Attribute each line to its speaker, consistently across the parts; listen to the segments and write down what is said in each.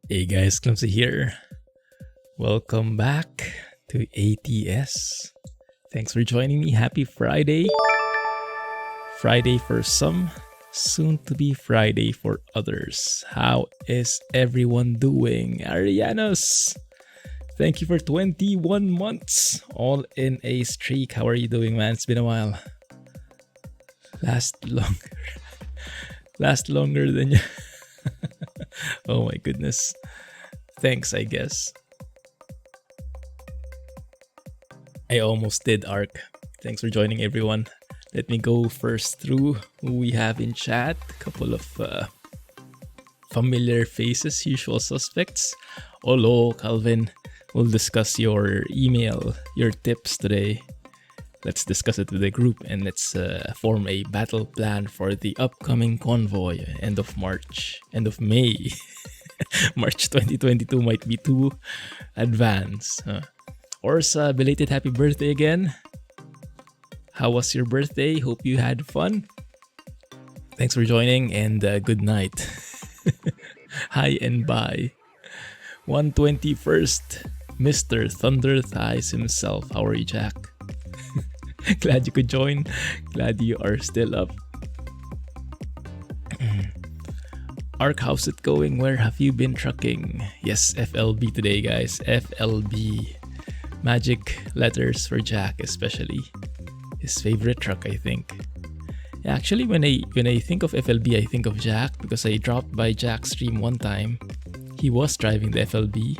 Speaker 1: Hey guys, Clumsy here. Welcome back to ATS. Thanks for joining me. Happy Friday. Friday for some, soon to be Friday for others. How is everyone doing? Arianos, thank you for 21 months. All in a streak. How are you doing, man? It's been a while. Last longer than you. Oh my goodness. Thanks, I guess. I almost did, Arc. Thanks for joining, everyone. Let me go first through who we have in chat. A couple of familiar faces, usual suspects. Olo, Calvin. We'll discuss your email, your tips today. Let's discuss it with the group and let's form a battle plan for the upcoming convoy. End of May. March 2022 might be too advanced. Orsa, belated happy birthday again. How was your birthday? Hope you had fun. Thanks for joining and good night. Hi and bye. 121st, Mr. Thunder Thighs himself. How are you, Jack? Glad you could join. Glad you are still up. Ark, how's it going? Where have you been trucking? Yes, FLB today, guys. FLB. Magic letters for Jack, especially. His favorite truck, I think. Actually, when I think of FLB, I think of Jack because I dropped by Jack's stream one time. He was driving the FLB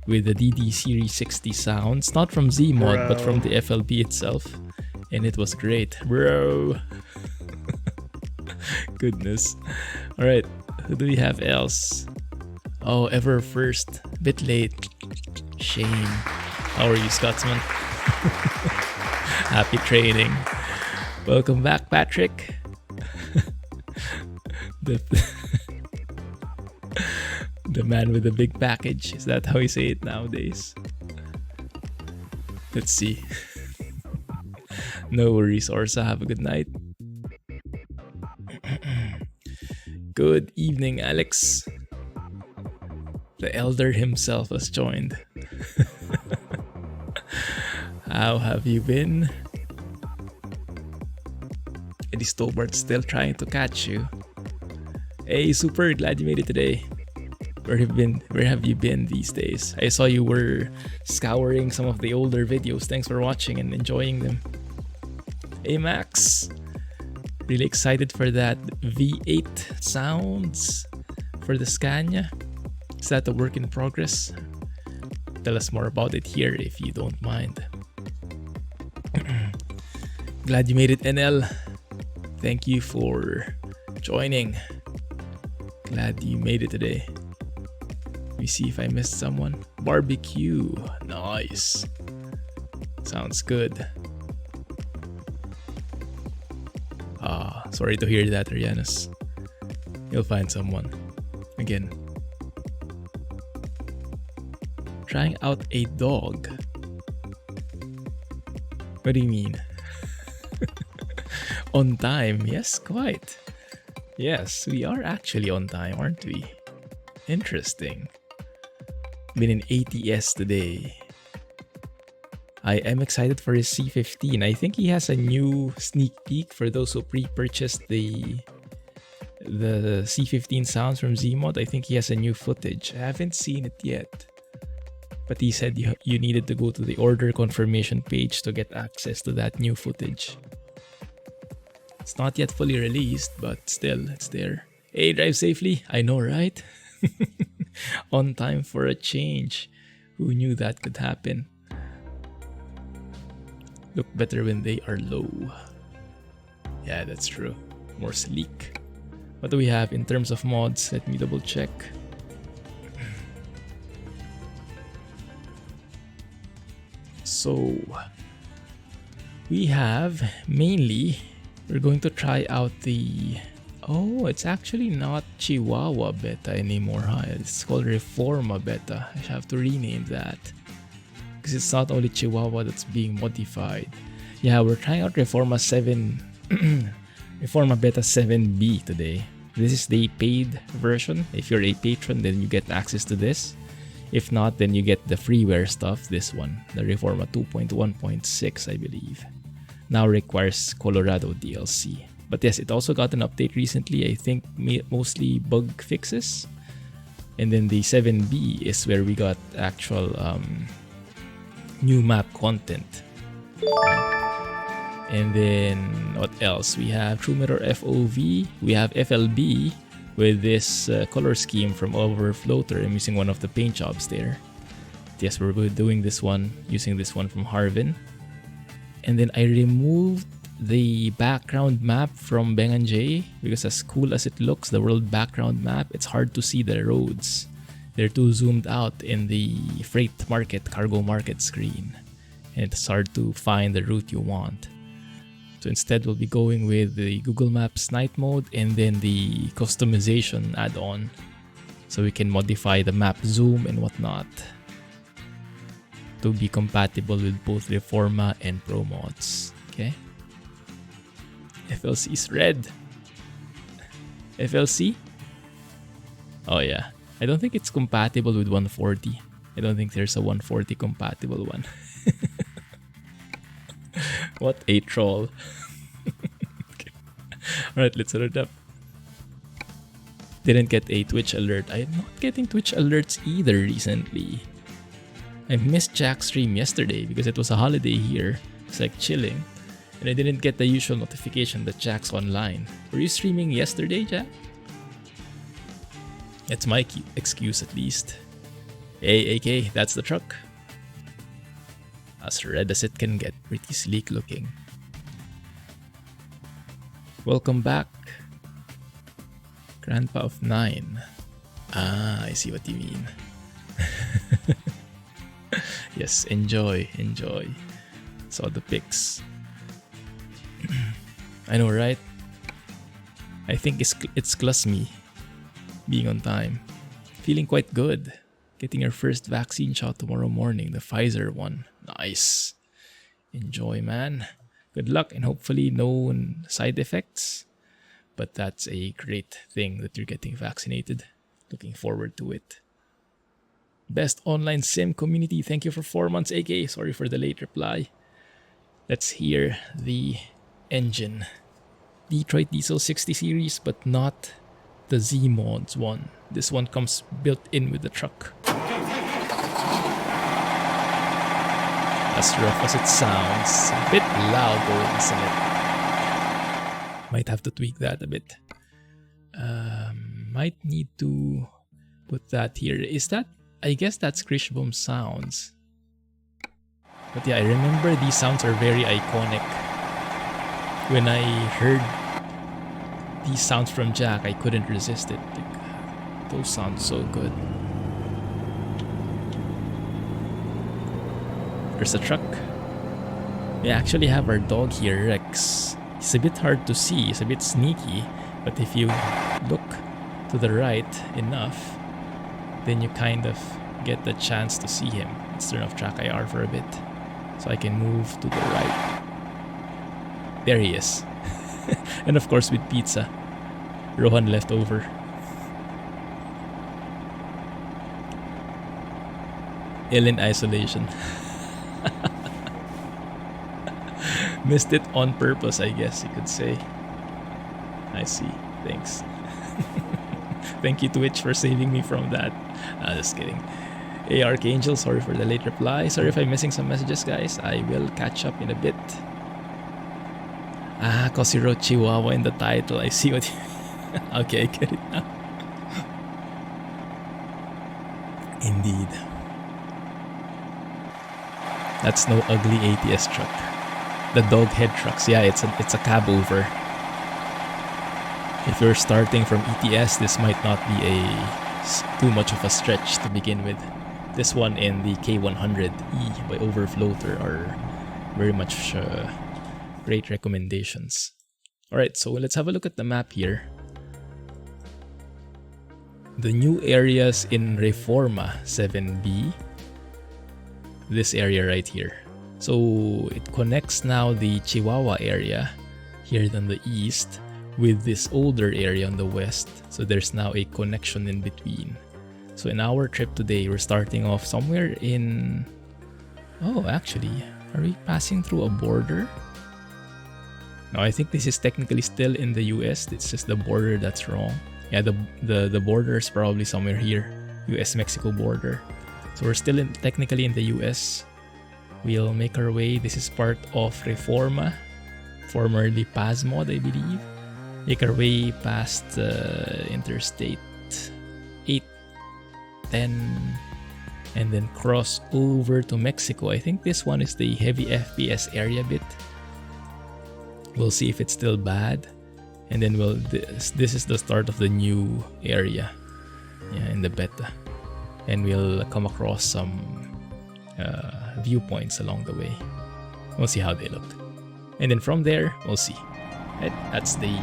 Speaker 1: with the DD Series 60 sounds, not from Z-Mod, but from the FLB itself. And it was great. Bro! Goodness. Alright, who do we have else? Oh, ever first. Bit late. Shame. How are you, Scotsman? Happy training. Welcome back, Patrick. the man with the big package. Is that how you say it nowadays? Let's see. No worries, Orsa. Have a good night. Good evening, Alex. The elder himself has joined. How have you been? Eddie Stobart's still trying to catch you. Hey, super glad you made it today. Where have you been these days? I saw you were scouring some of the older videos. Thanks for watching and enjoying them. Hey, Max. Really excited for that V8 sounds for the Scania. Is that a work in progress? Tell us more about it here if you don't mind. Glad you made it, NL. Thank you for joining. Glad you made it today. Let me see if I missed someone. Barbecue. Nice. Sounds good. Sorry to hear that, Arianas. You'll find someone. Again. Trying out a dog. What do you mean? On time? Yes, quite. Yes, we are actually on time, aren't we? Interesting. Been in ATS today. I am excited for his C15. I think he has a new sneak peek for those who pre-purchased the C15 sounds from Z-Mod. I think he has a new footage. I haven't seen it yet. But he said you needed to go to the order confirmation page to get access to that new footage. It's not yet fully released, but still, it's there. Hey, drive safely. I know, right? On time for a change. Who knew that could happen? Look better when they are low. Yeah, that's true. More sleek. What do we have in terms of mods? Let me double check. So, we have mainly, we're going to try out the... Oh, it's actually not Chihuahua Beta anymore, huh? It's called Reforma Beta. I have to rename that. Because it's not only Chihuahua that's being modified. Yeah, we're trying out Reforma Beta 7B today. This is the paid version. If you're a patron, then you get access to this. If not, then you get the freeware stuff. This one, the Reforma 2.1.6, I believe, now requires Colorado DLC. But yes, it also got an update recently. I think mostly bug fixes. And then the 7B is where we got actual new map content. And then what else? We have True Mirror FOV. We have FLB with this color scheme from Overfloater. I'm using one of the paint jobs there. Yes, we're doing this one, using this one from Harven. And then I removed the background map from Beng and J because as cool as it looks, the world background map, it's hard to see the roads. They're too zoomed out in the freight market, cargo market screen. And it's hard to find the route you want. So instead, we'll be going with the Google Maps night mode and then the customization add-on. So we can modify the map zoom and whatnot to be compatible with both Reforma and Pro mods. Okay. FLC is red. FLC? Oh yeah. I don't think it's compatible with 140. I don't think there's a 140 compatible one. What a troll. Okay. Alright, let's set it up. Didn't get a Twitch alert. I'm not getting Twitch alerts either recently. I missed Jack's stream yesterday because it was a holiday here. It's like chilling. And I didn't get the usual notification that Jack's online. Were you streaming yesterday, Jack? That's my excuse at least. Hey, AK, that's the truck. As red as it can get, pretty sleek looking. Welcome back. Grandpa of 9. Ah, I see what you mean. Yes, enjoy. Saw the pics. I know, right? I think it's Clumsy being on time. Feeling quite good. Getting our first vaccine shot tomorrow morning, the Pfizer one. Nice. Enjoy, man. Good luck and hopefully no side effects. But that's a great thing that you're getting vaccinated. Looking forward to it. Best online sim community. Thank you for 4 months, AK. Sorry for the late reply. Let's hear the engine. Detroit Diesel 60 series, but not the Z mods one. This one comes built in with the truck. As rough as it sounds, a bit loud though, isn't it? Might have to tweak that a bit. Might need to put that here. Is that? I guess that's Kriechbaum sounds. But yeah, I remember these sounds are very iconic. When I heard these sounds from Jack, I couldn't resist it. Like, those sound so good. There's a truck. We actually have our dog here, Rex. He's a bit hard to see, he's a bit sneaky, but if you look to the right enough, then you kind of get the chance to see him. Let's turn off track IR for a bit so I can move to the right. There he is. And of course with pizza. Rohan left over. Ill in isolation. Missed it on purpose, I guess you could say. I see. Thanks. Thank you, Twitch, for saving me from that. Just kidding. Hey, Archangel, sorry for the late reply. Sorry if I'm missing some messages, guys. I will catch up in a bit. Ah, cause you wrote Chihuahua in the title. I see what you mean. Okay, I get it now. Indeed. That's no ugly ATS truck. The dog head trucks. Yeah, it's a cab over. If you're starting from ETS, this might not be too much of a stretch to begin with. This one and the K100E by Overfloater are very much great recommendations. Alright, so let's have a look at the map here. The new areas in Reforma 7B. This area right here. So it connects now the Chihuahua area here in the east with this older area on the west, so there's now a connection in between. So in our trip today, we're starting off somewhere in... Oh, actually, are we passing through a border? No, I think this is technically still in the US. It's just the border that's wrong. Yeah, the border is probably somewhere here. US-Mexico border. So we're still technically in the US. We'll make our way. This is part of Reforma, formerly Pasmod, I believe. Make our way past Interstate 8, 10, and then cross over to Mexico. I think this one is the heavy FPS area bit. We'll see if it's still bad, and then this is the start of the new area, yeah, in the beta, and we'll come across some viewpoints along the way. We'll see how they look, and then from there we'll see. That's the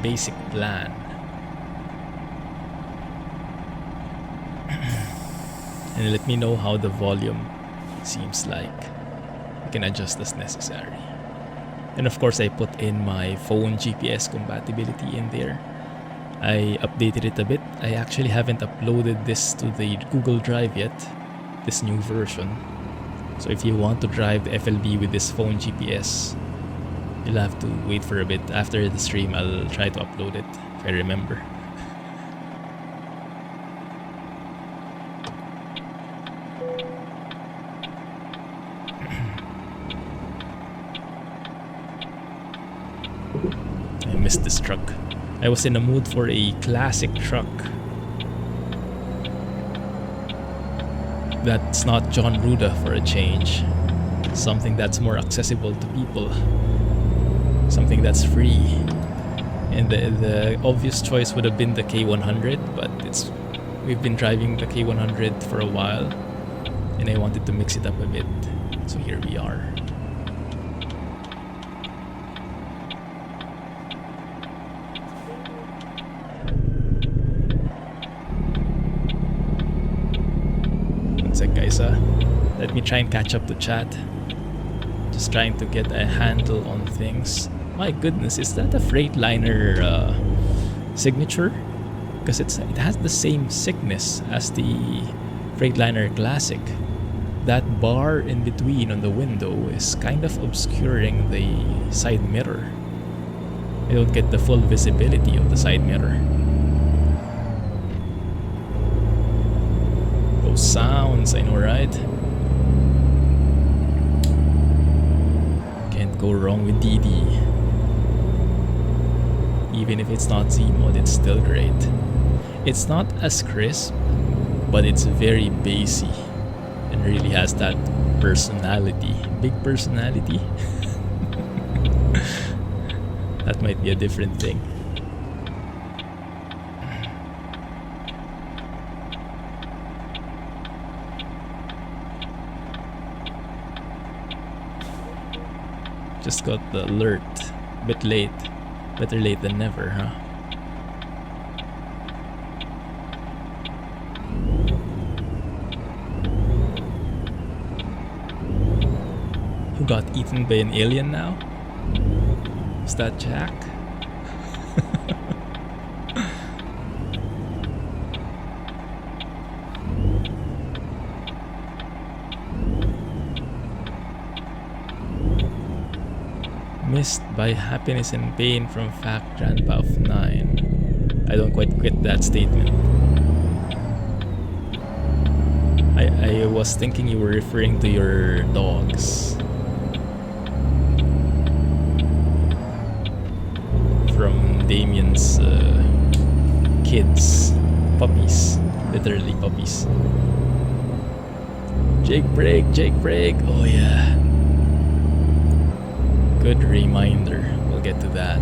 Speaker 1: basic plan. And let me know how the volume seems like. You can adjust as necessary. And of course, I put in my phone GPS compatibility in there. I updated it a bit. I actually haven't uploaded this to the Google Drive yet, this new version. So if you want to drive the FLB with this phone GPS, you'll have to wait for a bit. After the stream, I'll try to upload it if I remember. I missed this truck. I was in a mood for a classic truck that's not John Ruda for a change. Something that's more accessible to people. Something that's free. And the obvious choice would have been the K100, but we've been driving the K100 for a while, and I wanted to mix it up a bit. So here we are. Guys, let me try and catch up to chat. Just trying to get a handle on things. My goodness, is that a Freightliner signature? Because it has the same thickness as the Freightliner Classic. That bar in between on the window is kind of obscuring the side mirror. I don't get the full visibility of the side mirror. Sounds, I know, right? Can't go wrong with DD. Even if it's not Z-mod, it's still great. It's not as crisp, but it's very bassy and really has that personality. Big personality. That might be a different thing. Just got the alert. Bit late. Better late than never, huh? Who got eaten by an alien now? Is that Jack? Missed by happiness and pain from fact grandpa of 9. I don't quite get that statement. I was thinking you were referring to your dogs. From Damien's kids. Puppies. Literally puppies. Jake break, Jake break. Oh yeah. Good reminder. We'll get to that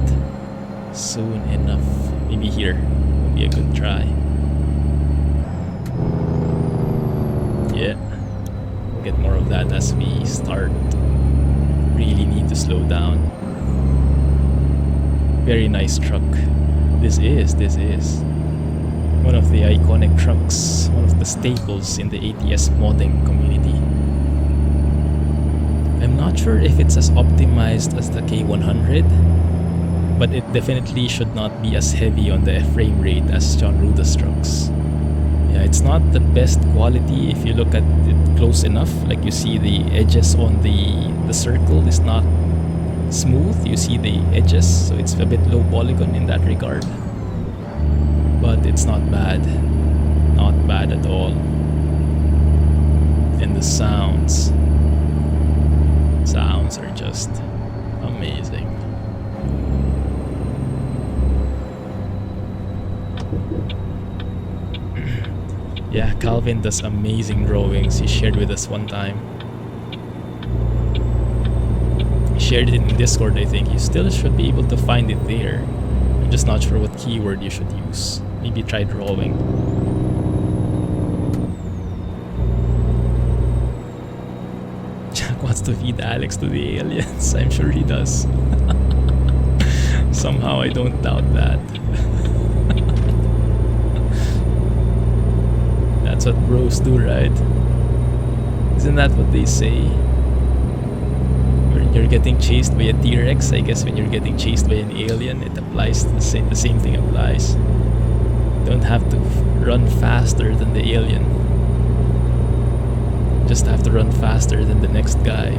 Speaker 1: soon enough. Maybe here will be a good try. Yeah, we'll get more of that as we start. Really need to slow down. Very nice truck. This is one of the iconic trucks, one of the staples in the ATS modding community. I'm not sure if it's as optimized as the K100, but it definitely should not be as heavy on the frame rate as John Ruda's trucks. Yeah, it's not the best quality if you look at it close enough. Like you see the edges on the circle is not smooth. You see the edges, so it's a bit low polygon in that regard. But it's not bad. Not bad at all. And the sounds are just amazing. Yeah, Calvin does amazing drawings. He shared with us one time. He shared it in Discord, I think. You still should be able to find it there. I'm just not sure what keyword you should use. Maybe try drawing. Jack wants to feed Alex to the aliens. I'm sure he does. Somehow I don't doubt that. That's what bros do, right? Isn't that what they say? When you're getting chased by a T-Rex, I guess when you're getting chased by an alien, it applies the same thing applies. You don't have to run faster than the alien. You just have to run faster than the next guy.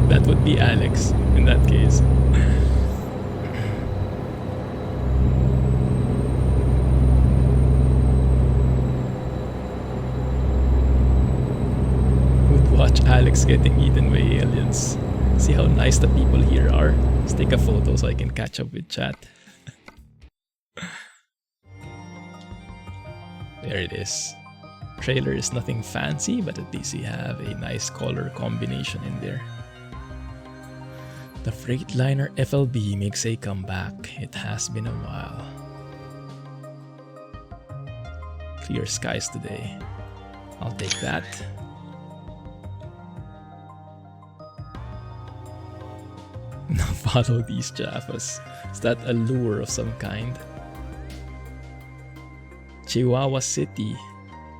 Speaker 1: That would be Alex in that case. Watch Alex getting eaten by aliens. See how nice the people here are. Let's take a photo so I can catch up with chat. There it is. Trailer is nothing fancy, but at least you have a nice color combination in there. The Freightliner FLB makes a comeback. It has been a while. Clear skies today. I'll take that. Now follow these Jaffas. Is that a lure of some kind? Chihuahua City.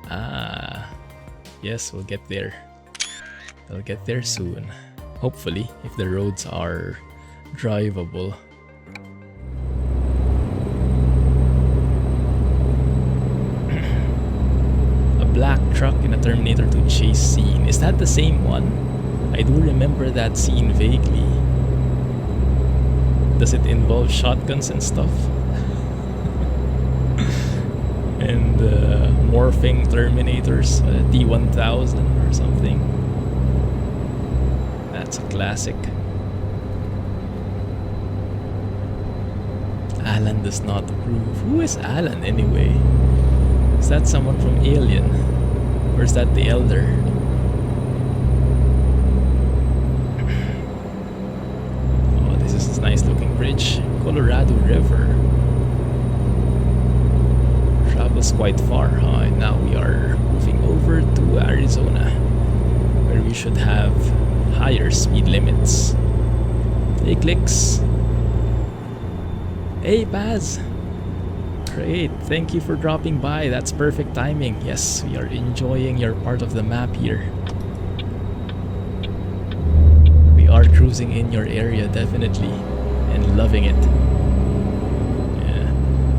Speaker 1: Ah, yes, we'll get there. We'll get there soon. Hopefully, if the roads are drivable. A black truck in a Terminator 2 chase scene. Is that the same one? I do remember that scene vaguely. Does it involve shotguns and stuff? And morphing Terminators, T-1000 or something. That's a classic. Alan does not approve. Who is Alan anyway? Is that someone from Alien? Or is that the Elder? Oh, this is a nice looking bridge. Colorado River. Travels quite far, huh? And now we are moving over to Arizona, where we should have higher speed limits. Hey, Clicks. Hey, Baz. Great, thank you for dropping by. That's perfect timing. Yes, we are enjoying your part of the map here. We are cruising in your area, definitely, and loving it.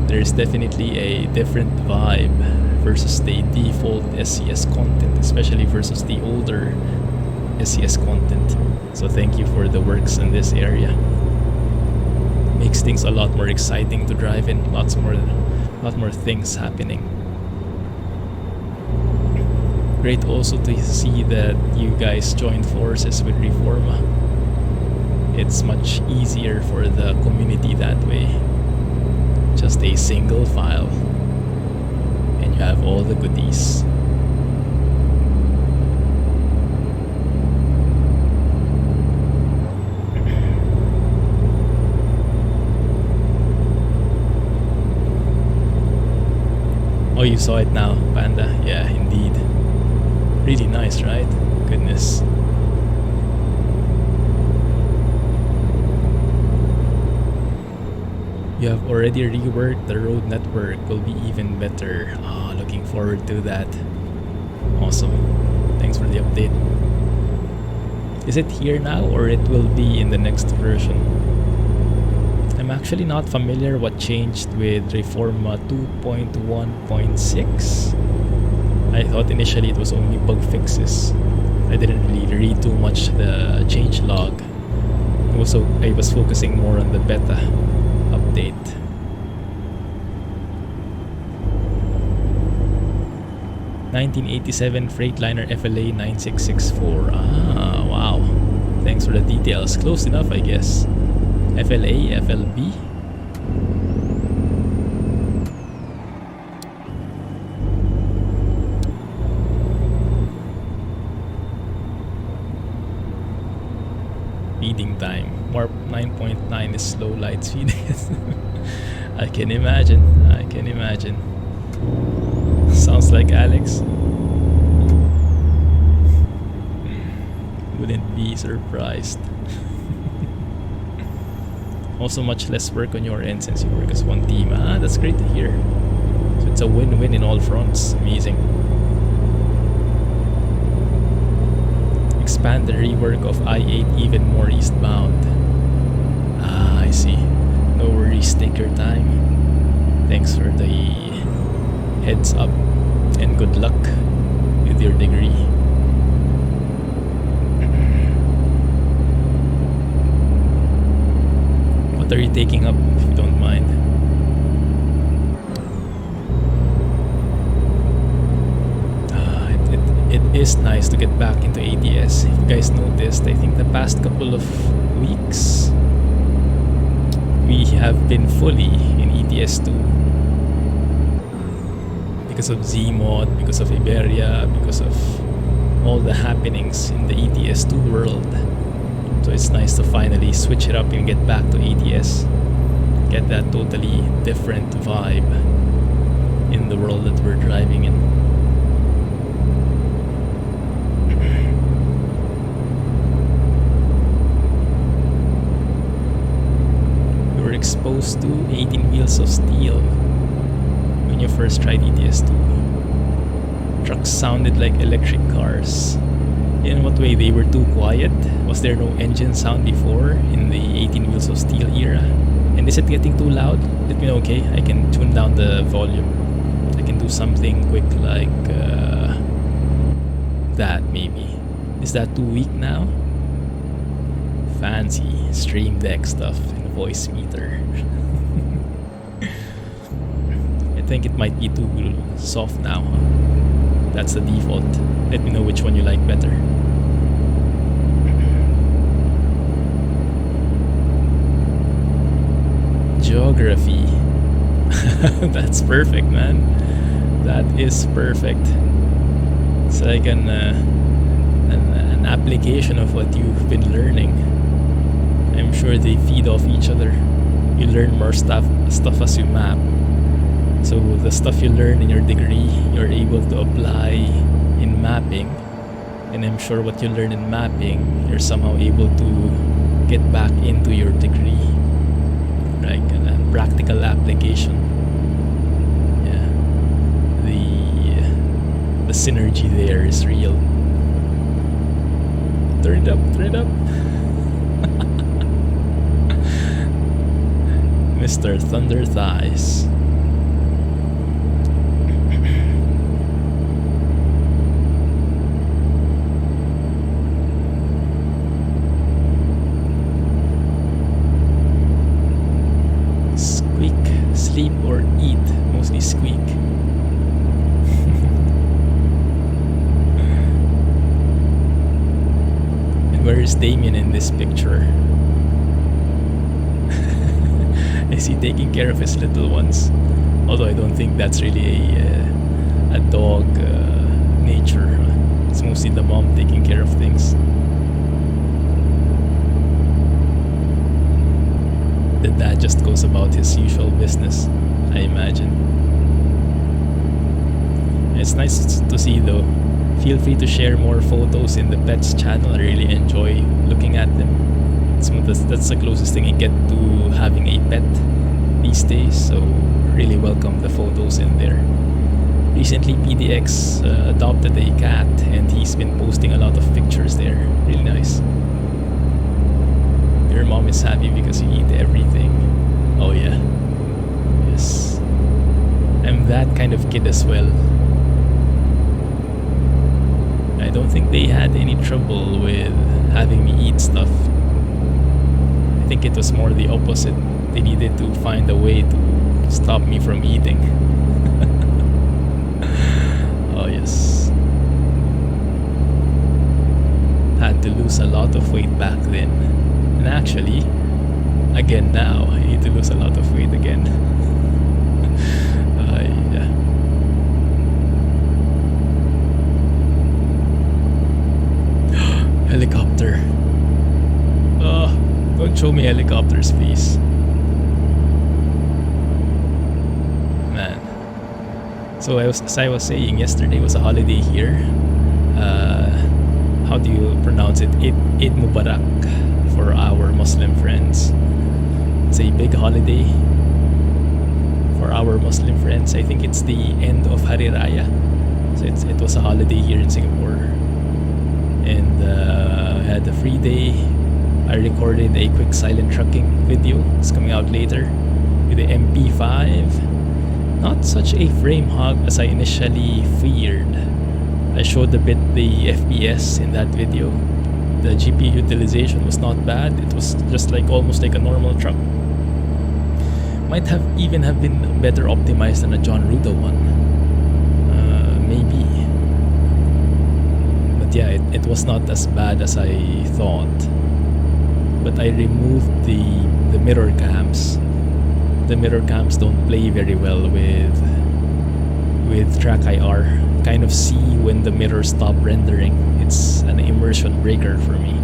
Speaker 1: There's definitely a different vibe versus the default SCS content, especially versus the older SCS content. So thank you for the works in this area. Makes things a lot more exciting to drive in. Lot more things happening. Great also to see that you guys joined forces with Reforma. It's much easier for the community that way. Just a single file, and you have all the goodies. Oh, you saw it now, Panda. Yeah, indeed. Really nice, right? Goodness. You have already reworked the road network, will be even better. Ah, looking forward to that. Awesome. Thanks for the update. Is it here now or it will be in the next version? I'm actually not familiar what changed with Reforma 2.1.6. I thought initially it was only bug fixes. I didn't really read too much the change log. Also, I was focusing more on the beta update. (1987) Freightliner FLA 9664. Ah, wow. Thanks for the details. Close enough, I guess. FLA, FLB. Feeding time. Warp 9.9 is slow light speed. I can imagine. I can imagine. Sounds like Alex. Wouldn't be surprised. Also much less work on your end since you work as one team. Ah, that's great to hear. So it's a win-win in all fronts. Amazing. Expand the rework of I-8 even more eastbound. Ah, I see. No worries, take your time. Thanks for the heads up and good luck with your degree. What are you taking up, if you don't mind? It is nice to get back into ATS. If you guys noticed, I think the past couple of weeks we have been fully in ETS 2 because of Zmod, because of Iberia, because of all the happenings in the ETS 2 world. So it's nice to finally switch it up and get back to ATS. Get that totally different vibe in the world that we're driving in. We were exposed to 18 wheels of steel when you first tried ETS 2. Trucks sounded like electric cars. In what way? They were too quiet? Was there no engine sound before in the 18 wheels of steel era? And is it getting too loud? Let me know, okay? I can tune down the volume. I can do something quick like that maybe. Is that too weak now? Fancy Stream Deck stuff and voice meter. I think it might be too soft now. That's the default. Let me know which one you like better. Geography. That's perfect, man. That is perfect. It's like an application of what you've been learning. I'm sure they feed off each other. You learn more stuff as you map. So the stuff you learn in your degree, you're able to apply in mapping. And I'm sure what you learn in mapping, you're somehow able to get back into your degree. Like a practical application. Yeah. The synergy there is real. Turn it up, turn it up. Mr. Thunder Thighs. Sleep or eat, mostly squeak. And where is Damien in this picture? Is he taking care of his little ones? Although I don't think that's really a dog nature. It's mostly the mom taking care of things. The dad just goes about his usual business, I imagine. It's nice to see though. Feel free to share more photos in the pets channel. I really enjoy looking at them. That's the closest thing I get to having a pet these days, so really welcome the photos in there. Recently PDX adopted a cat and he's been posting a lot of pictures there. Really nice. Your mom is happy because you eat everything. Oh yeah. Yes. I'm that kind of kid as well. I don't think they had any trouble with having me eat stuff. I think it was more the opposite. They needed to find a way to stop me from eating. Oh yes. Had to lose a lot of weight back then. And actually, again now, I need to lose a lot of weight again. Yeah. Helicopter. Oh, don't show me helicopters, please. Man. So as I was saying, yesterday was a holiday here. How do you pronounce it? Eid Mubarak for our Muslim friends. It's a big holiday for our Muslim friends. I think it's the end of Hari Raya. So it was a holiday here in Singapore. And I had a free day. I recorded a quick silent trucking video. It's coming out later with the MP5. Not such a frame hog as I initially feared. I showed a bit the FPS in that video. The GPU utilization was not bad. It was just like almost like a normal truck. Might have even have been better optimized than a John Ruda one. Maybe. But yeah, it was not as bad as I thought. But I removed the mirror cams. The mirror cams don't play very well with track IR. Kind of see when the mirrors stop rendering. It's an immersion breaker for me.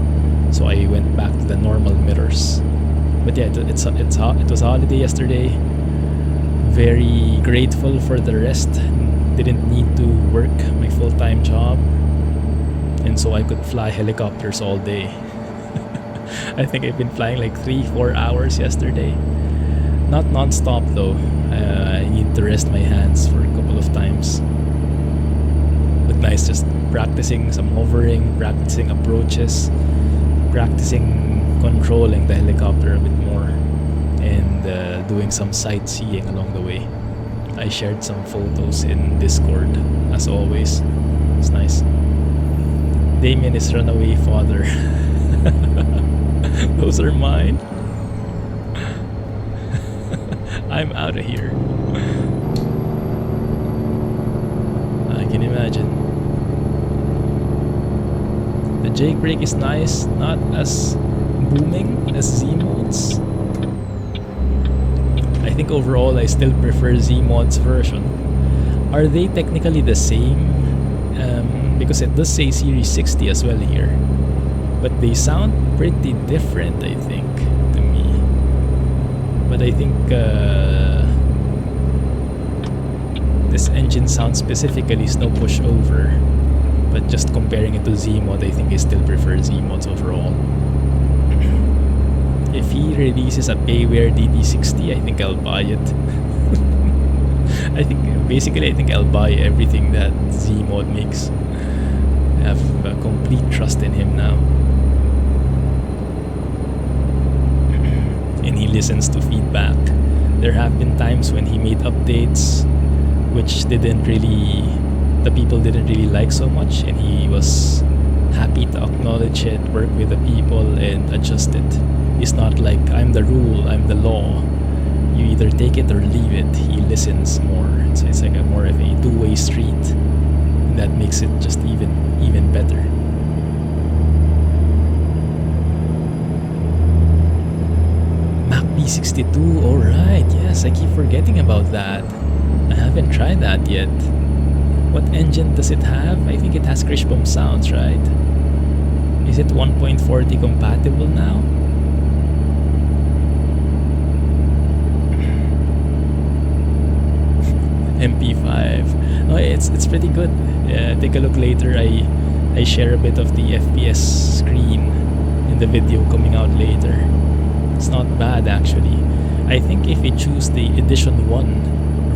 Speaker 1: So I went back to the normal mirrors. But yeah, it was a holiday yesterday. Very grateful for the rest. Didn't need to work my full-time job. And so I could fly helicopters all day. I think I've been flying like 3-4 hours yesterday. Not non-stop though. I need to rest my hands for a couple of times. But nice, just practicing some hovering, practicing approaches, practicing controlling the helicopter a bit more, and doing some sightseeing along the way. I shared some photos in Discord, as always. It's nice. Damien is runaway father. Those are mine. I'm out of here. I can imagine. The Jake brake is nice, not as booming as Z-Mode's. I think overall I still prefer Z-Mode's version. Are they technically the same? Because it does say Series 60 as well here. But they sound pretty different, I think, to me. But I think this engine sound specifically is no pushover. But just comparing it to Z-Mode, I think I still prefer Z-Mode's overall. If he releases a Payware DD60, I think I'll buy it. I think I'll buy everything that Z-Mode makes. I have complete trust in him now. And he listens to feedback. There have been times when he made updates which the people didn't really like so much, and he was happy to acknowledge it, work with the people, and adjust it. It's not like, I'm the rule, I'm the law. You either take it or leave it. He listens more. So it's like more of a two-way street. And that makes it just even better. Mac B62, alright, yes, I keep forgetting about that. I haven't tried that yet. What engine does it have? I think it has Kriechbaum sounds, right? Is it 1.40 compatible now? MP5. No, it's pretty good. Take a look later. I share a bit of the FPS screen in the video coming out later. It's not bad actually. I think if you choose the Edition 1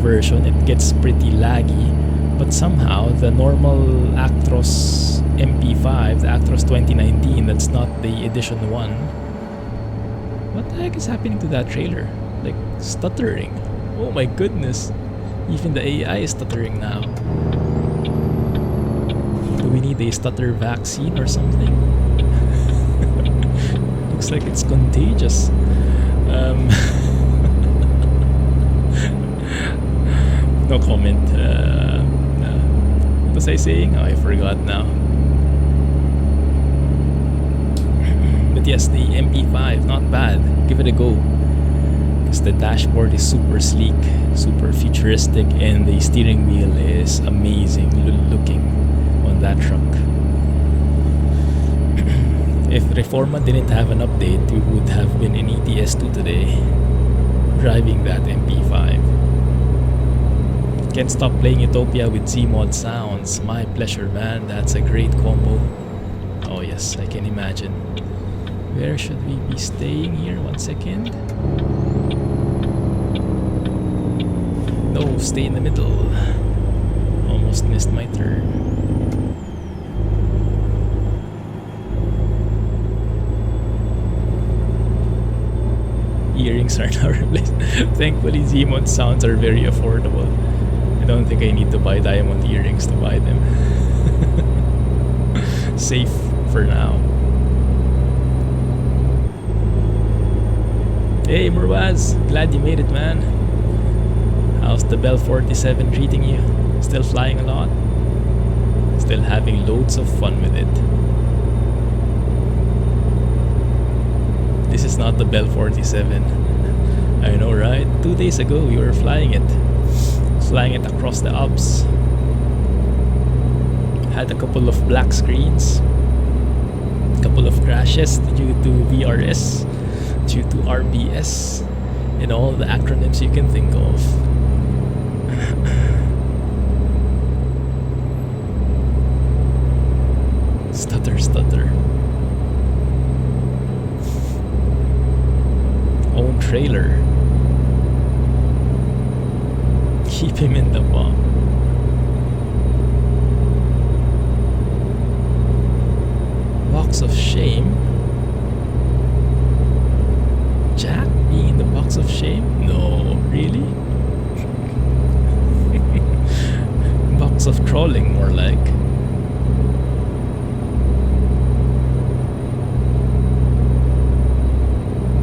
Speaker 1: version, it gets pretty laggy. But somehow the normal Actros MP5, the Actros 2019, that's not the Edition 1. What the heck is happening to that trailer? like stuttering. Oh my goodness. Even the AI is stuttering now. Do we need a stutter vaccine or something? Looks like it's contagious. No comment. What was I saying? Oh, I forgot now. But yes, the MP5, not bad. Give it a go. Because the dashboard is super sleek, super futuristic, and the steering wheel is amazing looking on that truck. If Reforma didn't have an update, we would have been in ATS2 today, driving that MP5. Can't stop playing Utopia with Z-Mod sounds. My pleasure, man. That's a great combo. Oh yes, I can imagine. Where should we be staying here? 1 second. No, stay in the middle. Almost missed my turn. Earrings are now replaced. Thankfully, Z-Mod sounds are very affordable. I don't think I need to buy diamond earrings to buy them. Safe for now. Hey Murwaz, glad you made it, man. How's the Bell 47 treating you? Still flying a lot? Still having loads of fun with it. This is not the Bell 47. I know, right? 2 days ago we were flying it. Flying it across the Alps. Had a couple of black screens. A couple of crashes due to VRS, due to RBS, and all the acronyms you can think of. Stutter, stutter. Own trailer. Keep him in the bomb. Box of shame. Jack being in the box of shame? No, really? Box of trolling, more like.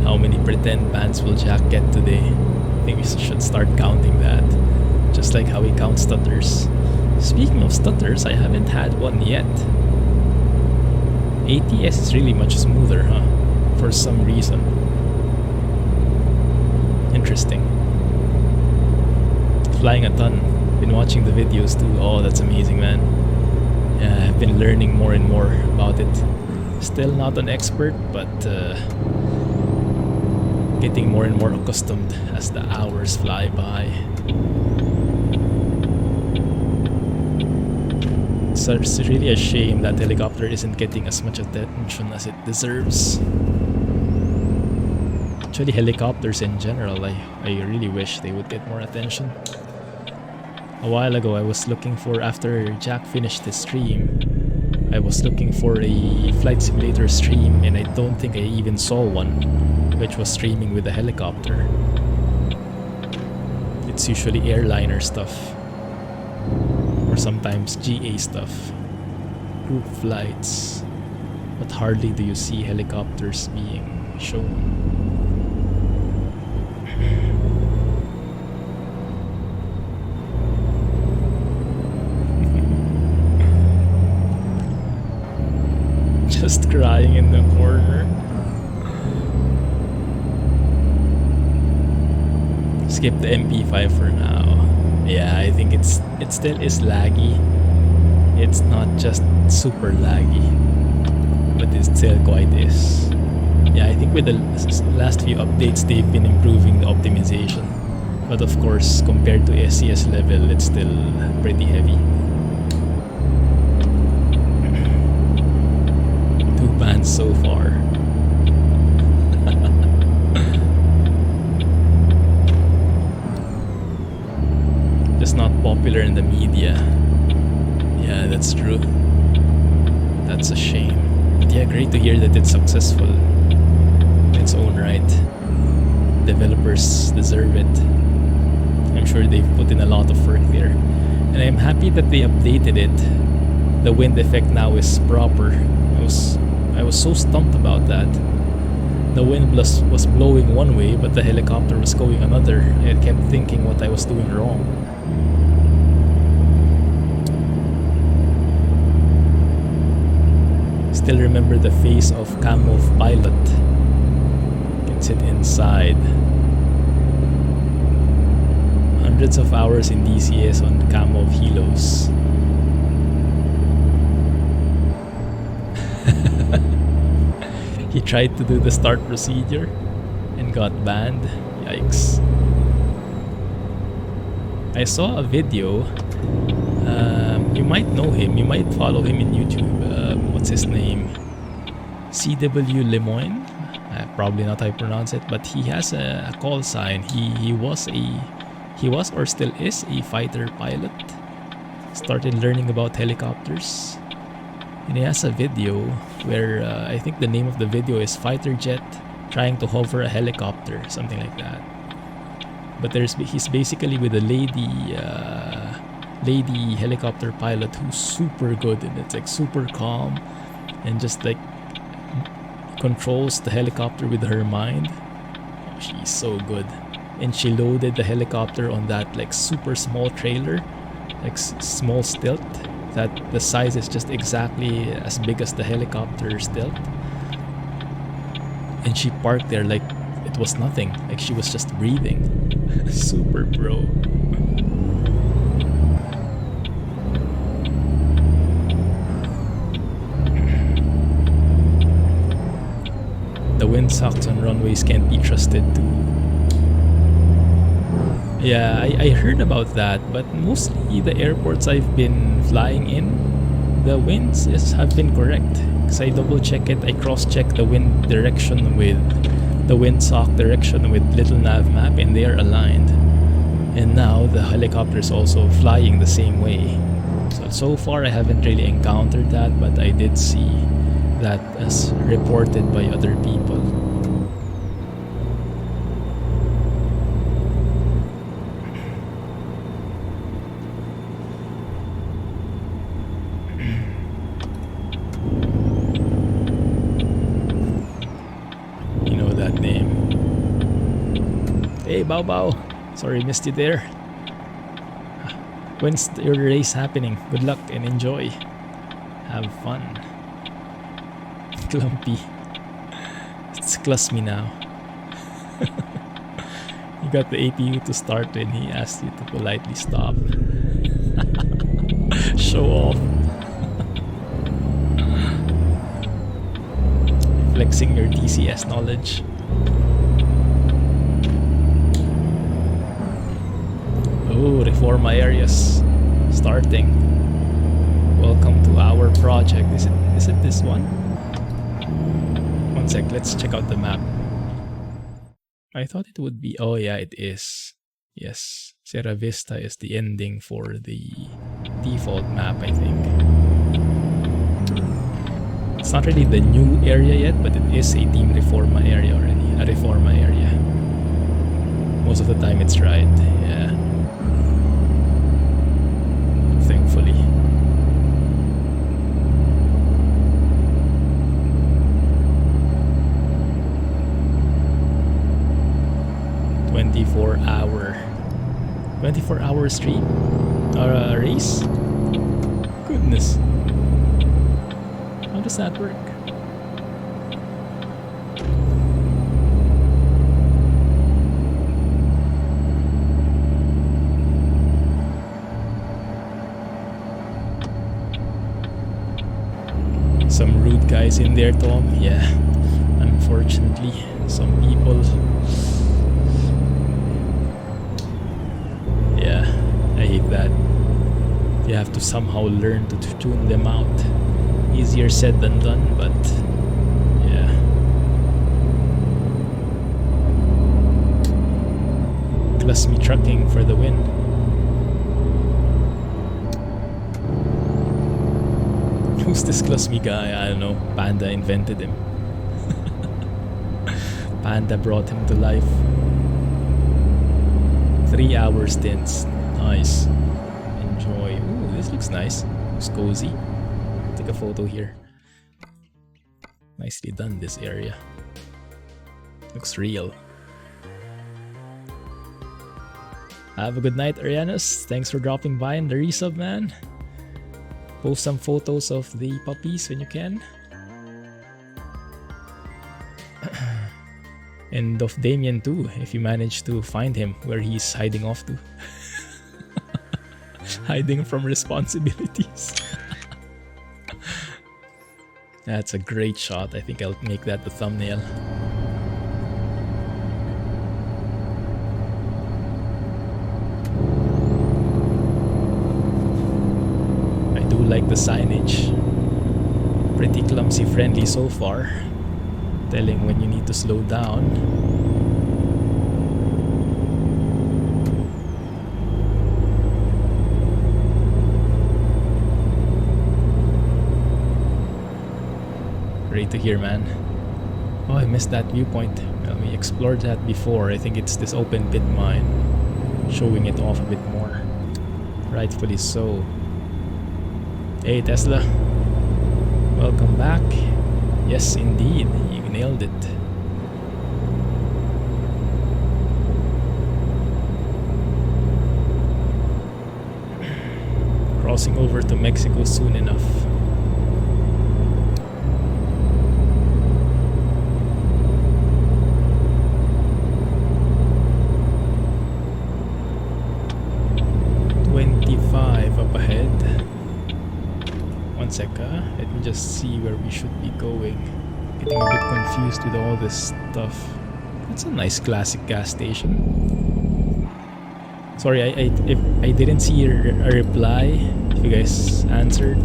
Speaker 1: How many pretend bans will Jack get today? I think we should start counting that. Just like how we count stutters. Speaking of stutters, I haven't had one yet. ATS is really much smoother, huh? For some reason. Interesting. Flying a ton. Been watching the videos too. Oh, that's amazing, man. Yeah, I've been learning more and more about it. Still not an expert, but getting more and more accustomed as the hours fly by. So it's really a shame that helicopter isn't getting as much attention as it deserves. Actually, helicopters in general, I really wish they would get more attention. A while ago, I was looking for, after Jack finished his stream, I was looking for a flight simulator stream, and I don't think I even saw one, which was streaming with a helicopter. It's usually airliner stuff. Or sometimes GA stuff, group flights, but hardly do you see helicopters being shown. Just crying in the corner. Skip the MP5 for now. Yeah, I think it still is laggy. It's not just super laggy, but it still quite is. Yeah, I think with the last few updates, they've been improving the optimization. But of course, compared to SCS level, it's still pretty heavy. 2 bans so far. Just not popular in the media. Yeah, that's true. That's a shame. But yeah, great to hear that it's successful in its own right. developers deserve it. I'm sure they've put in a lot of work there. And I'm happy that they updated it. The wind effect now is proper. I was so stumped about that. The wind was blowing one way, but the helicopter was going another. I kept thinking what I was doing wrong. Still remember the face of Camo pilot. Can sit inside. Hundreds of hours in DCS on Camo Helos. He tried to do the start procedure and got banned. Yikes. I saw a video. You might know him. You might follow him in YouTube. What's his name? CW Lemoyne. Probably not how I pronounce it, but he has a call sign. He was or still is a fighter pilot. Started learning about helicopters. And he has a video where I think the name of the video is Fighter Jet Trying to Hover a Helicopter, something like that. But he's basically with a lady helicopter pilot who's super good, and it's like super calm and just like controls the helicopter with her mind. Oh, she's so good. And she loaded the helicopter on that like super small trailer, like small stilt, that the size is just exactly as big as the helicopter stilt. And she parked there like it was nothing, like she was just breathing. Super pro. The wind sucks on runways, can't be trusted to. Yeah, I heard about that, but mostly the airports I've been flying in, the winds have been correct. Because I double check it, I cross check the wind direction with the windsock direction with little nav map, and they are aligned. And now the helicopter is also flying the same way. So far I haven't really encountered that, but I did see that as reported by other people. You know that name. Hey Bao Bao, sorry missed you there. When's your race happening? Good luck and enjoy. Have fun. Clumpy. It's Clumsy now. You got the APU to start when he asked you to politely stop. Show off. Flexing your DCS knowledge. Oh, Reforma areas starting. Welcome to our project. Is it this one? One sec, let's check out the map. I thought it would be. Oh yeah, it is. Yes, Sierra Vista is the ending for the default map, I think. It's not really the new area yet, but it is a Team Reforma area already. A Reforma area. Most of the time it's right, yeah. Thankfully. $24-hour stream or a race. Goodness, how does that work? Some rude guys in there, Tom. Yeah, unfortunately, some people. Yeah, I hate that. You have to somehow learn to tune them out. Easier said than done, but yeah. Clumsy trucking for the win. Who's this Clumsy guy? I don't know. Panda invented him. Panda brought him to life. 3-hour stints. Nice. Enjoy. Ooh, this looks nice. Looks cozy. Take a photo here. Nicely done, this area. Looks real. Have a good night, Arianus. Thanks for dropping by in the resub, man. Post some photos of the puppies when you can. And of Damien too, if you manage to find him where he's hiding off to. Hiding from responsibilities. That's a great shot. I think I'll make that the thumbnail. I do like the signage. Pretty clumsy friendly so far. Telling when you need to slow down. Great to hear, man. Oh, I missed that viewpoint. Well, we explored that before. I think it's this open pit mine. Showing it off a bit more. Rightfully so. Hey, Tesla. Welcome back. Yes, indeed. You nailed it. Crossing over to Mexico soon enough. Up ahead. One sec, let me just see where we should be going. Getting a bit confused with all this stuff. That's a nice classic gas station. Sorry, if I didn't see a reply. If you guys answered,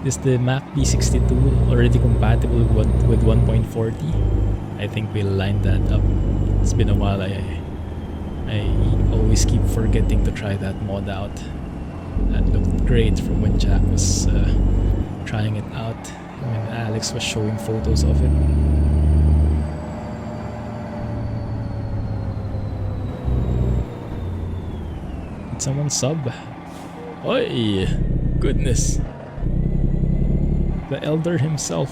Speaker 1: is the Mac B62 already compatible with 1.40? I think we'll line that up. It's been a while. I always keep forgetting to try that mod out. That looked great from when Jack was trying it out, when Alex was showing photos of it. Did someone sub? Oi! Goodness! The Elder himself.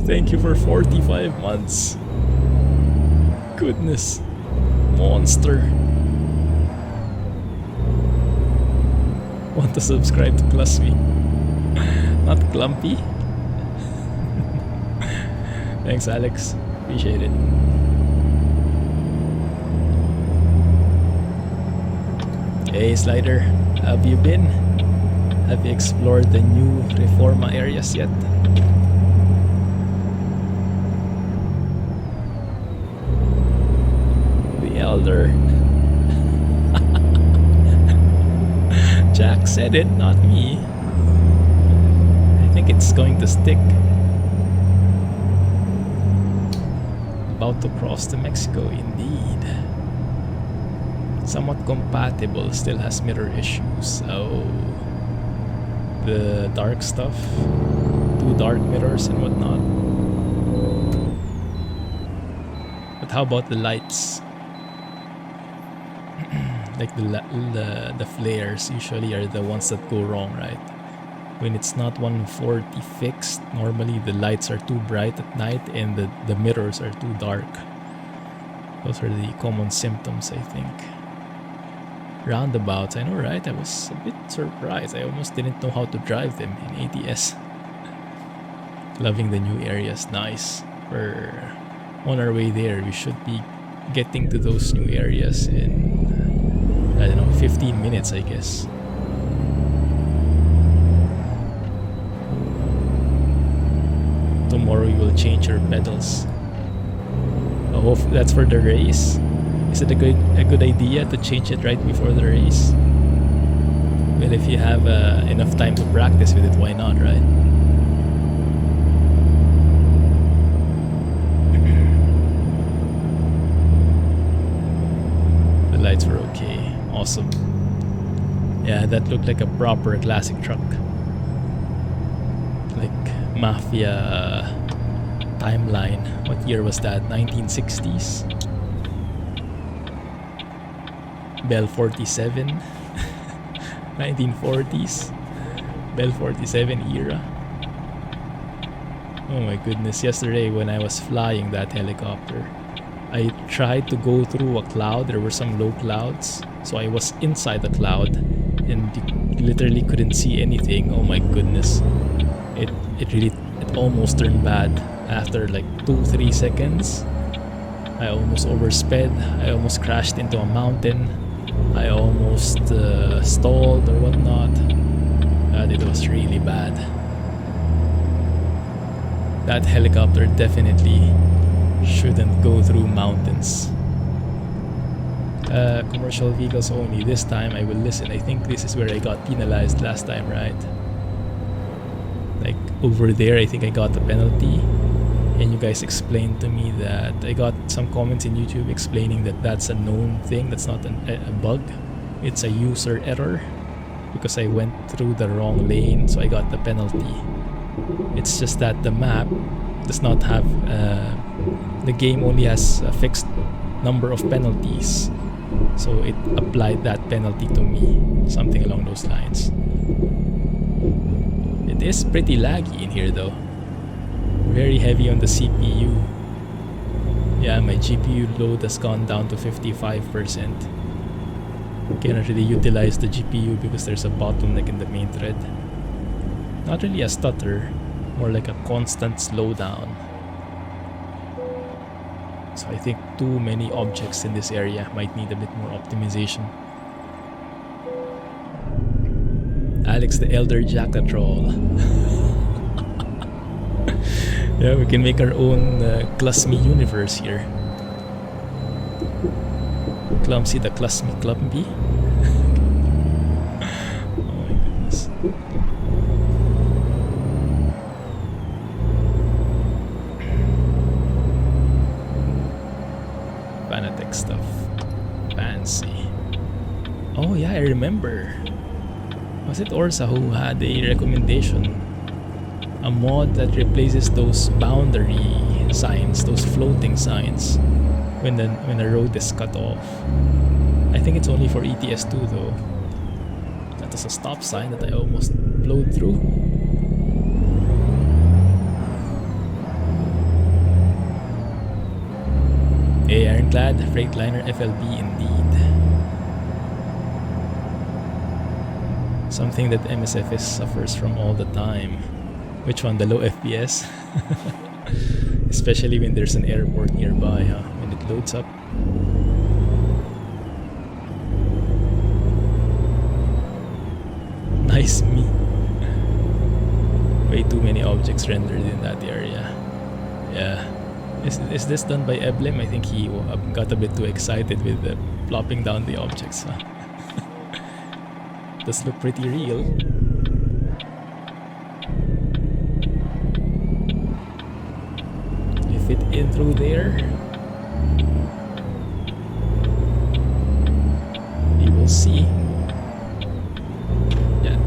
Speaker 1: Thank you for 45 months. Goodness. Monster. Want to subscribe to Clumsy? Not Clumpy? Thanks, Alex. Appreciate it. Hey, Slider. Have you been? Have you explored the new Reforma areas yet? The Elder. Jack said it, not me. I think it's going to stick. About to cross to Mexico, indeed. Somewhat compatible, still has mirror issues. Oh. The dark stuff. 2 dark mirrors and whatnot. But how about the lights? Like the flares usually are the ones that go wrong, right? When it's not 140 fixed, normally the lights are too bright at night and the mirrors are too dark. Those are the common symptoms, I think. Roundabouts, I know, right? I was a bit surprised. I almost didn't know how to drive them in ATS. Loving the new areas, nice. We're on our way there. We should be getting to those new areas in, I don't know, 15 minutes, I guess. Tomorrow you will change your pedals. Oh, that's for the race? Is it a good idea to change it right before the race? Well, if you have enough time to practice with it, why not, right? The lights were okay. Awesome. Yeah, that looked like a proper classic truck. Like Mafia timeline. What year was that? 1960s? Bell 47, 1940s, Bell 47 era. Oh my goodness, yesterday when I was flying that helicopter, I tried to go through a cloud. There were some low clouds, so I was inside the cloud and you literally couldn't see anything. Oh my goodness, it almost turned bad after like 2-3 seconds. I almost oversped, I almost crashed into a mountain, I almost stalled or whatnot. It was really bad. That helicopter definitely shouldn't go through mountains. Commercial vehicles only. This time I will listen. I think this is where I got penalized last time, right? Like over there, I think I got the penalty. And you guys explained to me that I got some comments in YouTube explaining that that's a known thing. That's not a bug. It's a user error because I went through the wrong lane, so I got the penalty. It's just that the map does not have the game only has a fixed number of penalties, so it applied that penalty to me, something along those lines. It is pretty laggy in here though, very heavy on the CPU. Yeah, my GPU load has gone down to 55%. Cannot really utilize the GPU because there's a bottleneck in the main thread. Not really a stutter, more like a constant slowdown. So I think too many objects in this area might need a bit more optimization. Alex the Elder Jackatroll. Yeah, we can make our own Clumsy universe here. Clumsy the Clumsy. Oh my goodness. Fanatec stuff. Fancy. Oh yeah, I remember. Was it Orsa who had a recommendation? A mod that replaces those boundary signs, those floating signs, when the road is cut off. I think it's only for ATS 2 though. That was a stop sign that I almost blowed through. Hey, Ironclad, Freightliner FLB indeed. Something that MSFS suffers from all the time. Which one? The low FPS? Especially when there's an airport nearby, huh? When it loads up. Nice me. Way too many objects rendered in that area. Yeah. Is this done by Eblem? I think he got a bit too excited with plopping down the objects, huh? Does look pretty real. Fit in through there. We will see. Yeah.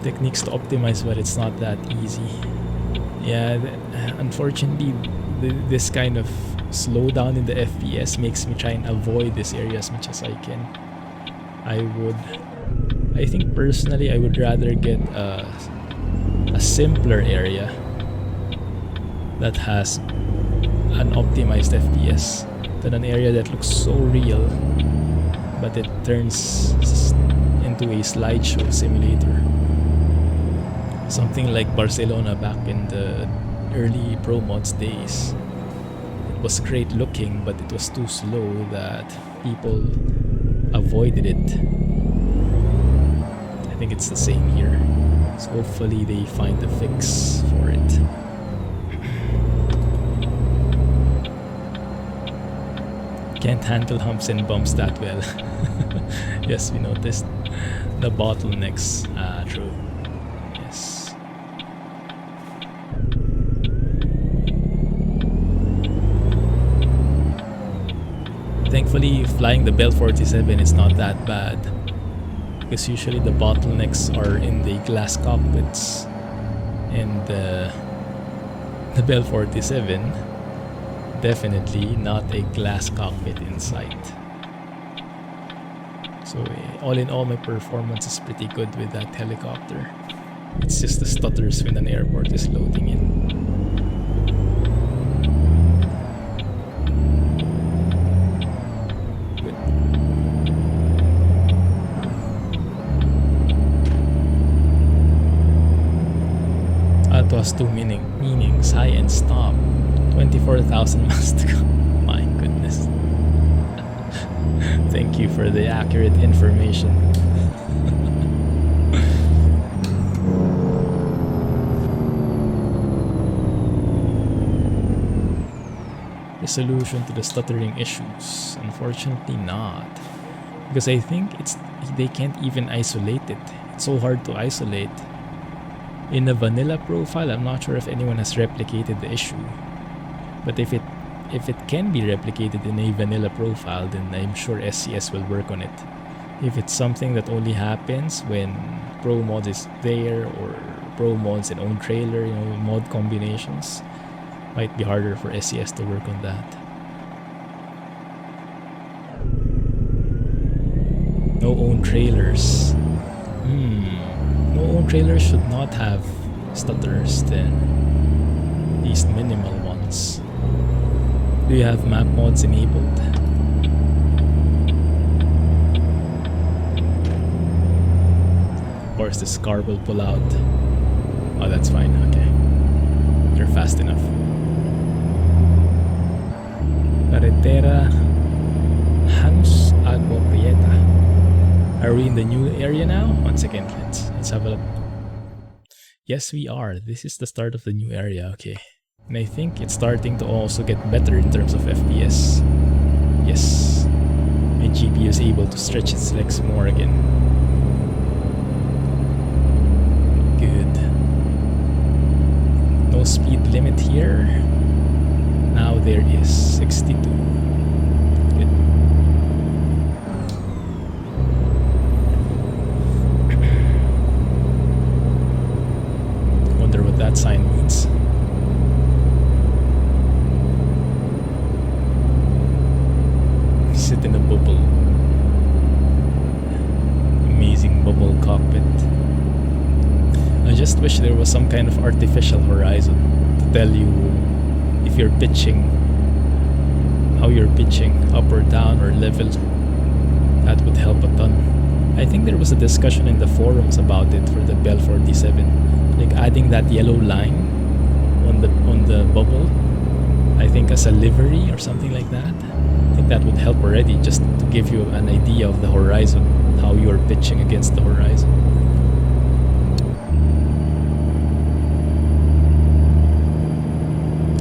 Speaker 1: Techniques to optimize, but it's not that easy. Yeah, unfortunately, this kind of slowdown in the FPS makes me try and avoid this area as much as I can. I think personally I would rather get a simpler area that has an optimized FPS than an area that looks so real but it turns into a slideshow simulator. Something like Barcelona back in the early Pro Mods days. It was great looking, but it was too slow that people avoided it. I think it's the same here. So hopefully they find a fix for it. Can't handle humps and bumps that well. Yes, we noticed. The bottlenecks. True. Yes. Thankfully, flying the Bell 47 is not that bad. Because usually the bottlenecks are in the glass cockpits, and the Bell 47 definitely not a glass cockpit in sight. So all in all, my performance is pretty good with that helicopter. It's just the stutters when an airport is loading in. That was two meanings, high and stop. 24,000 miles to go. My goodness. Thank you for the accurate information. Solution to the stuttering issues? Unfortunately not. Because I think they can't even isolate it. It's so hard to isolate. In a vanilla profile, I'm not sure if anyone has replicated the issue. But if it can be replicated in a vanilla profile, then I'm sure SCS will work on it. If it's something that only happens when Pro Mod is there, or Pro Mods and own trailer, mod combinations, might be harder for SCS to work on that. No own trailers. No own trailers should not have stutters then. At least minimal ones. Do you have map mods enabled? Of course this car will pull out. Oh, that's fine, okay. They're fast enough. Carretera Hans Agua Prieta. Are we in the new area now? One second, let's have a look. Yes, we are. This is the start of the new area, okay. And I think it's starting to also get better in terms of FPS. Yes. My GPU is able to stretch its legs more again. Good. No speed limit here. Now there is 62. Good. Wonder what that sign means. Sit in a bubble. Amazing bubble cockpit. I just wish there was some kind of artificial horizon to tell you if you're pitching, how you're pitching, up or down or level. That would help a ton. I think there was a discussion in the forums about it for the Bell 47, like adding that yellow line on the bubble, I think as a livery or something like that. I think that would help already, just to give you an idea of the horizon, how you're pitching against the horizon.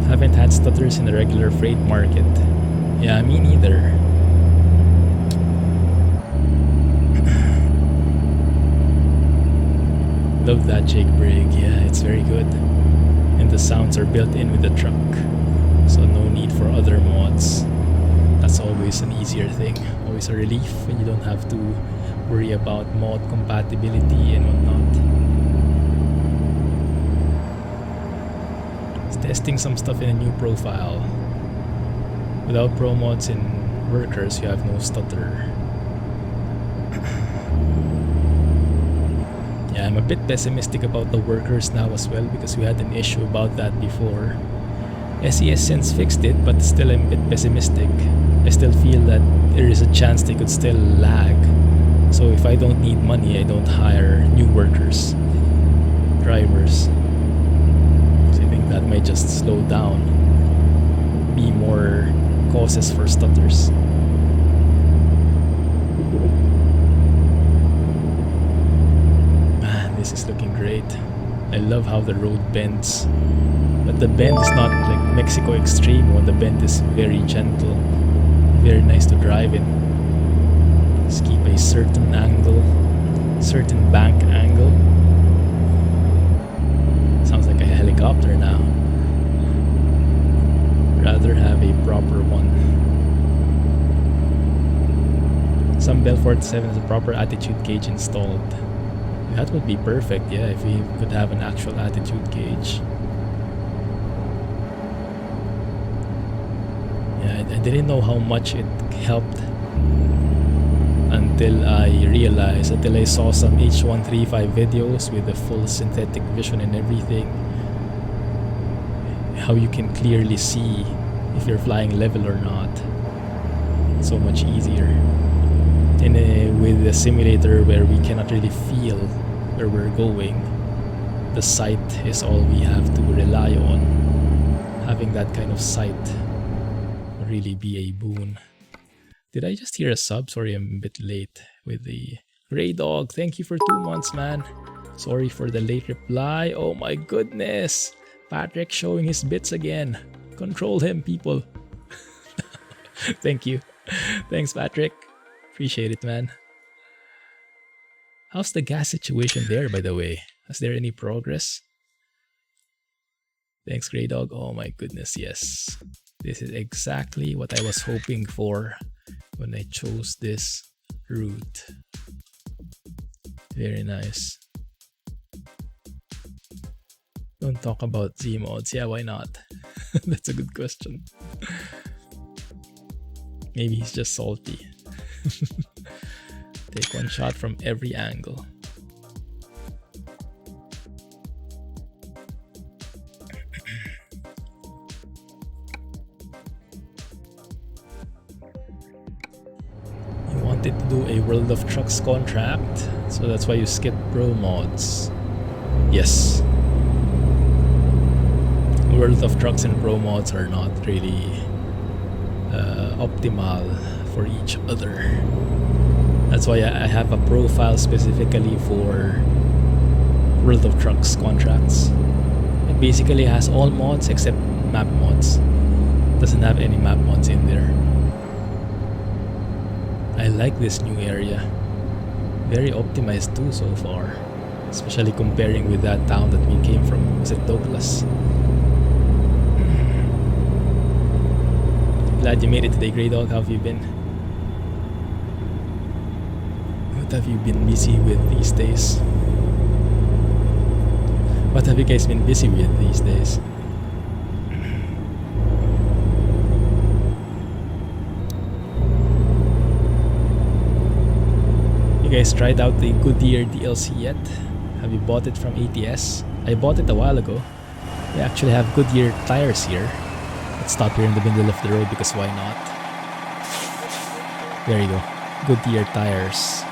Speaker 1: Haven't had stutters in the regular freight market. Yeah, me neither. Love that Jake Brig, yeah, it's very good. And the sounds are built in with the truck, so no need for other mods. That's always an easier thing, always a relief when you don't have to worry about mod compatibility and whatnot. Testing some stuff in a new profile. Without pro mods in workers, you have no stutter. Yeah, I'm a bit pessimistic about the workers now as well, because we had an issue about that before. SES since fixed it, but still I'm a bit pessimistic. I still feel that there is a chance they could still lag. So if I don't need money, I don't hire new workers, drivers. That might just slow down, be more causes for stutters. Man, this is looking great. I love how the road bends, but the bend is not like Mexico Extreme when the bend is very gentle, very nice to drive in. Just keep a certain angle, certain bank angle. Sounds like a helicopter now. Rather have a proper one. Some Bell 47 has a proper attitude gauge installed. That would be perfect, yeah, if we could have an actual attitude gauge. I didn't know how much it helped until I realized, until I saw some H135 videos with the full synthetic vision and everything, how you can clearly see if you're flying level or not. So much easier. And with the simulator where we cannot really feel where we're going, the sight is all we have to rely on. Having that kind of sight will really be a boon. Did I just hear a sub? Sorry, I'm a bit late with the Grey Dog. Thank you for 2 months, man. Sorry for the late reply. Oh my goodness. Patrick showing his bits again. Control him, people. Thank you. Thanks, Patrick. Appreciate it, man. How's the gas situation there, by the way? Is there any progress? Thanks, Grey Dog. Oh my goodness, yes. This is exactly what I was hoping for when I chose this route. Very nice. Don't talk about Z mods. Yeah, why not? That's a good question. Maybe he's just salty. Take one shot from every angle. You wanted to do a World of Trucks contract, so that's why you skipped pro mods. Yes. World of Trucks and pro mods are not really optimal for each other. That's why I have a profile specifically for World of Trucks contracts. It basically has all mods except map mods. Doesn't have any map mods in there. I like this new area. Very optimized too so far. Especially comparing with that town that we came from. Was it Douglas? Glad you made it today, Grey Dog. How have you been? What have you been busy with these days? What have you guys been busy with these days? You guys tried out the Goodyear DLC yet? Have you bought it from ATS? I bought it a while ago. They actually have Goodyear tires here. Let's stop here in the middle of the road because why not? There you go. Goodyear tires.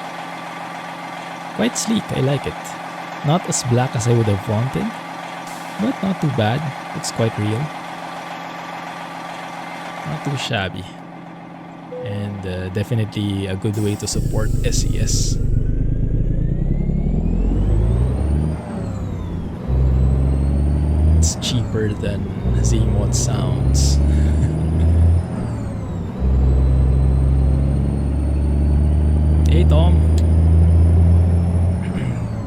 Speaker 1: Quite sleek, I like it. Not as black as I would have wanted, but not too bad. It's quite real. Not too shabby. And definitely a good way to support SES. It's cheaper than Zmod sounds. Hey Tom,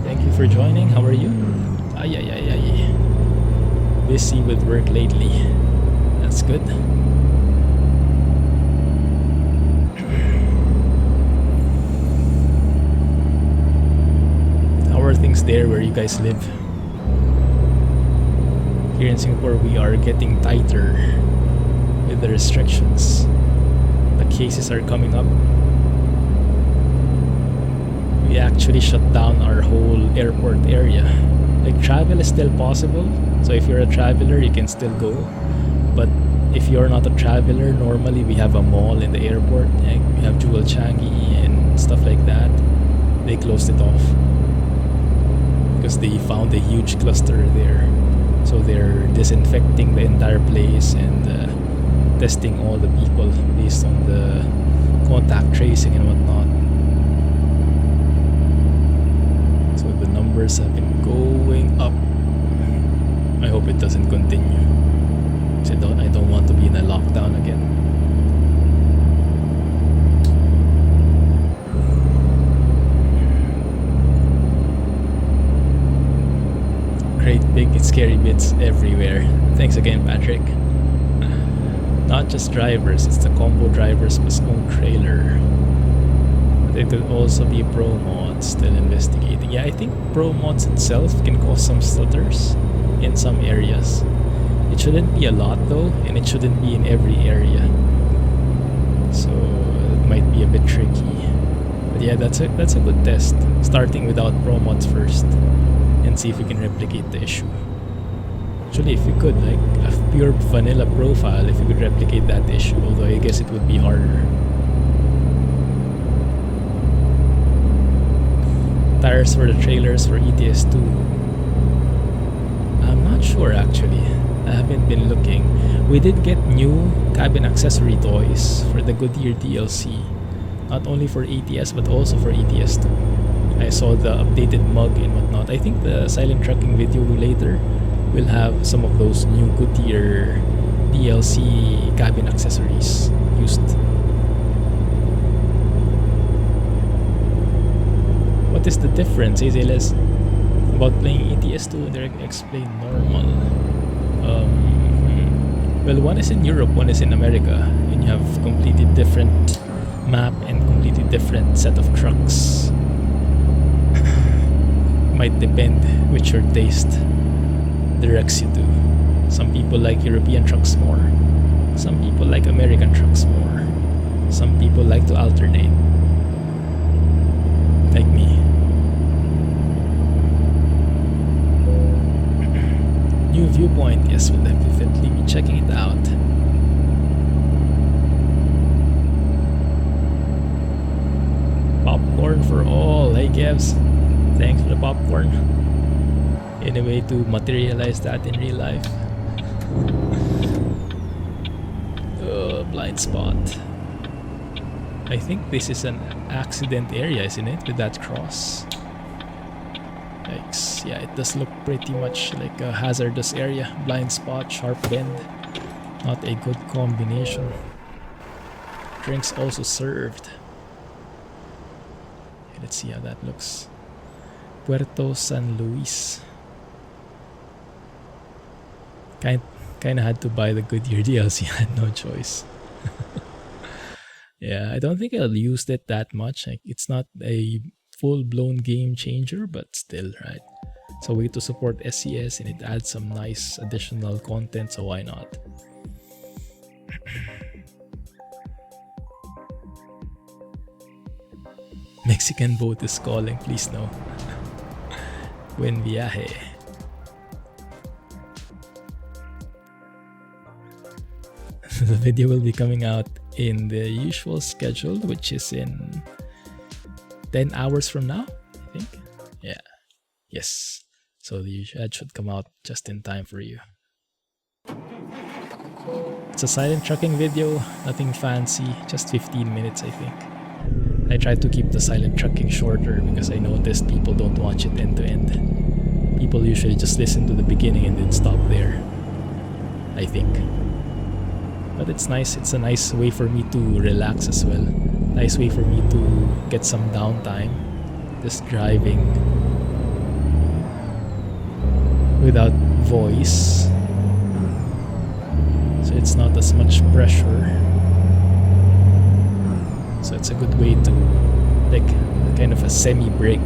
Speaker 1: thank you for joining. How are you? Ay. Busy with work lately. That's good. How are things there where you guys live? Here in Singapore, we are getting tighter with the restrictions. The cases are coming up. We actually shut down our whole airport area. Like, travel is still possible, so if you're a traveler, you can still go. But if you're not a traveler, normally we have a mall in the airport. Like we have Jewel Changi and stuff like that. They closed it off because they found a huge cluster there. So they're disinfecting the entire place and testing all the people based on the contact tracing and whatnot. So the numbers have been going up. I hope it doesn't continue. So I don't want to be in a lockdown again. Great big scary bits everywhere. Thanks again, Patrick. Not just drivers, it's the combo drivers plus own trailer. There could also be pro mods, still investigating. Yeah, I think pro mods itself can cause some stutters in some areas. It shouldn't be a lot though, and it shouldn't be in every area. Yeah, that's a good test. Starting without pro mods first, and see if we can replicate the issue. Actually, if we could, like a pure vanilla profile, if we could replicate that issue, although I guess it would be harder. Tires for the trailers for ETS 2. I'm not sure actually. I haven't been looking. We did get new cabin accessory toys for the Goodyear DLC. Not only for ATS but also for ETS 2. I saw the updated mug and whatnot. I think the silent trucking video later will have some of those new Goodyear DLC cabin accessories used. What is the difference, AZLS, about playing ETS2 and they explain normal? Well, one is in Europe, one is in America, and you have completely different map and completely different set of trucks. Might depend which your taste directs you to. Some people like European trucks more. Some people like American trucks more. Some people like to alternate. Like me. New viewpoint, yes, we'll definitely be checking it out. Popcorn for all, hey Kevs. Thanks for the popcorn. Any way to materialize that in real life? Blind spot. I think this is an accident area, isn't it? With that cross. Yikes. Yeah, it does look pretty much like a hazardous area. Blind spot, sharp bend. Not a good combination. Drinks also served. Okay, let's see how that looks. Puerto San Luis. Kinda had to buy the Goodyear DLC. I had no choice. Yeah, I don't think I'll use it that much. Like, it's not a full-blown game changer, but still, right? It's a way to support SCS and it adds some nice additional content, so why not? Mexican boat is calling, please no. Buen viaje. The video will be coming out in the usual schedule, which is in 10 hours from now, I think. Yeah. Yes. So the ad should come out just in time for you. It's a silent trucking video, nothing fancy, just 15 minutes I think. I tried to keep the silent trucking shorter because I noticed people don't watch it end to end. People usually just listen to the beginning and then stop there, I think. But it's nice, it's a nice way for me to relax as well. Nice way for me to get some downtime. Just driving without voice. So it's not as much pressure. So it's a good way to like kind of a semi-break.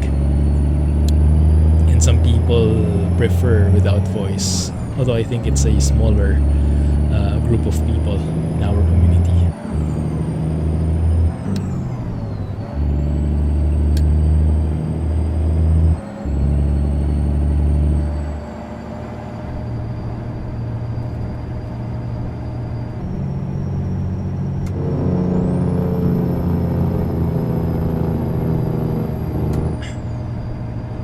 Speaker 1: And some people prefer without voice. Although I think it's a smaller group of people in our community.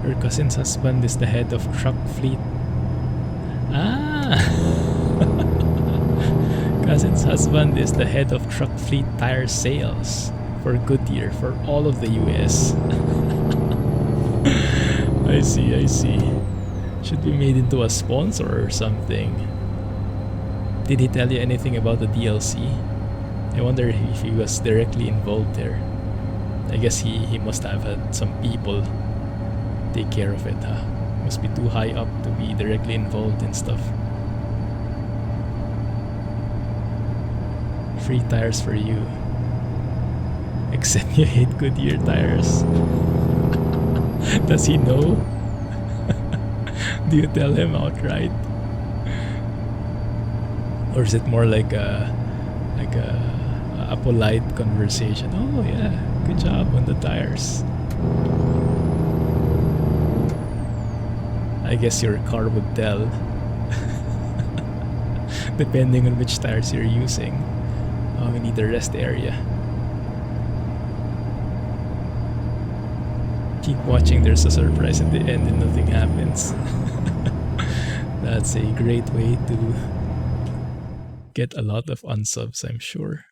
Speaker 1: Her cousin's husband is the head of truck fleet. Cousin's husband is the head of truck fleet tire sales for Goodyear for all of the US. I see. Should be made into a sponsor or something. Did he tell you anything about the DLC? I wonder if he was directly involved there. I guess he must have had some people take care of it, huh? Must be too high up to be directly involved in stuff. Free tires for you. Except you hate Goodyear tires. Does he know? Do you tell him outright? Or is it more like a polite conversation? Oh yeah, Good job on the tires. I guess your car would tell, depending on which tires you're using. Oh, we need a rest area. Keep watching, there's a surprise at the end and nothing happens. That's a great way to get a lot of unsubs, I'm sure.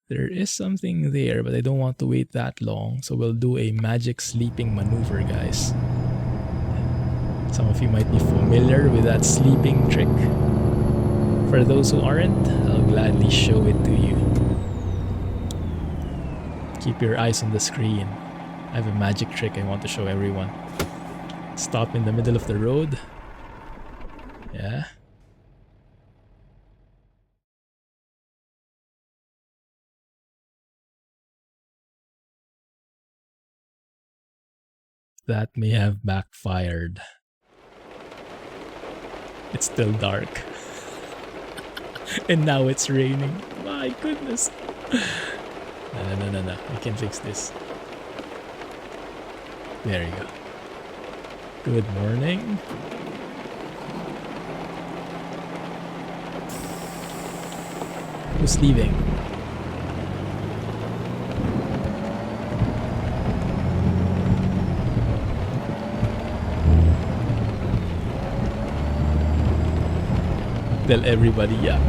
Speaker 1: There is something there, but I don't want to wait that long, so we'll do a magic sleeping maneuver, guys. Some of you might be familiar with that sleeping trick. For those who aren't, I'll gladly show it to you. Keep your eyes on the screen. I have a magic trick I want to show everyone. Stop in the middle of the road. Yeah. That may have backfired. It's still dark. And now it's raining. My goodness. No. We can fix this. There you go. Good morning. Who's leaving? Tell everybody yuck.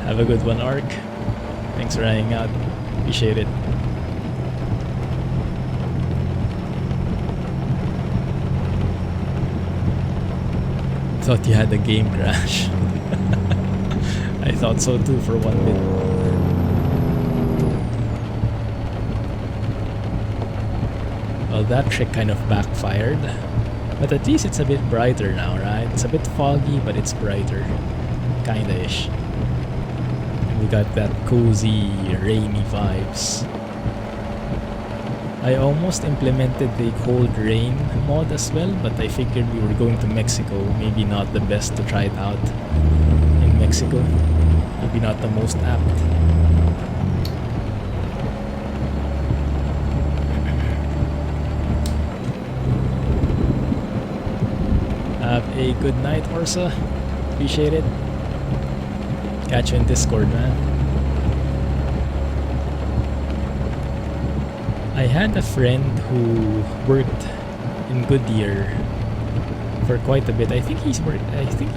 Speaker 1: Have a good one, Ark. Thanks for hanging out. Appreciate it. Thought you had a game crash. I thought so too for one bit. Well, that trick kind of backfired. But at least it's a bit brighter now, right? It's a bit foggy, but it's brighter. Kinda-ish. We got that cozy, rainy vibes. I almost implemented the cold rain mod as well, but I figured we were going to Mexico. Maybe not the best to try it out in Mexico. Maybe not the most apt. Have a good night, Orsa. Appreciate it. Catch you in Discord, man. I had a friend who worked in Goodyear for quite a bit. I think he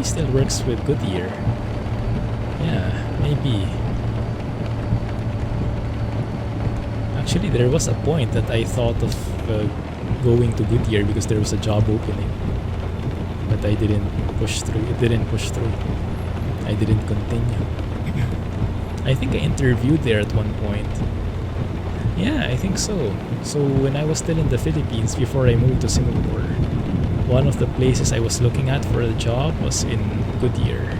Speaker 1: still works with Goodyear. Yeah, maybe. Actually, there was a point that I thought of going to Goodyear because there was a job opening. But I didn't push through. It didn't push through. I didn't continue. I think I interviewed there at one point. Yeah, I think so. So when I was still in the Philippines before I moved to Singapore, one of the places I was looking at for a job was in Goodyear.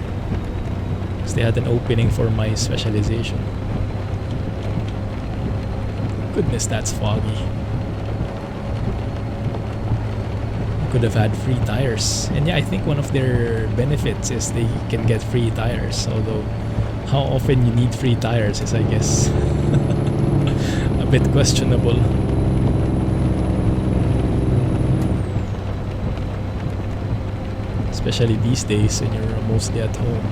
Speaker 1: Because they had an opening for my specialization. Goodness, that's foggy. Could have had free tires. And yeah, I think one of their benefits is they can get free tires, although how often you need free tires is, I guess, a bit questionable. Especially these days when you're mostly at home.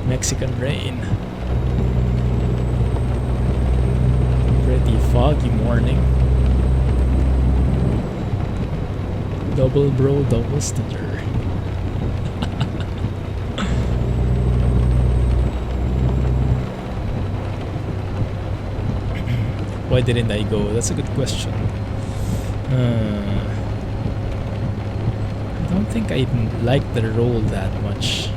Speaker 1: Mexican rain. Pretty foggy morning. Double bro, double stutter. Why didn't I go? That's a good question. I don't think I liked the role that much.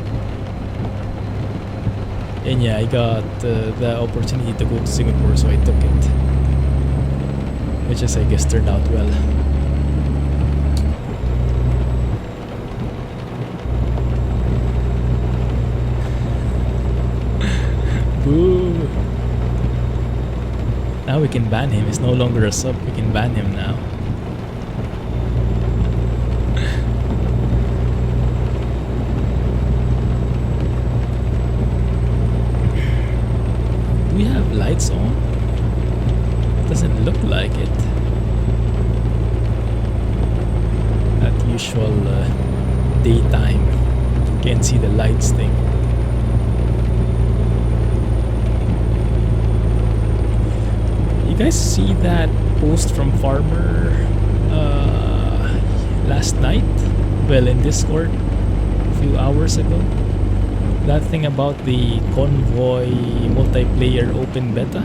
Speaker 1: And yeah, I got the opportunity to go to Singapore, so I took it. Which is, I guess, turned out well. Boo! Now we can ban him. He's no longer a sub. We can ban him now. lights on? Doesn't look like it. That usual daytime, can't see the lights thing. You guys see that post from Farmer last night? Well, in Discord a few hours ago. That thing about the Convoy multiplayer open beta?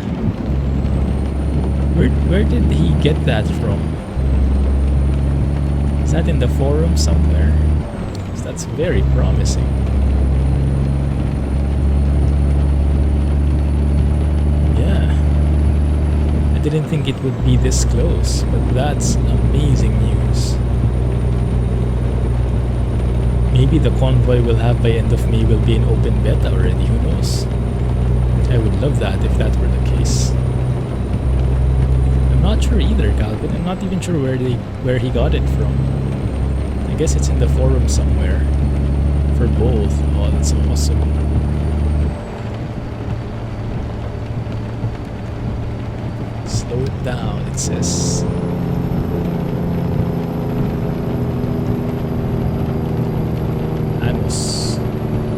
Speaker 1: Where did he get that from? Is that in the forum somewhere? That's very promising. Yeah. I didn't think it would be this close, but that's amazing news. Maybe the Convoy we'll have by end of May will be in open beta already, who knows? I would love that if that were the case. I'm not sure either, Calvin. I'm not even sure where he got it from. I guess it's in the forum somewhere. For both. Oh, that's awesome. Slow it down, it says.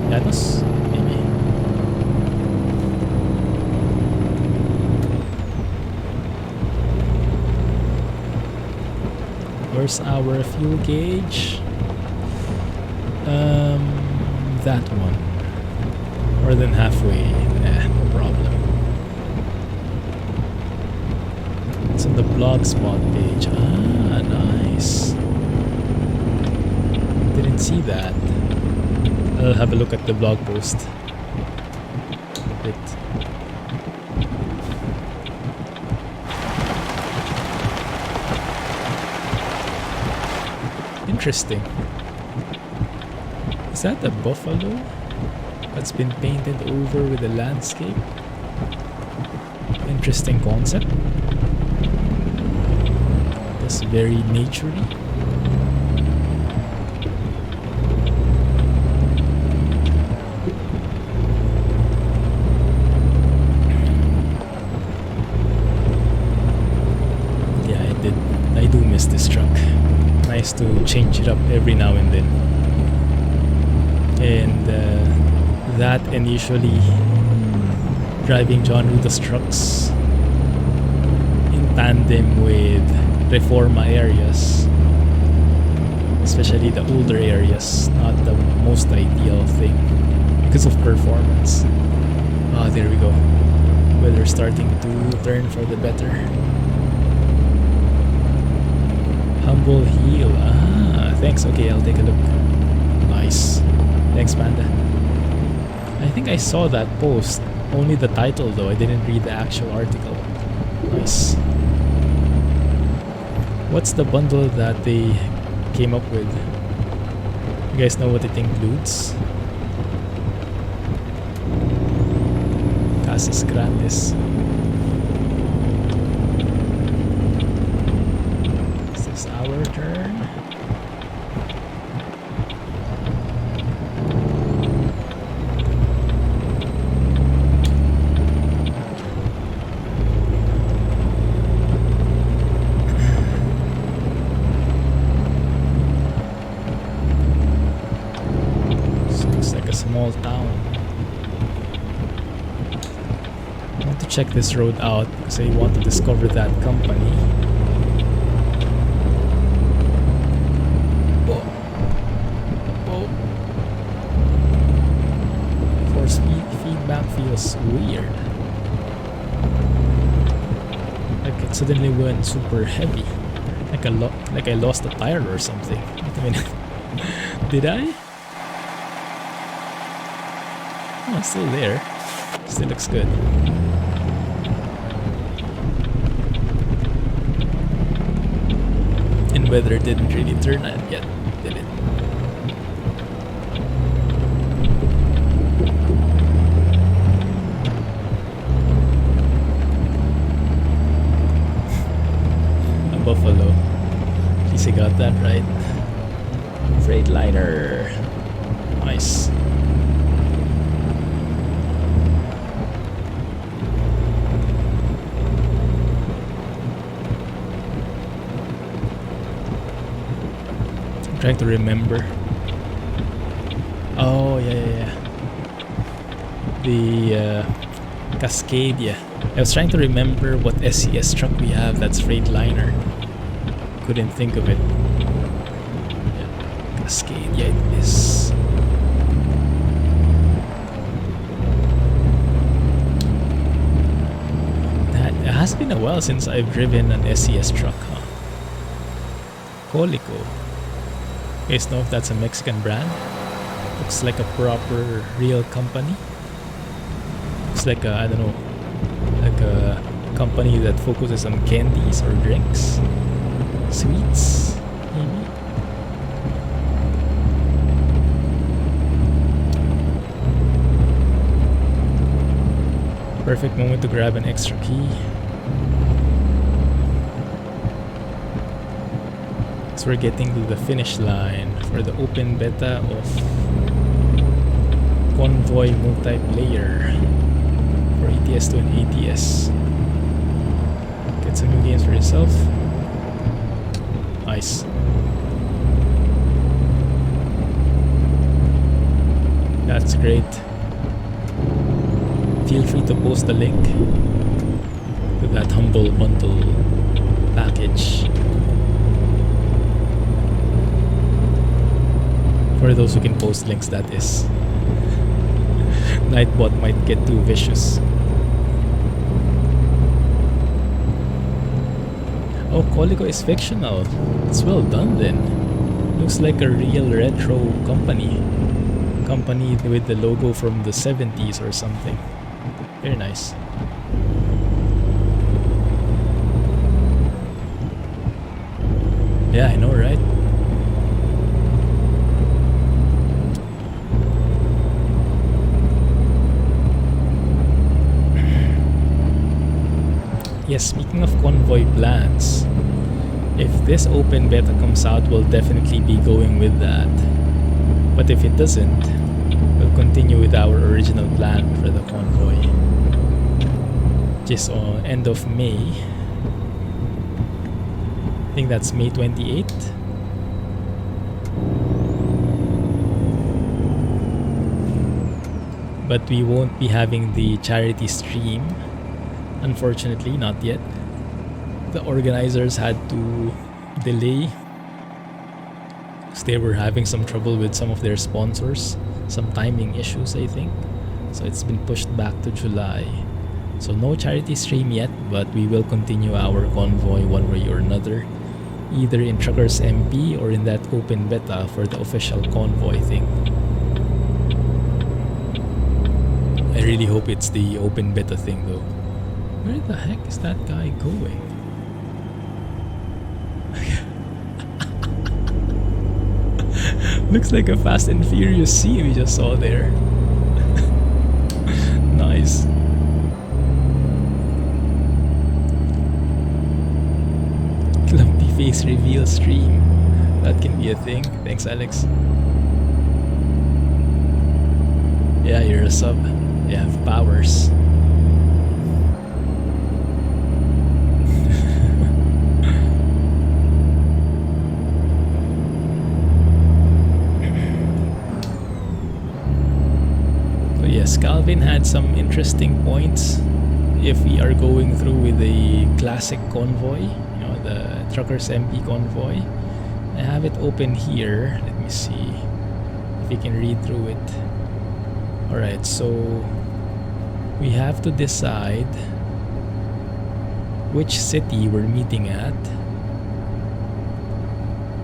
Speaker 1: Janos? Maybe. Where's our fuel gauge? That one. More than halfway. No problem. It's on the blogspot page. Ah, nice. Didn't see that. I'll have a look at the blog post. Bit. Interesting. Is that a buffalo that's been painted over with a landscape? Interesting concept. That's very naturey. I do miss this truck. Nice to change it up every now and then. And that, and usually driving John Ruda's trucks in tandem with Reforma areas, especially the older areas, not the most ideal thing because of performance. Ah, there we go. Weather starting to turn for the better. Humble heel. Ah, thanks. Okay, I'll take a look. Nice. Thanks, Panda. I think I saw that post. Only the title though. I didn't read the actual article. Nice. What's the bundle that they came up with? You guys know what it includes? Casas Grandes. Our turn. So looks like a small town. I want to check this road out because I want to discover that company. Feels weird. Like it suddenly went super heavy. Like I lost a tire or something. Wait a minute. Did I? Oh, it's still there. Still looks good. And weather didn't really turn on yet, did it? Buffalo. At least I got that right. Freightliner. Nice. trying to remember. Oh, yeah. The Cascadia. I was trying to remember what SCS truck we have that's Freightliner. Couldn't think of it. Yeah. Cascadia it is. It has been a while since I've driven an SCS truck, huh? Colico. You guys know if that's a Mexican brand? Looks like a proper real company. Looks like a, I don't know, like a company that focuses on candies or drinks. Sweets, maybe? Perfect moment to grab an extra key. So we're getting to the finish line for the open beta of Convoy multiplayer for ATS to an ATS. Get some new games for yourself. Nice. That's great. Feel free to post the link to that humble bundle package for those who can post links, that is. Nightbot might get too vicious. Oh, Colico is fictional. It's well done then. Looks like a real retro company. Company with the logo from the 70s or something. Very nice. Yeah, I know, right? Yes, speaking of Convoy plans, if this open beta comes out, we'll definitely be going with that. But if it doesn't, we'll continue with our original plan for the Convoy, which is on end of May. I think that's May 28th. But we won't be having the charity stream. Unfortunately, not yet. The organizers had to delay because they were having some trouble with some of their sponsors, some timing issues, I think. So it's been pushed back to July. So no charity stream yet, but we will continue our convoy one way or another, either in Truckers MP or in that open beta for the official convoy thing. I really hope it's the open beta thing though. Where the heck is that guy going? Looks like a Fast and Furious scene we just saw there. Nice. Clumpy face reveal stream. That can be a thing. Thanks, Alex. Yeah, you're a sub. You have powers. Yes, Calvin had some interesting points. If we are going through with the classic convoy, you know, the Truckers MP convoy, I have it open here. Let me see if we can read through it. Alright, so we have to decide which city we're meeting at,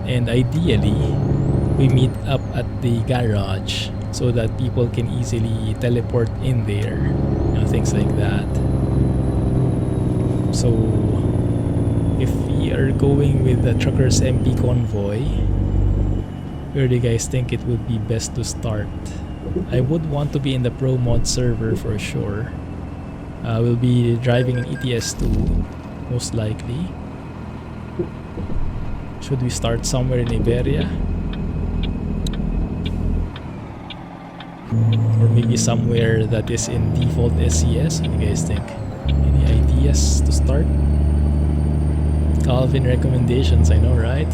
Speaker 1: and ideally we meet up at the garage so that people can easily teleport in there, you know, things like that. So if we are going with the Truckers MP convoy, where do you guys think it would be best to start? I would want to be in the Pro Mod server for sure. We'll be driving an ETS2 most likely. Should we start somewhere in Iberia? Or maybe somewhere that is in default SCS? What do you guys think? Any ideas to start? Calvin recommendations, I know, right?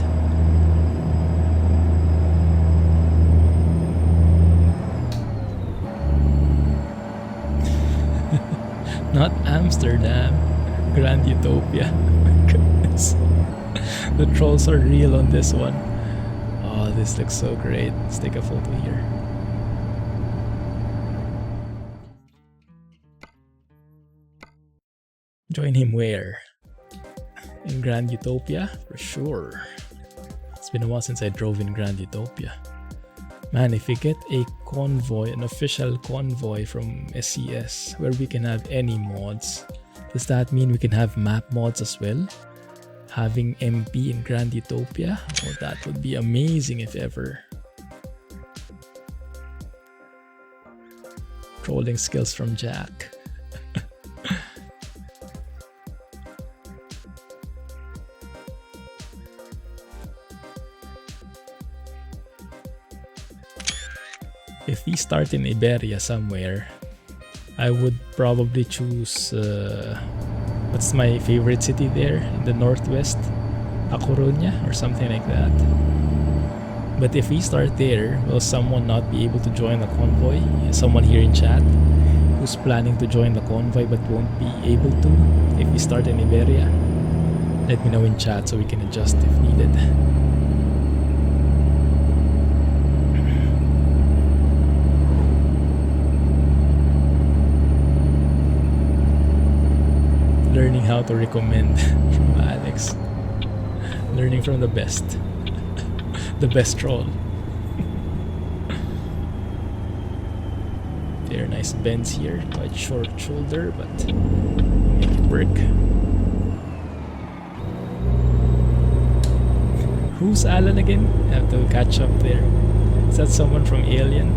Speaker 1: Not Amsterdam. Grand Utopia. Oh my goodness. The trolls are real on this one. Oh, this looks so great. Let's take a photo here. Join him where? In Grand Utopia? For sure. It's been a while since I drove in Grand Utopia. Man, if we get a convoy, an official convoy from SCS where we can have any mods, does that mean we can have map mods as well? Having MP in Grand Utopia? Oh, that would be amazing if ever. Trolling skills from Jack. If we start in Iberia somewhere, I would probably choose, what's my favorite city there in the northwest? A Coruña or something like that. But if we start there, will someone not be able to join the convoy? Someone here in chat who's planning to join the convoy but won't be able to if we start in Iberia? Let me know in chat so we can adjust if needed. Learning how to recommend from Alex. Learning from the best. The best troll. They're nice bends here. Quite short shoulder, but make it work. Who's Alan again? I have to catch up there. Is that someone from Alien?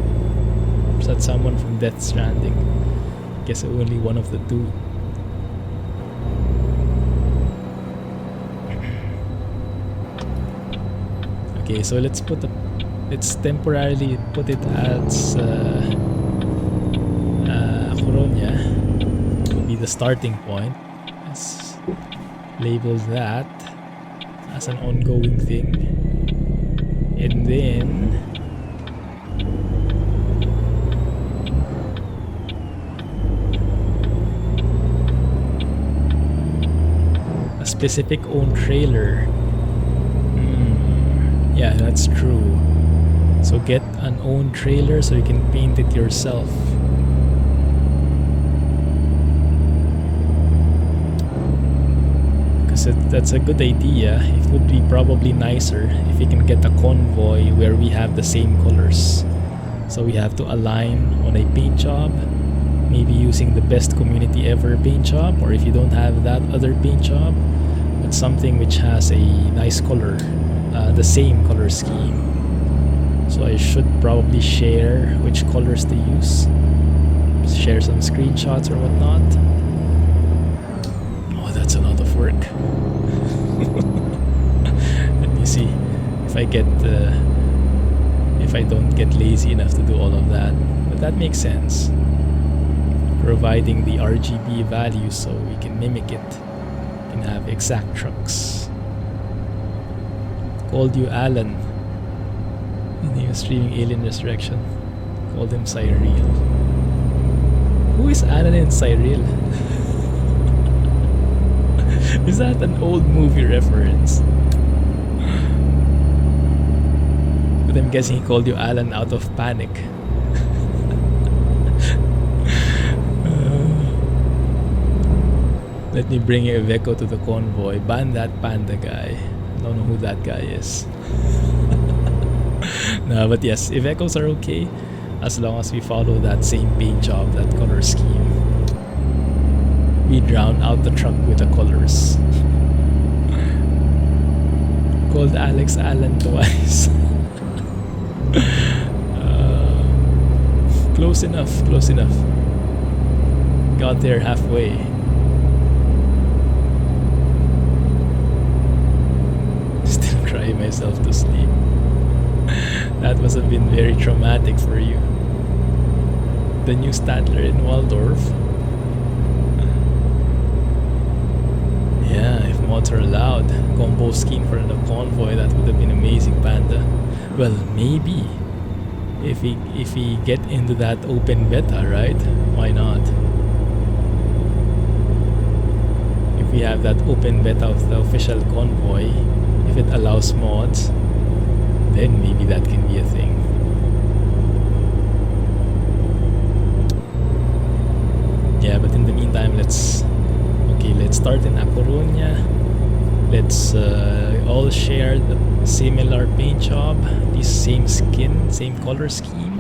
Speaker 1: Or is that someone from Death Stranding? Guess only one of the two. Okay, so let's temporarily put it as Coruña. Will be the starting point. Let's label that as an ongoing thing, and then a specific own trailer. Yeah, that's true. So get an own trailer so you can paint it yourself. Because that's a good idea. It would be probably nicer if we can get a convoy where we have the same colors. So we have to align on a paint job, maybe using the best community ever paint job, or if you don't have that other paint job, but something which has a nice color. The same color scheme. So I should probably share which colors to use. Share some screenshots or whatnot. Oh, that's a lot of work. Let me see if I don't get lazy enough to do all of that. But that makes sense. Providing the RGB value so we can mimic it. We can have exact trucks. Called you Alan. And he was streaming Alien Resurrection. Called him Cyril. Who is Alan and Cyril? Is that an old movie reference? But I'm guessing he called you Alan out of panic. Let me bring Iveco to the convoy. Ban that panda guy. Don't know who that guy is. No, but yes, Ivecos are okay as long as we follow that same paint job, that color scheme. We drown out the truck with the colors. Called Alex Alan twice. Close enough, close enough. Got there halfway. Cry myself to sleep. That must have been very traumatic for you. The new Stadler in Waldorf. Yeah, if mods are allowed. Combo scheme for the convoy, that would have been amazing, Panda. Well, maybe. If we get into that open beta, right? Why not? we have that open beta of the official Convoy, if it allows mods, then maybe that can be a thing. Yeah, but in the meantime, let's start in A Coruña. Let's all share the similar paint job, this same skin, same color scheme,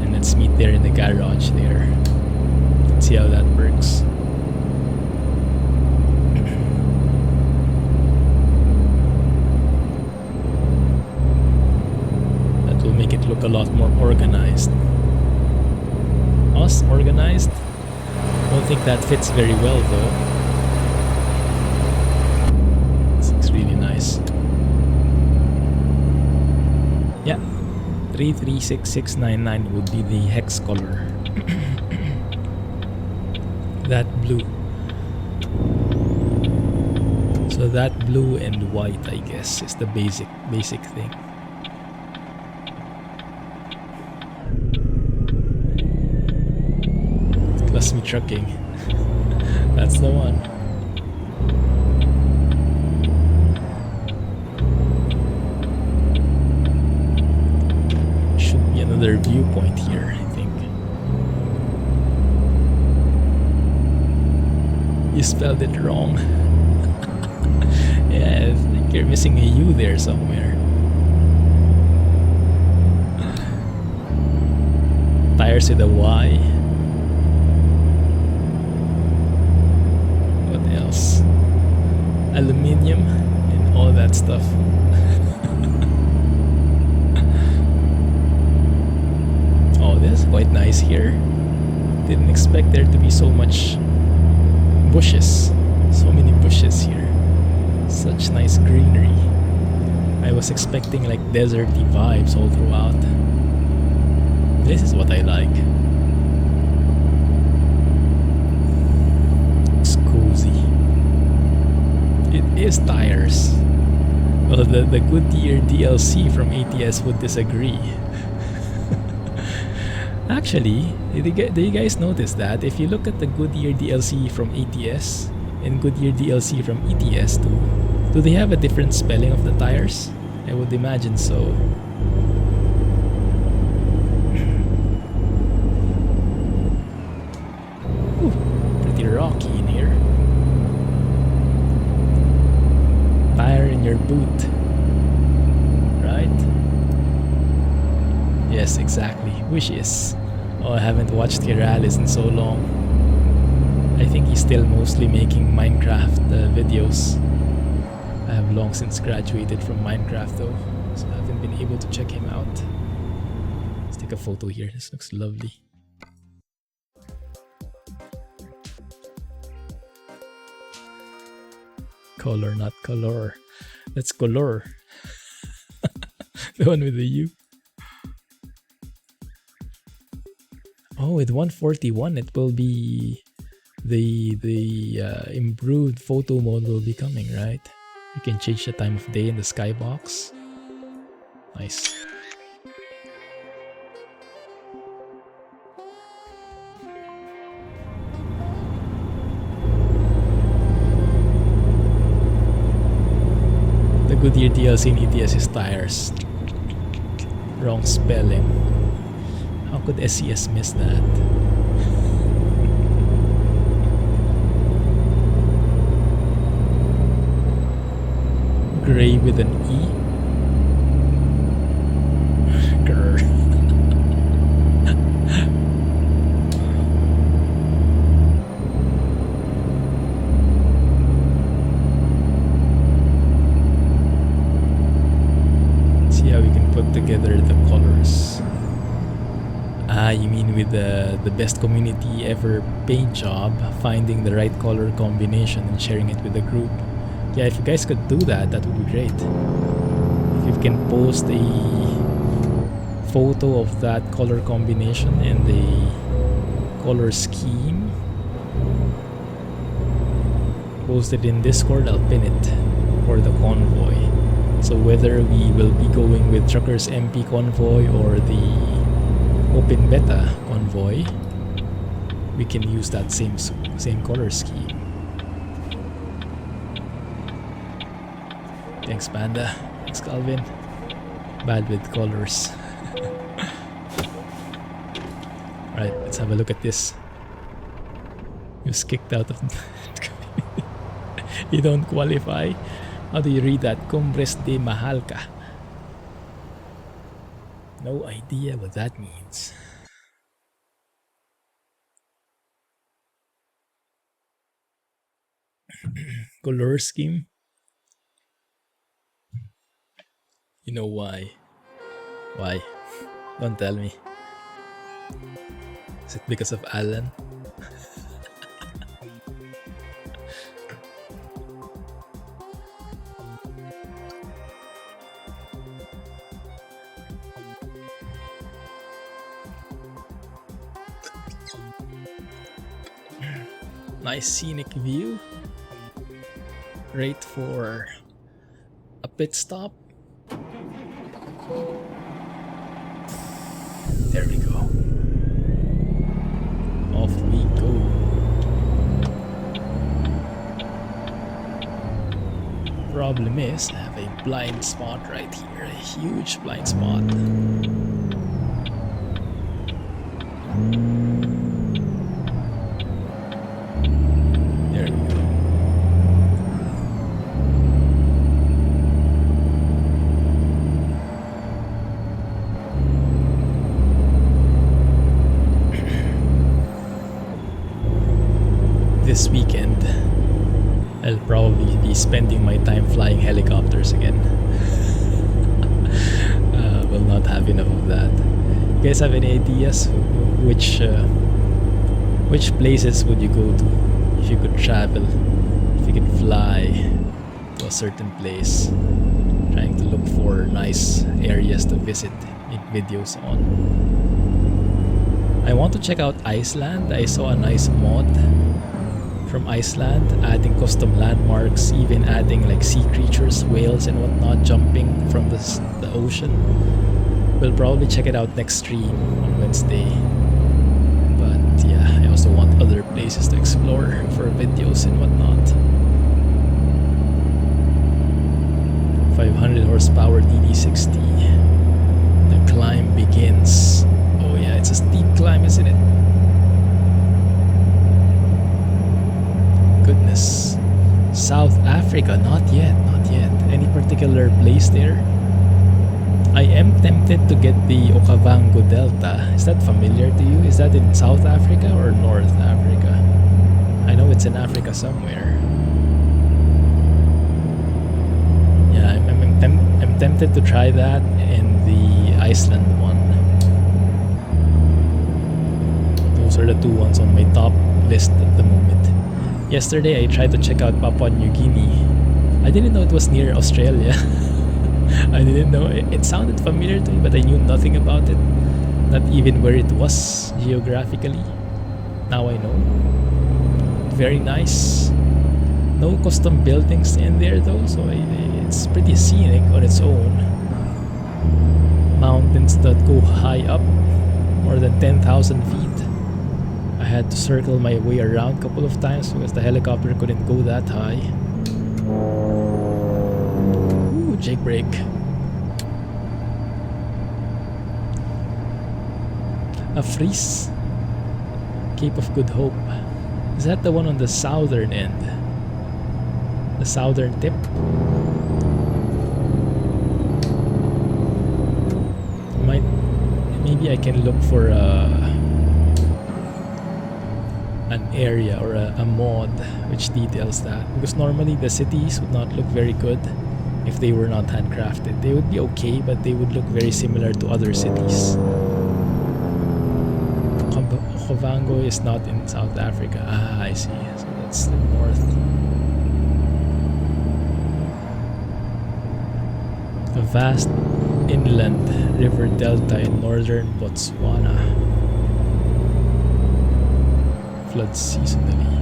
Speaker 1: and let's meet there in the garage there. Let's see how that works. That will make it look a lot more organized. Us organized? I don't think that fits very well though. This looks really nice. Yeah, 336699 would be the hex color. That blue. So that blue and white, I guess, is the basic thing. Clumsy trucking. That's the one. Should be another viewpoint here, I think. You spelled it wrong. Yeah, I think you're missing a U there somewhere. Tires with a Y. Aluminium and all that stuff. Oh, this is quite nice here. Didn't expect there to be so much bushes. So many bushes here. Such nice greenery. I was expecting like deserty vibes all throughout. This is what I like. It's cozy. It is tires. Well, the Goodyear DLC from ATS would disagree. Actually, did you guys notice that if you look at the Goodyear DLC from ATS and Goodyear DLC from ETS too, do they have a different spelling of the tires? I would imagine so. Ooh, pretty rocky in here. Tire in your boot, right? Yes, exactly. Wishes. Oh, I haven't watched Kiralis in so long. I think he's still mostly making Minecraft videos. I have long since graduated from Minecraft though, so I haven't been able to check him out. Let's take a photo here. This looks lovely. Color, not color. That's color. The one with the U. Oh, with 141 it will be the improved photo mode will be coming, right? You can change the time of day in the skybox. Nice. The Goodyear DLC in ETS is tires. Wrong spelling. How could SCS miss that? Gray with an E. Grr. See how we can put together the colors. Ah, you mean with the best community ever paint job, finding the right color combination and sharing it with the group. Yeah, if you guys could do that, that would be great. If you can post a photo of that color combination and the color scheme, post it in Discord, I'll pin it for the convoy. So whether we will be going with Truckers MP convoy or the open beta convoy, we can use that same color scheme. Thanks, Panda. Thanks, Calvin. Bad with colors. Alright, let's have a look at this. He was kicked out of the community. You don't qualify. How do you read that? Cumbres de Mahalca. No idea what that means. Color scheme? You know why? Why? Don't tell me. Is it because of Alan? Nice scenic view. Great for a pit stop. There we go. Off we go. Problem is, I have a blind spot right here. A huge blind spot. There we go. This weekend, I'll probably be spending my time flying helicopters again. Will not have enough of that. You guys have any ideas which places would you go to if you could travel, if you could fly to a certain place? Trying to look for nice areas to visit, make videos on. I want to check out Iceland. I saw a nice mod from Iceland, adding custom landmarks, even adding like sea creatures, whales and whatnot, jumping from the ocean. We'll probably check it out next stream on Wednesday. But yeah, I also want other places to explore for videos and whatnot. 500 horsepower DD60. The climb begins. Oh yeah, it's a steep climb, isn't it? Goodness. South Africa, not yet. Any particular place there? I am tempted to get the Okavango Delta. Is that familiar to you? Is that in South Africa or North Africa? I know it's in Africa somewhere. Yeah, I'm tempted to try that and the Iceland one. Those are the two ones on my top list at the moment. Yesterday I tried to check out Papua New Guinea. I didn't know it was near Australia. I didn't know. It sounded familiar to me, but I knew nothing about it. Not even where it was geographically. Now I know. Very nice. No custom buildings in there though, so it's pretty scenic on its own. Mountains that go high up, more than 10,000 feet. I had to circle my way around a couple of times because the helicopter couldn't go that high. Ooh, jake brake. A Fries, Cape of Good Hope. Is that the one on the southern end? The southern tip? Maybe I can look for an area or a mod which details that, because normally the cities would not look very good if they were not handcrafted. They would be okay, but they would look very similar to other cities. Okavango is not in South Africa. Ah, I see. So that's the north. A vast inland river delta in northern Botswana. Floods seasonally.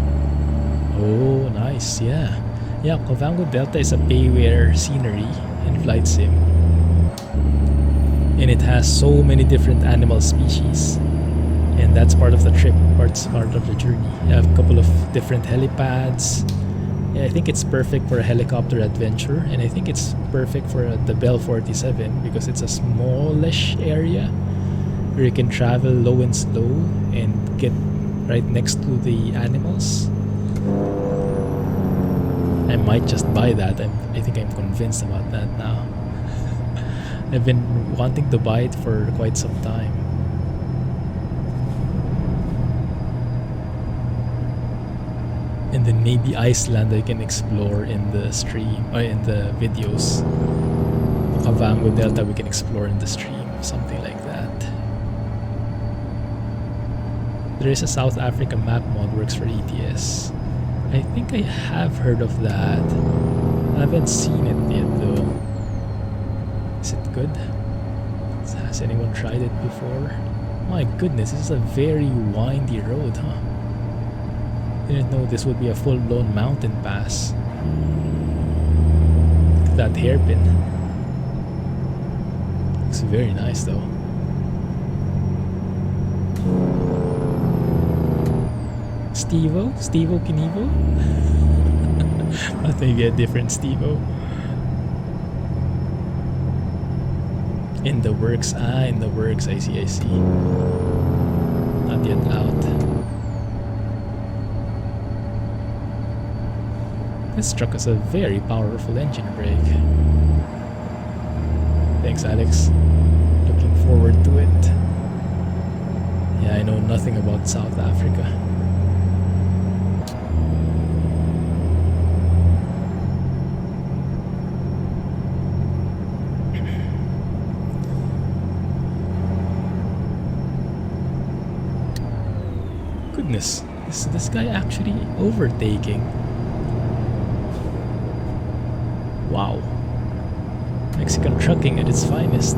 Speaker 1: Oh, nice. Yeah. Yeah, Okavango Delta is a payware scenery in Flight Sim. And it has so many different animal species. And that's part of the trip, part of the journey. You have a couple of different helipads. Yeah, I think it's perfect for a helicopter adventure, and I think it's perfect for the Bell 47 because it's a smallish area where you can travel low and slow and get right next to the animals. I might just buy that. I think I'm convinced about that now. I've been wanting to buy it for quite some time. And then maybe Iceland I can explore in the stream, or in the videos. Okavango Delta we can explore in the stream, something like that. There is a South Africa map mod works for ATS. I think I have heard of that. I haven't seen it yet though. Is it good? Has anyone tried it before? My goodness, this is a very windy road, huh? Didn't know this would be a full-blown mountain pass. Look at that hairpin. Looks very nice though. Stevo? Stevo Knievo? But maybe a different Stevo. In the works. Ah, in the works. I see, I see. Not yet out. This truck has a very powerful engine brake. Thanks, Alex. Looking forward to it. Yeah, I know nothing about South Africa. Goodness, is this guy actually overtaking? Wow. Mexican trucking at its finest.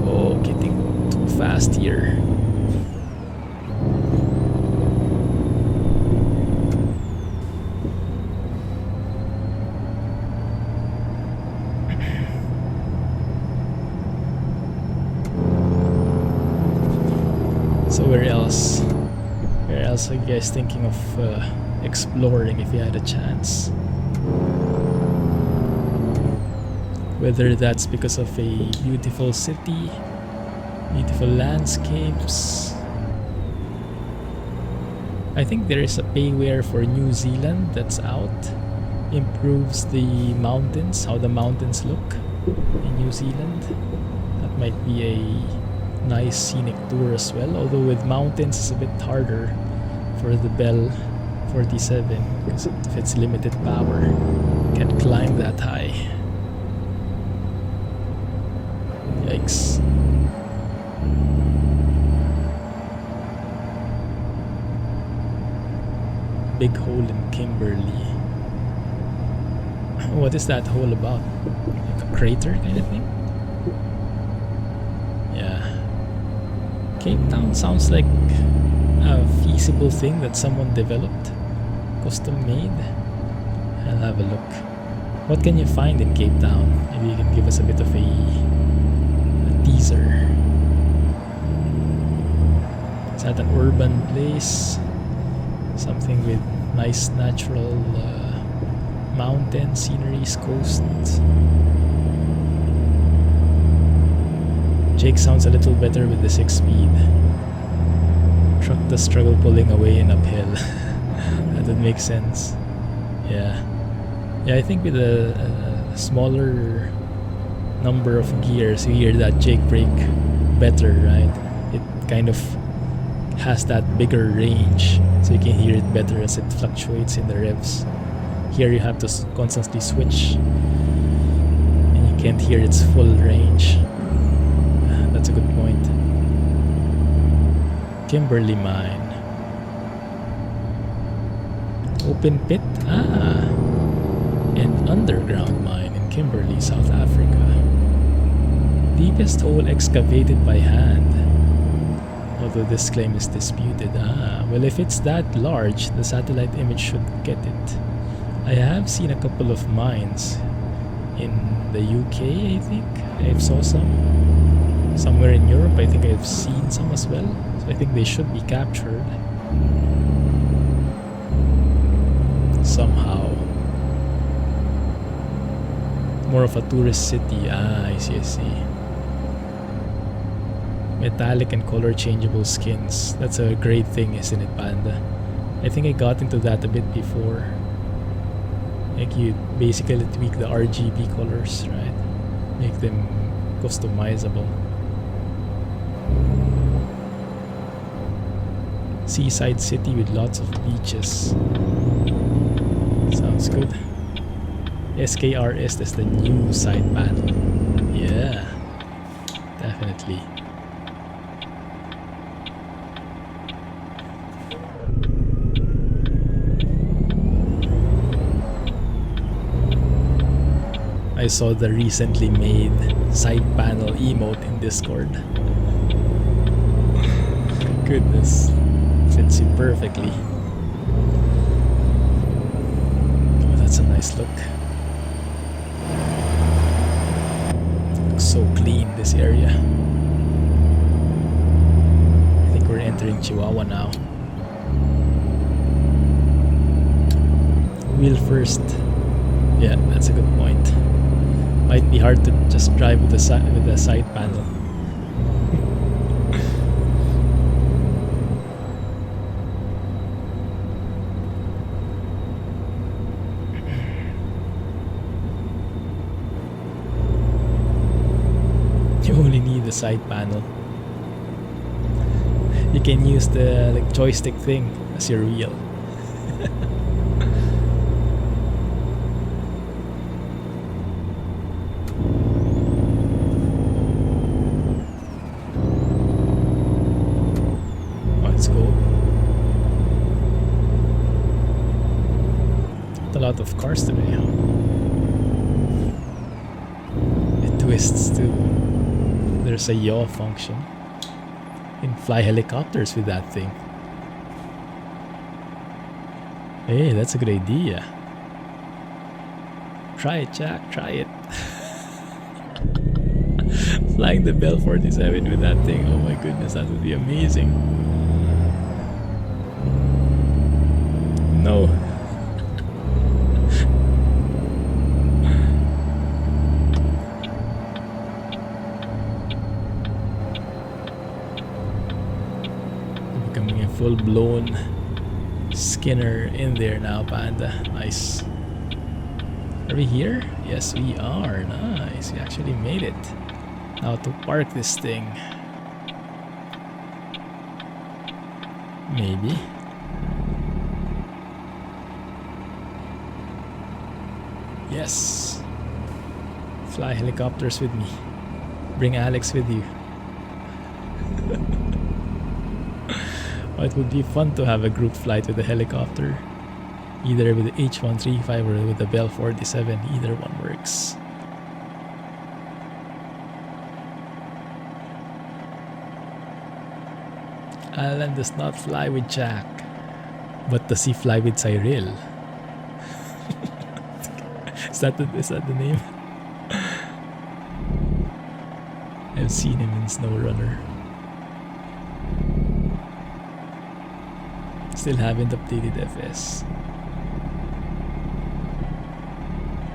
Speaker 1: Oh, getting too fast here. So where else? Where else are you guys thinking of exploring if you had a chance? Whether that's because of a beautiful city, beautiful landscapes. I think there is a payware for New Zealand that's out. Improves the mountains, how the mountains look in New Zealand. That might be a nice scenic tour as well, although with mountains it's a bit harder for the Bell 47 because of its limited power. Can't climb that high. Yikes. Big hole in Kimberley. What is that hole about? Like a crater kind of thing? Yeah. Cape Town sounds like a feasible thing that someone developed, custom made. I'll have a look. What can you find in Cape Town? Maybe you can give us a bit of a teaser. Is that an urban place? Something with nice natural mountain sceneries, coasts. Jake sounds a little better with the 6-speed. Truck does struggle pulling away and uphill. That would make sense. Yeah. Yeah, I think with a smaller number of gears, you hear that Jake brake better, right? It kind of has that bigger range, so you can hear it better as it fluctuates in the revs. Here you have to constantly switch, and you can't hear its full range. That's a good point. Kimberley Mine. Open pit? Ah! And underground mine in Kimberley, South Africa. Deepest hole excavated by hand. Although this claim is disputed. Ah, well, if it's that large, the satellite image should get it. I have seen a couple of mines in the UK, I think. I saw some. Somewhere in Europe, I think I've seen some as well. So So I think they should be captured somehow. More of a tourist city. Ah, I see, I see. Metallic and color changeable skins. That's a great thing, isn't it, Panda? I think I got into that a bit before. Like you basically tweak the RGB colors, right? Make them customizable. Seaside city with lots of beaches. Sounds good. SKRS is the new side panel. Yeah, definitely. I saw the recently made side panel emote in Discord. Goodness, fits you perfectly. Oh, that's a nice look. Looks so clean, this area. I think we're entering Chihuahua now. Wheel first. Yeah, that's a good point. Might be hard to just drive with the side panel. You only need the side panel. You can use the like joystick thing as your wheel. Of cars today. It twists too. There's a yaw function. You can fly helicopters with that thing. Hey, that's a good idea. Try it, Jack. Try it. Flying the Bell 47 with that thing. Oh my goodness, that would be amazing. No. Full-blown Skinner in there now, Panda. Nice. Are we here? Yes, we are. Nice. We actually made it. Now to park this thing. Maybe. Yes. Fly helicopters with me. Bring Alex with you. Oh, it would be fun to have a group flight with a helicopter. Either with the H135 or with the Bell 47. Either one works. Alan does not fly with Jack. But does he fly with Cyril? Is that the name? I've seen him in SnowRunner. Still haven't updated FS.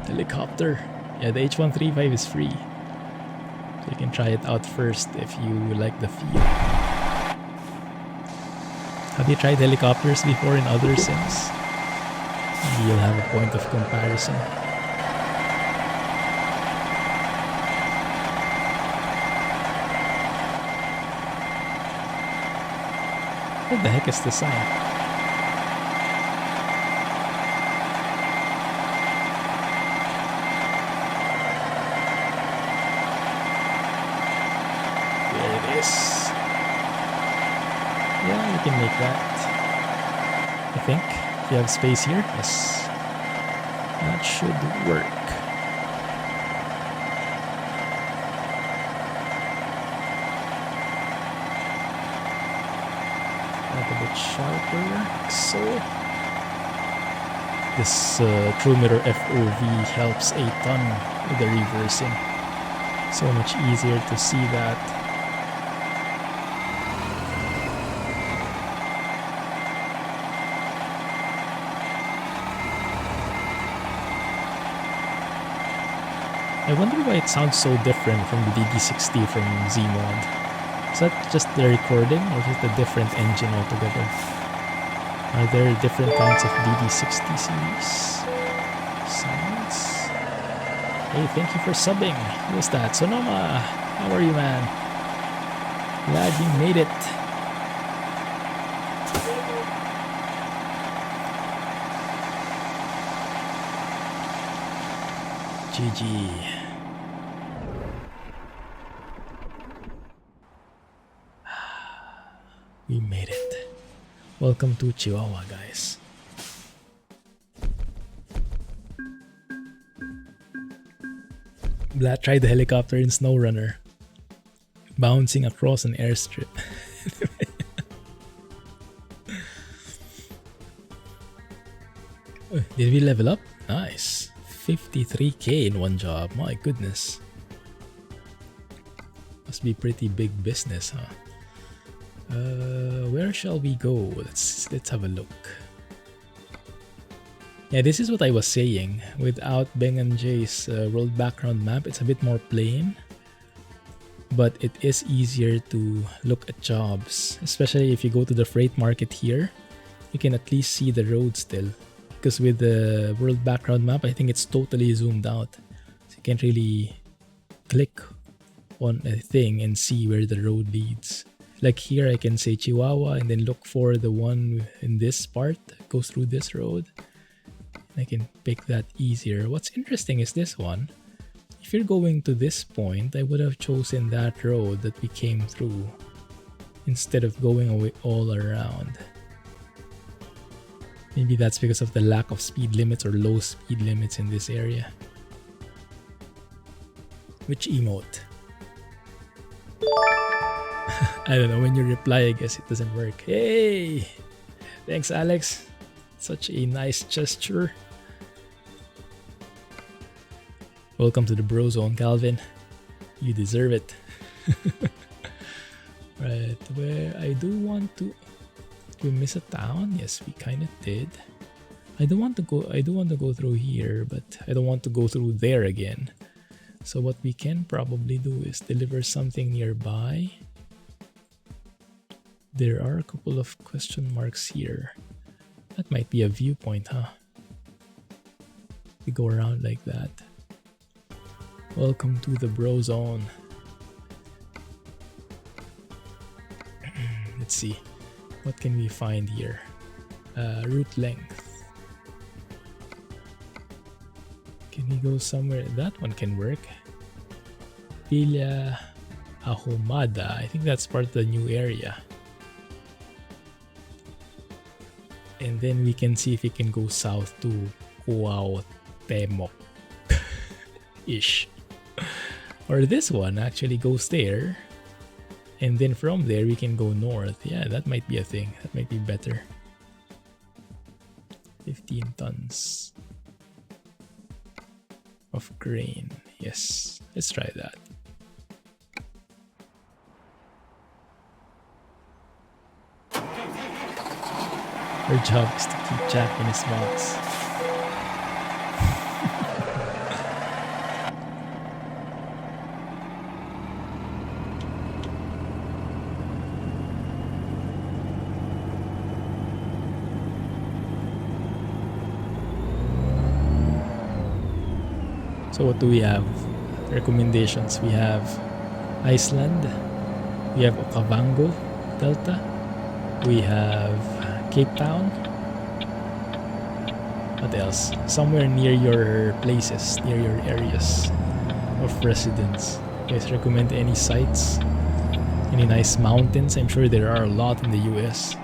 Speaker 1: Helicopter. Yeah, the H135 is free. So you can try it out first if you like the feel. Have you tried helicopters before in other sims? Maybe you'll have a point of comparison. What the heck is this sign? Yeah, you can make that. I think if you have space here, yes, that should work. Like a bit sharper, so this True Mirror FOV helps a ton with the reversing. So much easier to see that. I wonder why it sounds so different from the DD60 from Zmod. Is that just the recording or just a different engine altogether? Are there different kinds of DD60 series sounds? Hey, thank you for subbing. Who's that? Sonoma! How are you, man? Glad you made it. GG. We made it. Welcome to Chihuahua, guys. Blatt tried the helicopter in SnowRunner, bouncing across an airstrip. Did we level up? Nice. 53k in one job. My goodness. Must be pretty big business, huh? Where shall we go? Let's have a look. Yeah, this is what I was saying. Without Beng and Jay's world background map, it's a bit more plain. But it is easier to look at jobs. Especially if you go to the freight market here, you can at least see the road still. Because with the world background map, I think it's totally zoomed out. So you can't really click on a thing and see where the road leads. Like here, I can say Chihuahua and then look for the one in this part that goes through this road. I can pick that easier. What's interesting is this one. If you're going to this point, I would have chosen that road that we came through instead of going away all around. Maybe that's because of the lack of speed limits or low speed limits in this area. Which emote? I don't know, when you reply, I guess it doesn't work. Hey! Thanks, Alex. Such a nice gesture. Welcome to the bro zone, Calvin. You deserve it. Right, where I do want to... Did we miss a town? Yes, we kind of did. I do want to go through here, but I don't want to go through there again. So what we can probably do is deliver something nearby. There are a couple of question marks here. That might be a viewpoint, huh? We go around like that. Welcome to the bro zone. Let's see. What can we find here? Route length. Can we go somewhere? That one can work. Villa Ahumada. I think that's part of the new area. And then we can see if we can go south to Cuauhtemoc ish. Or this one actually goes there. And then from there we can go north. Yeah, that might be a thing. That might be better. 15 tons of grain. Yes, let's try that. Her job is to keep Jack in his box. So what do we have? Recommendations. We have Iceland. We have Okavango Delta. We have Cape Town. What else? Somewhere near your places, near your areas of residence. You guys recommend any sites? Any nice mountains? I'm sure there are a lot in the US.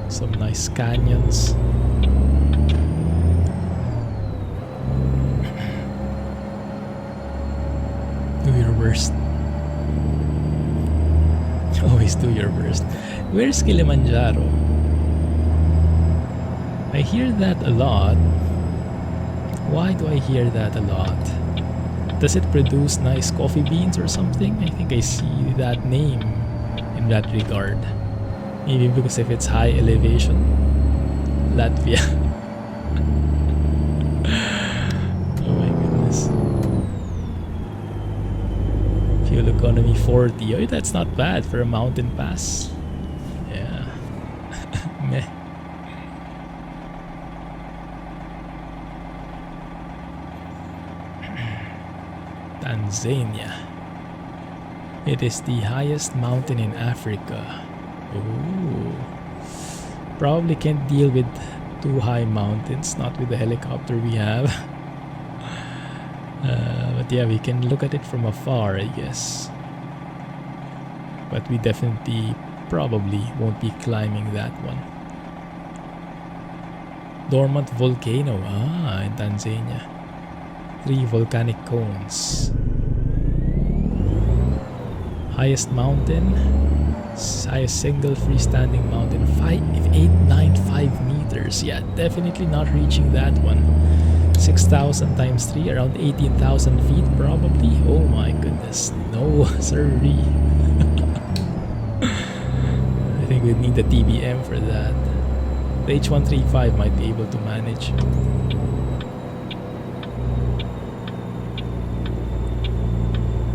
Speaker 1: Some nice canyons. Do your worst. Always do your worst. Where's Kilimanjaro? I hear that a lot. Why do I hear that a lot? Does it produce nice coffee beans or something? I think I see that name in that regard. Maybe because if it's high elevation. Latvia. Fuel economy 40. Oh, that's not bad for a mountain pass. Yeah. Meh. Tanzania. It is the highest mountain in Africa. Ooh. Probably can't deal with too high mountains, not with the helicopter we have. But yeah, we can look at it from afar, I guess. But we definitely probably won't be climbing that one. Dormant volcano, in Tanzania. 3 volcanic cones. Highest mountain, highest single freestanding mountain, 895 meters. Yeah, definitely not reaching that one. 6,000 times 3, around 18,000 feet probably. Oh my goodness, no sirree. I think we'd need a TBM for that. The H135 might be able to manage.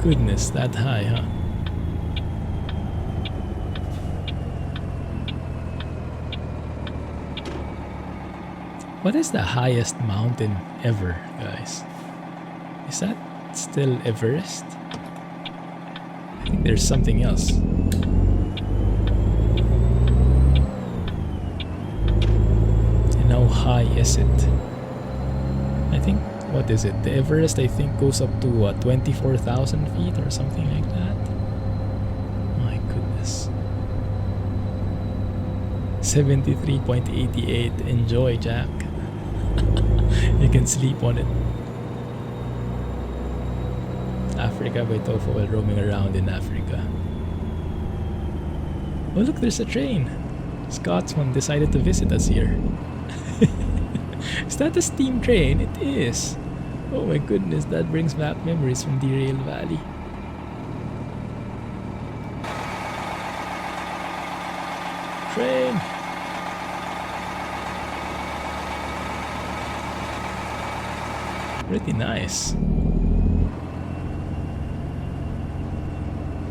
Speaker 1: Goodness, that high, huh? What is the highest mountain ever, guys? Is that still Everest? I think there's something else. And how high is it? I think, what is it? The Everest, I think, goes up to what, 24,000 feet or something like that? My goodness. 73.88. Enjoy, Jack. You can sleep on it. Africa by Tofu while roaming around in Africa. Oh look, there's a train. Scotsman decided to visit us here. Is that a steam train? It is. Oh my goodness, that brings back memories from Derail Valley. Train! Pretty nice.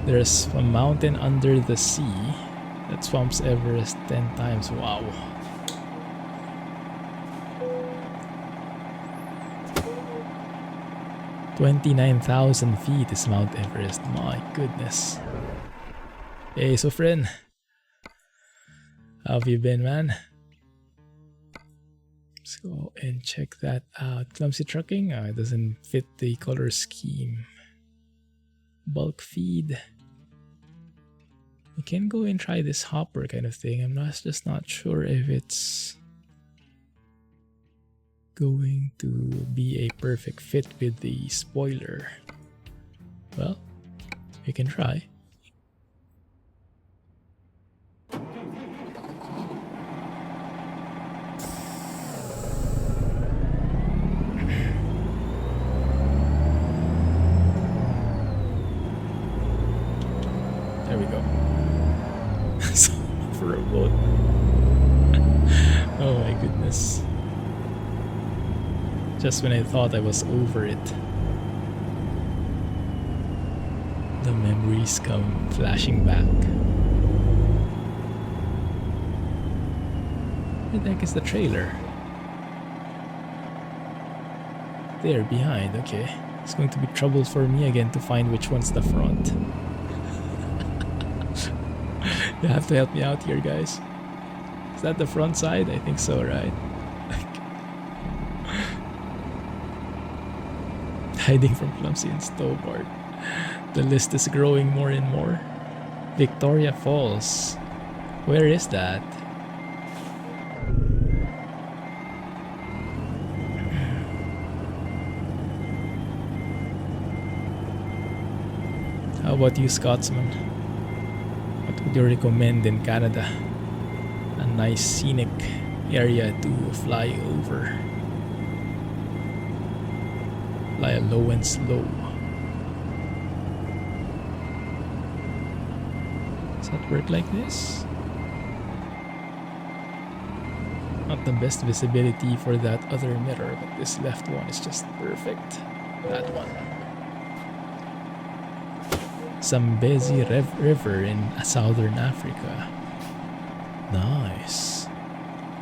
Speaker 1: There's a mountain under the sea that swamps Everest 10 times. Wow. $29,000 feet is Mount Everest. My goodness. Hey, so friend. How have you been, man? Let's go and check that out. Clumsy trucking? It doesn't fit the color scheme. Bulk feed. We can go and try this hopper kind of thing. I'm just not sure if it's going to be a perfect fit with the spoiler. Well, we can try. There we go. So, for a boat. Oh my goodness. Just when I thought I was over it, the memories come flashing back. Where the heck is the trailer? There, behind, okay. It's going to be trouble for me again to find which one's the front. You have to help me out here, guys. Is that the front side? I think so, right? Hiding from Clumsy and Stobart. The list is growing more and more. Victoria Falls. Where is that? How about you, Scotsman? What would you recommend in Canada? A nice scenic area to fly over. Fly low and slow. Does that work like this? Not the best visibility for that other mirror, but this left one is just perfect. That one. Zambezi River in southern Africa. Nice.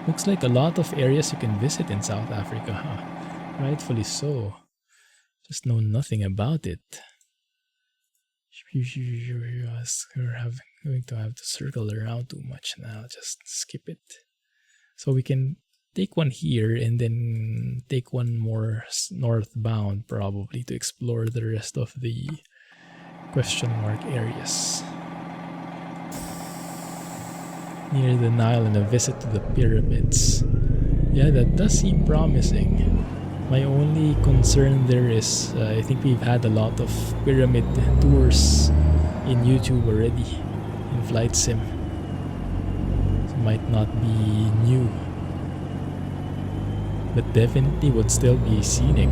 Speaker 1: Looks like a lot of areas you can visit in South Africa, huh? Rightfully so. Just know nothing about it. We're going to have to circle around too much now. Just skip it. So we can take one here and then take one more northbound probably to explore the rest of the question mark areas. Near the Nile and a visit to the pyramids. Yeah, that does seem promising. My only concern there is I think we've had a lot of pyramid tours in YouTube already in Flight Sim. So it might not be new, but definitely would still be scenic.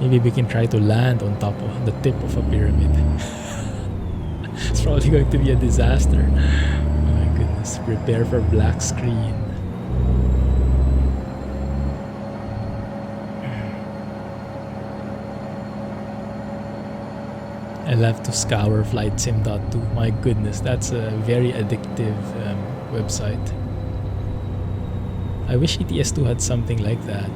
Speaker 1: Maybe we can try to land on top of the tip of a pyramid. It's probably going to be a disaster. Oh my goodness, prepare for black screen. I'll have to scour FlightSim.2. My goodness, that's a very addictive website. I wish ATS2 had something like that.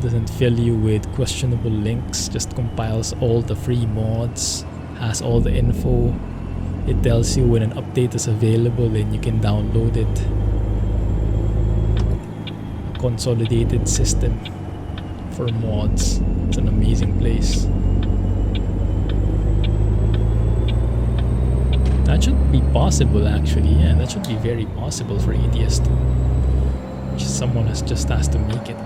Speaker 1: Doesn't fill you with questionable links, just compiles all the free mods, has all the info. It tells you when an update is available and you can download it. A consolidated system for mods. It's an amazing place. That should be possible actually. Yeah, that should be very possible for ATS2. Just someone has to make it.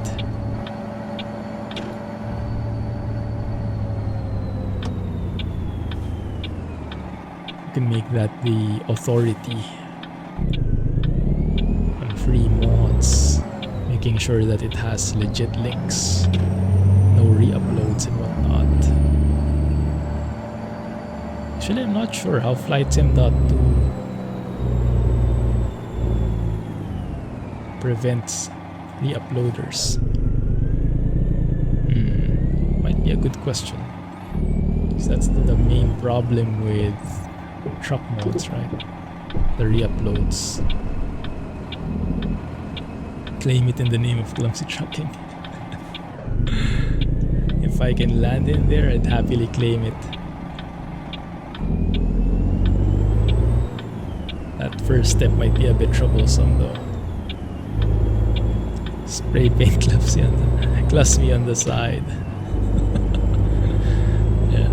Speaker 1: You can make that the authority on free mods, making sure that it has legit links, no re-uploads and whatnot. Actually, I'm not sure how FlightSim.2 prevents re-uploaders. Might be a good question. Because that's the main problem with truck mods, right? The re-uploads. Claim it in the name of Clumsy Trucking. If I can land in there, I'd happily claim it. That first step might be a bit troublesome though. Spray paint Clumsy on the side. Yeah.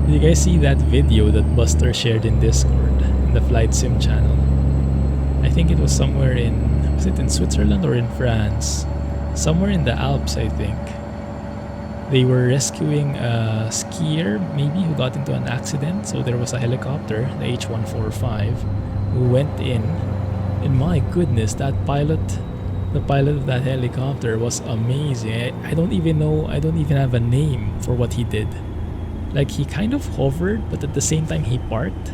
Speaker 1: Did you guys see that video that Buster shared in Discord, in the Flight Sim channel? I think it was somewhere was it in Switzerland or in France? Somewhere in the Alps, I think. They were rescuing a skier, maybe, who got into an accident. So there was a helicopter, the H145, who went in. And my goodness, the pilot of that helicopter was amazing. I don't even have a name for what he did. Like, he kind of hovered, but at the same time he parked.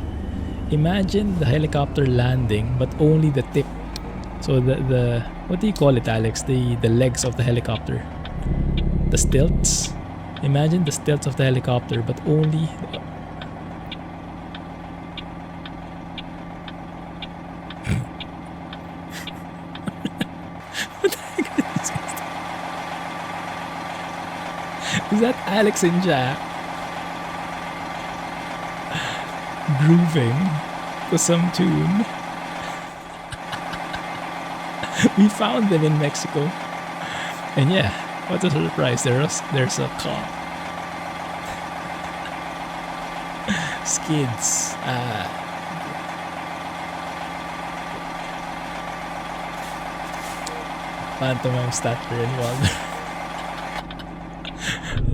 Speaker 1: Imagine the helicopter landing, but only the tip. So the what do you call it, Alex? The legs of the helicopter. The stilts. Imagine the stilts of the helicopter, but only. What the heck is this? Is that Alex and Jack grooving to some tune? We found them in Mexico, and yeah. What a surprise, there's a car. Skids. Pantomime Statler and Wilder.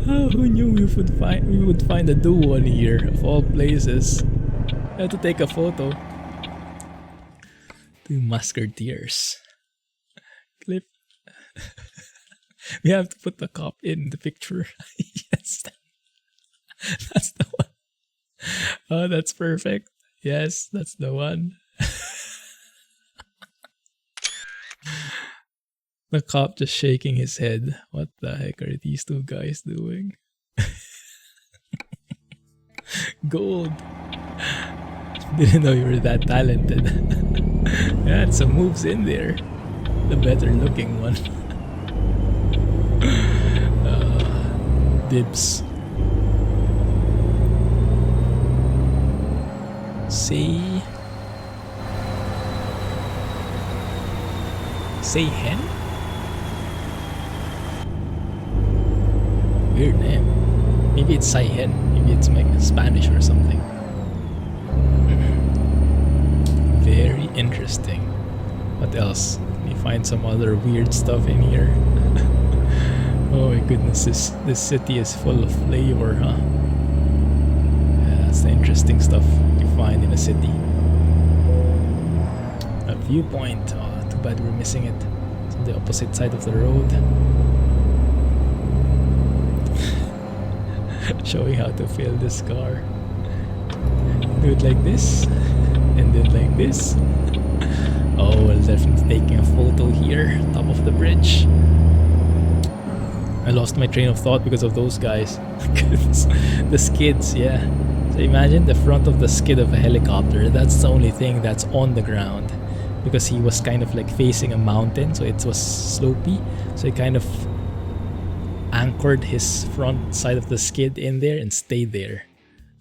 Speaker 1: Oh, who knew we would find a duo in here, of all places. I have to take a photo. Two musketeers. Clip. We have to put the cop in the picture. Yes. That's the one. Oh, that's perfect. Yes, that's the one. The cop just shaking his head. What the heck are these two guys doing? Gold. Didn't know you were that talented. Yeah, some moves in there. The better looking one. Dibs. Say hen? Weird name. Maybe it's Sai hen. Maybe it's like Spanish or something. Very interesting. What else? Can you find some other weird stuff in here? Oh my goodness, this city is full of flavor, huh? Yeah, that's the interesting stuff you find in a city. A viewpoint. Oh, too bad we're missing it. It's on the opposite side of the road. Showing how to fill this car. Do it like this, and then like this. Oh, well, definitely taking a photo here, top of the bridge. I lost my train of thought because of those guys. The skids, yeah. So imagine the front of the skid of a helicopter. That's the only thing that's on the ground. Because he was kind of like facing a mountain, so it was slopey. So he kind of anchored his front side of the skid in there and stayed there.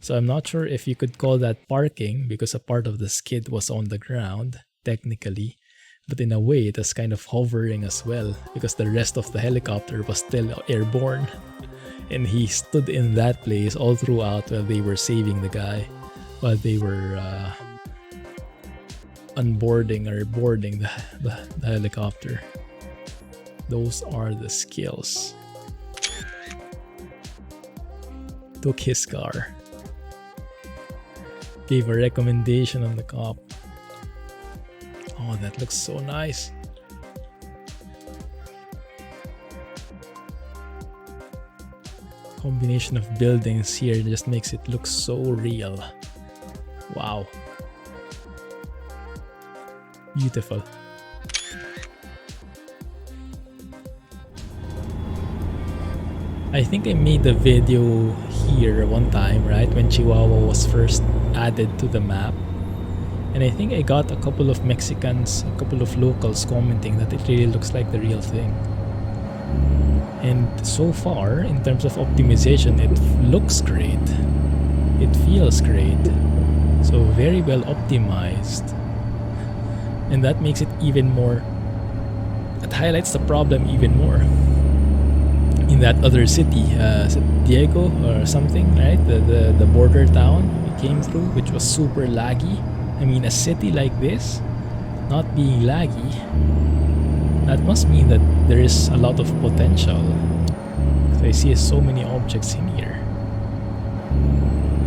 Speaker 1: So I'm not sure if you could call that parking because a part of the skid was on the ground, technically. But in a way, it was kind of hovering as well because the rest of the helicopter was still airborne. And he stood in that place all throughout while they were saving the guy. While they were unboarding or boarding the helicopter. Those are the skills. Took his car. Gave a recommendation on the cop. Oh, that looks so nice. Combination of buildings here just makes it look so real. Wow. Beautiful. I think I made a video here one time, right? When Chihuahua was first added to the map. And I think I got a couple of Mexicans, a couple of locals commenting that it really looks like the real thing. And so far, in terms of optimization, it looks great. It feels great. So very well optimized. And that makes it even more... It highlights the problem even more. In that other city, Diego or something, right? The border town we came through, which was super laggy. I mean, a city like this, not being laggy, that must mean that there is a lot of potential. So I see so many objects in here.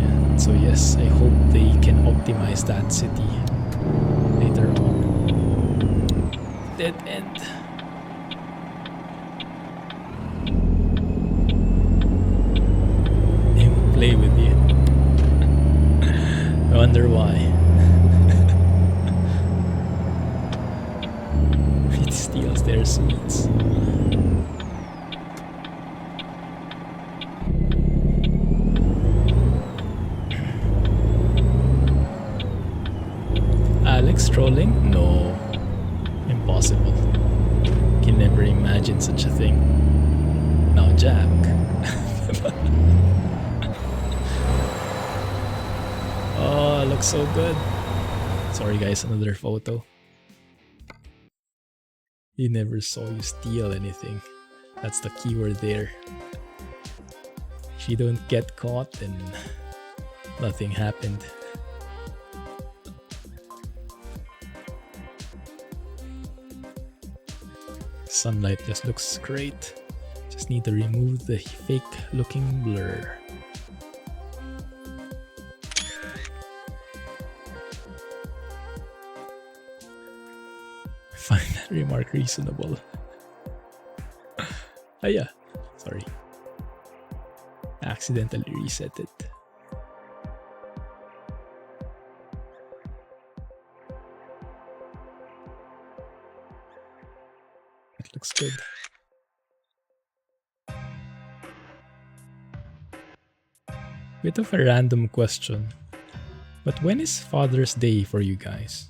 Speaker 1: Yeah, so yes, I hope they can optimize that city later on. Dead end. They will play with you. I wonder why. It steals their sweets. Alex trolling? No. Impossible. Can never imagine such a thing. Now Jack. Oh, looks so good. Sorry guys, another photo. He never saw you steal anything. That's the keyword there. If you don't get caught, then nothing happened. Sunlight just looks great. Just need to remove the fake looking blur. Find that remark reasonable. Yeah, sorry. Accidentally reset it. It looks good. Bit of a random question. But when is Father's Day for you guys?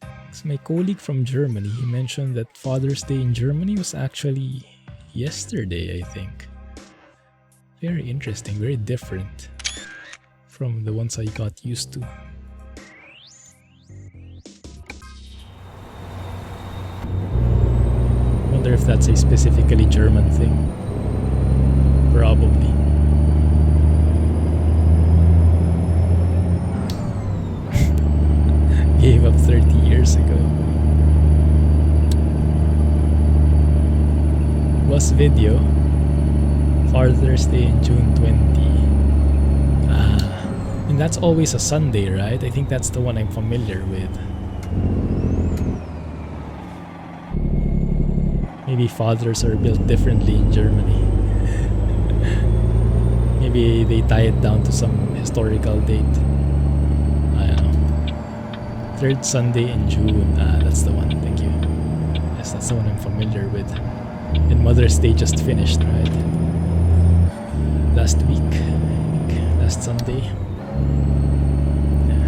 Speaker 1: Because my colleague from Germany, he mentioned that Father's Day in Germany was actually yesterday, I think. Very interesting, very different from the ones I got used to. Wonder if that's a specifically German thing. Probably. Gave up 30 years ago. Bus video. Father's Day in June 20. And that's always a Sunday, right? I think that's the one I'm familiar with. Maybe fathers are built differently in Germany. Maybe they tie it down to some historical date. I don't know. Third Sunday in June. That's the one. Thank you. Yes, that's the one I'm familiar with. And Mother's Day just finished, right? Last week. I think. Last Sunday. Yeah,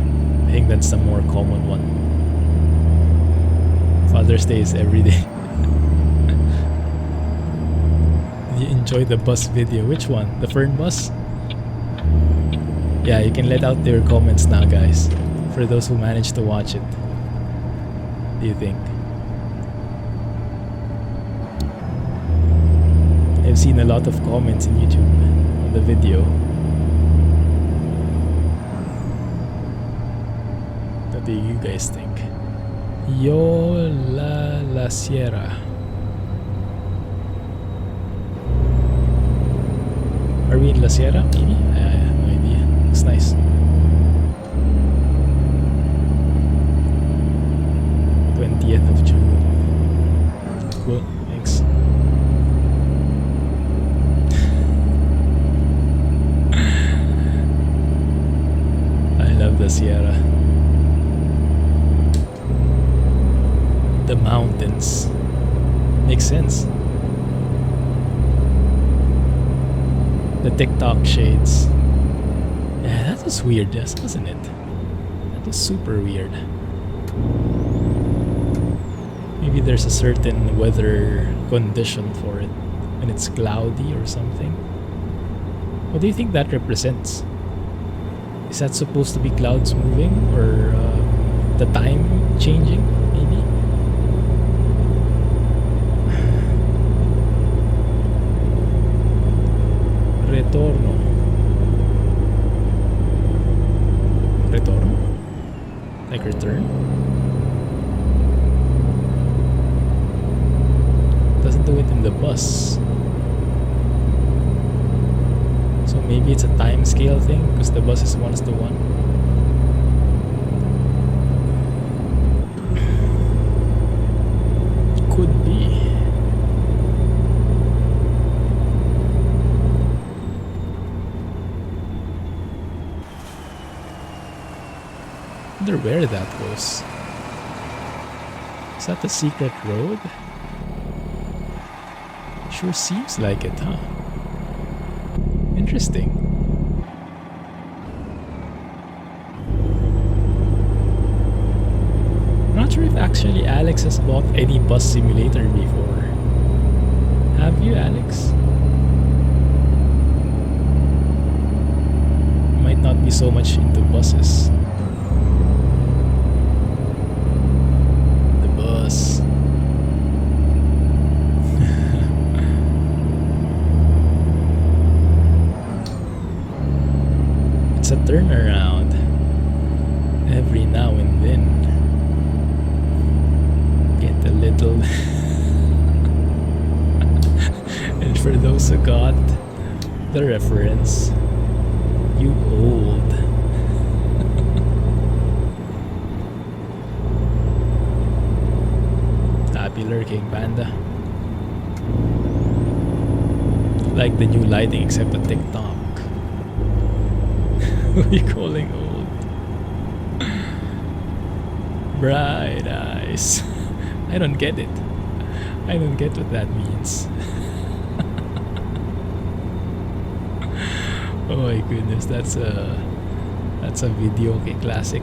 Speaker 1: I think that's the more common one. Father's Day is every day. You enjoy the bus video. Which one? The Fern bus? Yeah, you can let out your comments now, guys. For those who managed to watch it. What do you think? I've seen a lot of comments in YouTube on the video. What do you guys think? Yo la Sierra. Are we in La Sierra? Maybe? I have no idea. Looks nice. of June. Cool, thanks. I love the Sierra. The mountains. Makes sense. The TikTok shades. Yeah, that was weird, yes, wasn't it? That was super weird. Maybe there's a certain weather condition for it, and it's cloudy or something. What do you think that represents? Is that supposed to be clouds moving, or the time changing, maybe? Retorno. Retorno? Like return? Doesn't do it in the bus. So maybe it's a time scale thing because the bus is 1:1. Could be. I wonder where that goes. Is that the secret road? Sure seems like it, huh? Interesting. I'm not sure if actually Alex has bought any bus simulator before. Have you, Alex? Might not be so much into buses. The bus. It's a turnaround every now and then. Get a little. And for those who got the reference, you old. Happy lurking, Panda. Like the new lighting except the TikTok. Who are you calling old? Bright eyes. I don't get it. I don't get what that means. Oh my goodness, that's a videoke classic.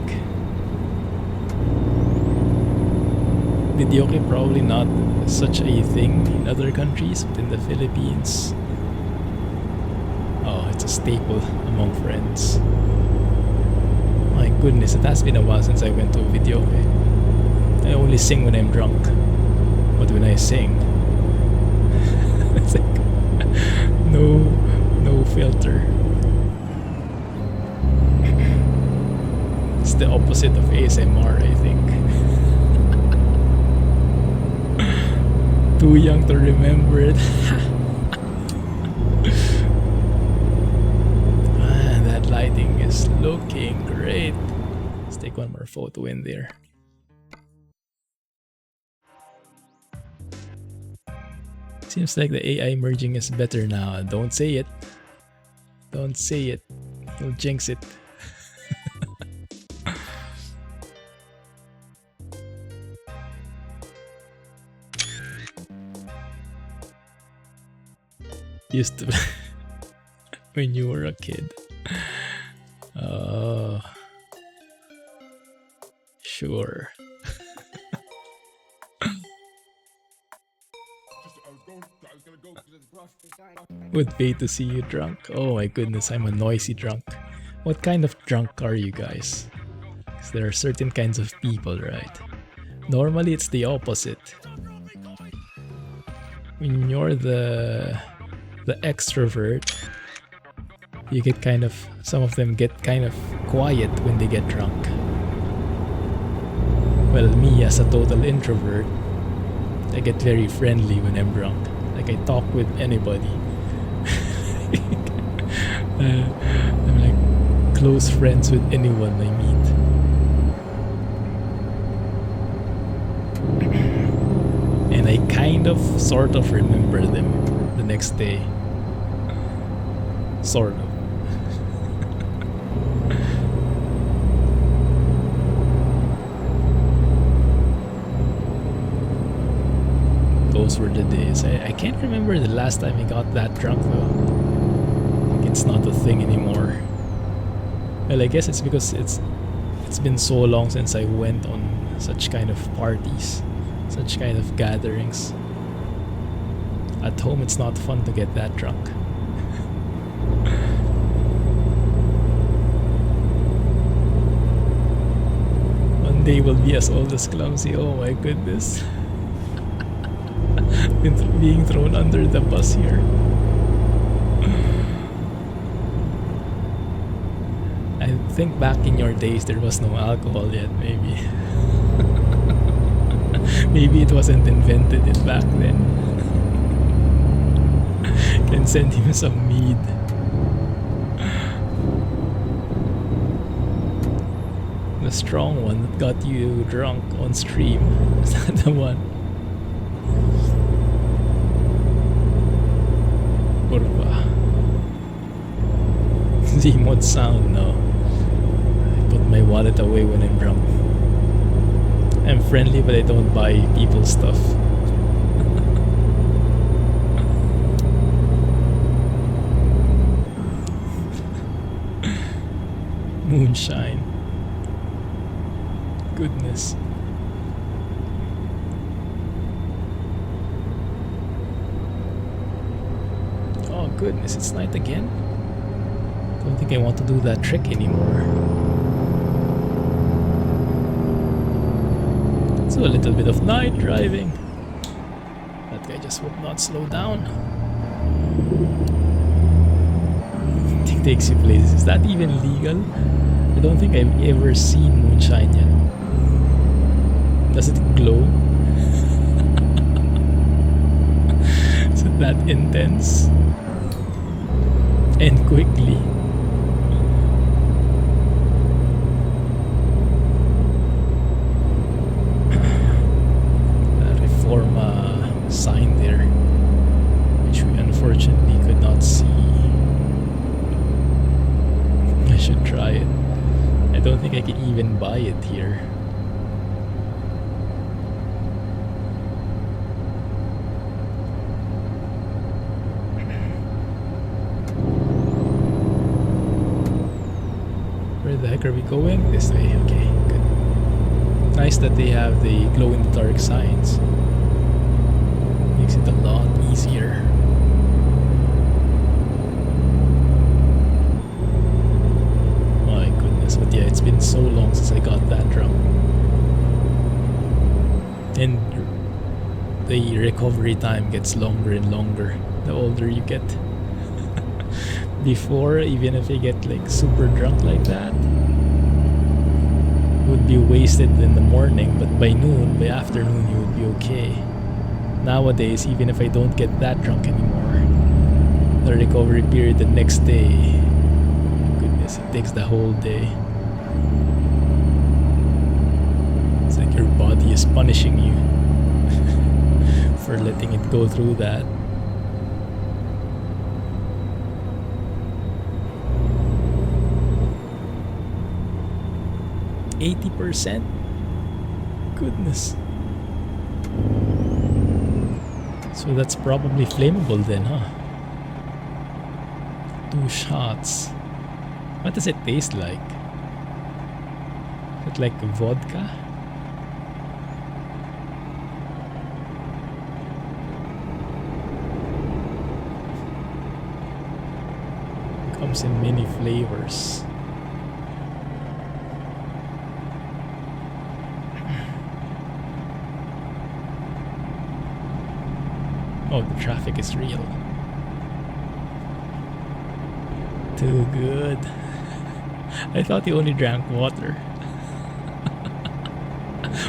Speaker 1: Videoke probably not such a thing in other countries, but in the Philippines, oh, it's a staple among friends. My goodness, it has been a while since I went to a videoke. I only sing when I'm drunk, but when I sing, it's like no filter. It's the opposite of ASMR, I think. Too young to remember it. Man, that lighting is looking great. Let's take one more photo in there. Seems like the AI merging is better now. Don't say it. Don't say it. You'll jinx it. Used to when you were a kid. Oh, sure. Would pay to see you drunk. Oh my goodness, I'm a noisy drunk. What kind of drunk are you guys? 'Cause there are certain kinds of people, right? Normally it's the opposite. When you're the extrovert, you get kind of, some of them get kind of quiet when they get drunk. Well, me as a total introvert, I get very friendly when I'm drunk. Like I talk with anybody. I'm like close friends with anyone I meet. And I kind of sort of remember them the next day. Sort of. Those were the days. I can't remember the last time I got that drunk though. Like it's not a thing anymore. Well, I guess it's because it's been so long since I went on such kind of parties, such kind of gatherings. At home it's not fun to get that drunk. One day we'll be as old as Clumsy. Oh my goodness. Being thrown under the bus here. I think back in your days there was no alcohol yet, maybe. Maybe it wasn't invented yet back then. Can send him some mead. The strong one that got you drunk on stream. Is that the one? Z-mod sound, no. I put my wallet away when I'm drunk. I'm friendly but I don't buy people stuff. Moonshine. Goodness. Oh goodness, it's night again? Don't think I want to do that trick anymore. So a little bit of night driving. That guy just would not slow down. It takes you places. Is that even legal? I don't think I've ever seen moonshine yet. Does it glow? Is it that intense? And quickly. Reforma sign there, which we unfortunately could not see. I should try it. I don't think I can even buy it here. are we going? This way. Okay, good. Nice that they have the glow-in-the-dark signs. Makes it a lot easier. My goodness, but yeah, it's been so long since I got that drunk. And the recovery time gets longer and longer the older you get. Before, even if you get like super drunk like that, would be wasted in the morning, but by noon, by afternoon, you would be okay. Nowadays, even if I don't get that drunk anymore, the recovery period the next day, goodness, it takes the whole day. It's like your body is punishing you for letting it go through that. %? Goodness. So that's probably flammable then, huh? 2 shots. What does it taste like? Is it like vodka? Comes in many flavors. Oh, the traffic is real. Too good. I thought he only drank water.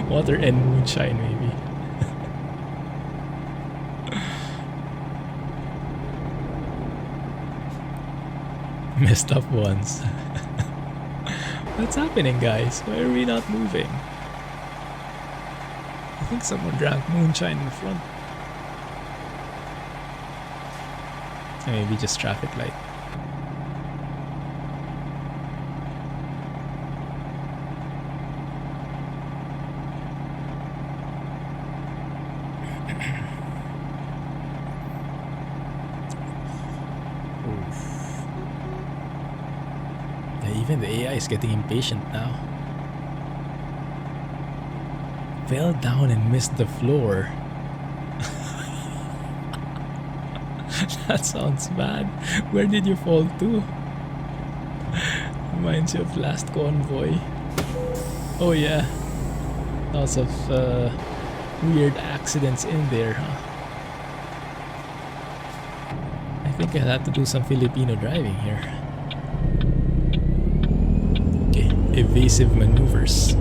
Speaker 1: Water and moonshine, maybe. Messed up ones. What's happening, guys? Why are we not moving? I think someone drank moonshine in front. Maybe just traffic light. Even the AI is getting impatient now. Fell down and missed the floor. That sounds bad. Where did you fall to? Reminds you of last convoy. Oh yeah. Lots of weird accidents in there, huh? I think I'll have to do some Filipino driving here. Okay, evasive maneuvers.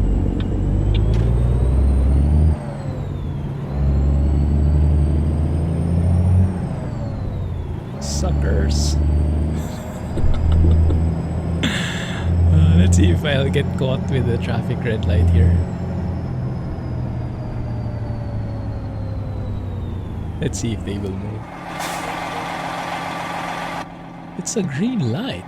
Speaker 1: Suckers. Let's see if I'll get caught with the traffic red light here. Let's see if they will move. It's a green light.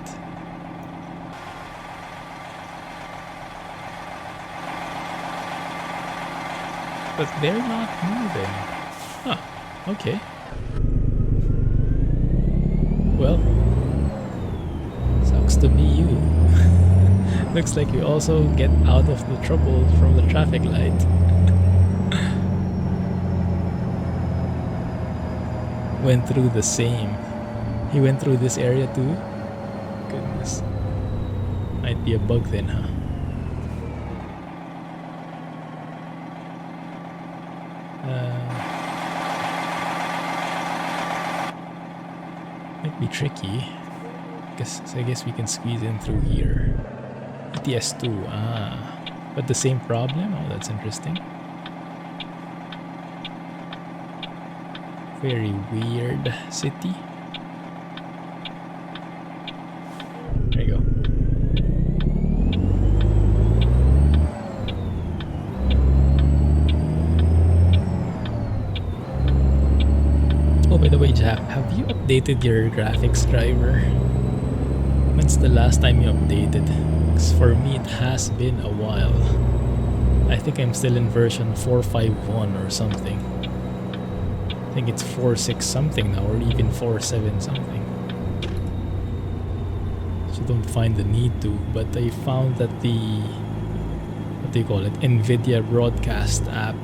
Speaker 1: But they're not moving. Huh, okay. Well, sucks to be you. Looks like you also get out of the trouble from the traffic light. Went through the same. He went through this area too? Goodness. Might be a bug then, huh? Might be tricky. I guess we can squeeze in through here. ATS 2, but the same problem? Oh, that's interesting. Very weird city. There you go. Oh, by the way, Jack, have you updated your graphics driver? When's the last time you updated? Because for me, it has been a while. I think I'm still in version 451 or something. I think it's 4.6 something now, or even 4.7 something. also don't find the need to, but I found that the, what do you call it, Nvidia broadcast app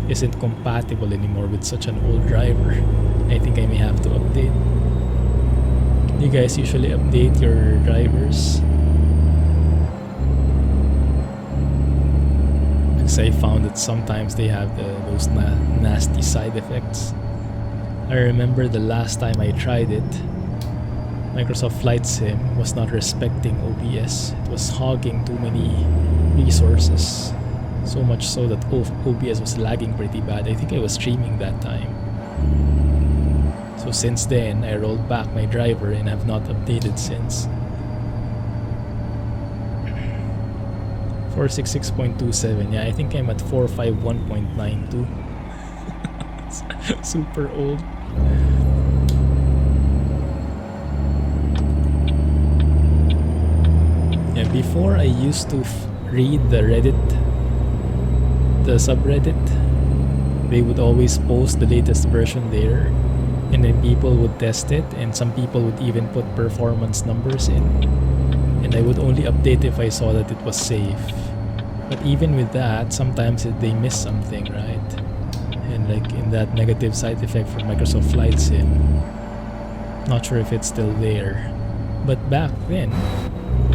Speaker 1: isn't compatible anymore with such an old driver. I think I may have to update. You guys usually update your drivers? Because I found that sometimes they have those nasty side effects. I remember the last time I tried it, Microsoft Flight Sim was not respecting OBS. It was hogging too many resources. So much so that OBS was lagging pretty bad. I think I was streaming that time. So since then, I rolled back my driver and have not updated since. 466.27, yeah, I think I'm at 451.92. Super old. Yeah, before I used to read the Reddit, the subreddit. They would always post the latest version there, and then people would test it, and some people would even put performance numbers in, and I would only update if I saw that it was safe. But even with that, sometimes they miss something, right? And like in that negative side effect for Microsoft Flight Sim, not sure if it's still there. But back then,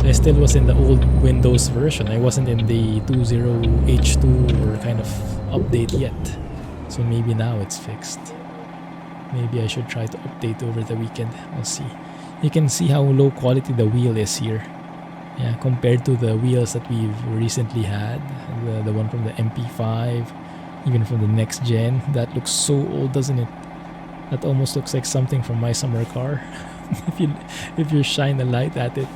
Speaker 1: I still was in the old Windows version. I wasn't in the 20H2 or kind of update yet. So maybe now it's fixed. Maybe I should try to update over the weekend. We'll see. You can see how low quality the wheel is here. Yeah, compared to the wheels that we've recently had. The one from the MP5, even from the next gen. That looks so old, doesn't it? That almost looks like something from my summer car. if you shine a light at it.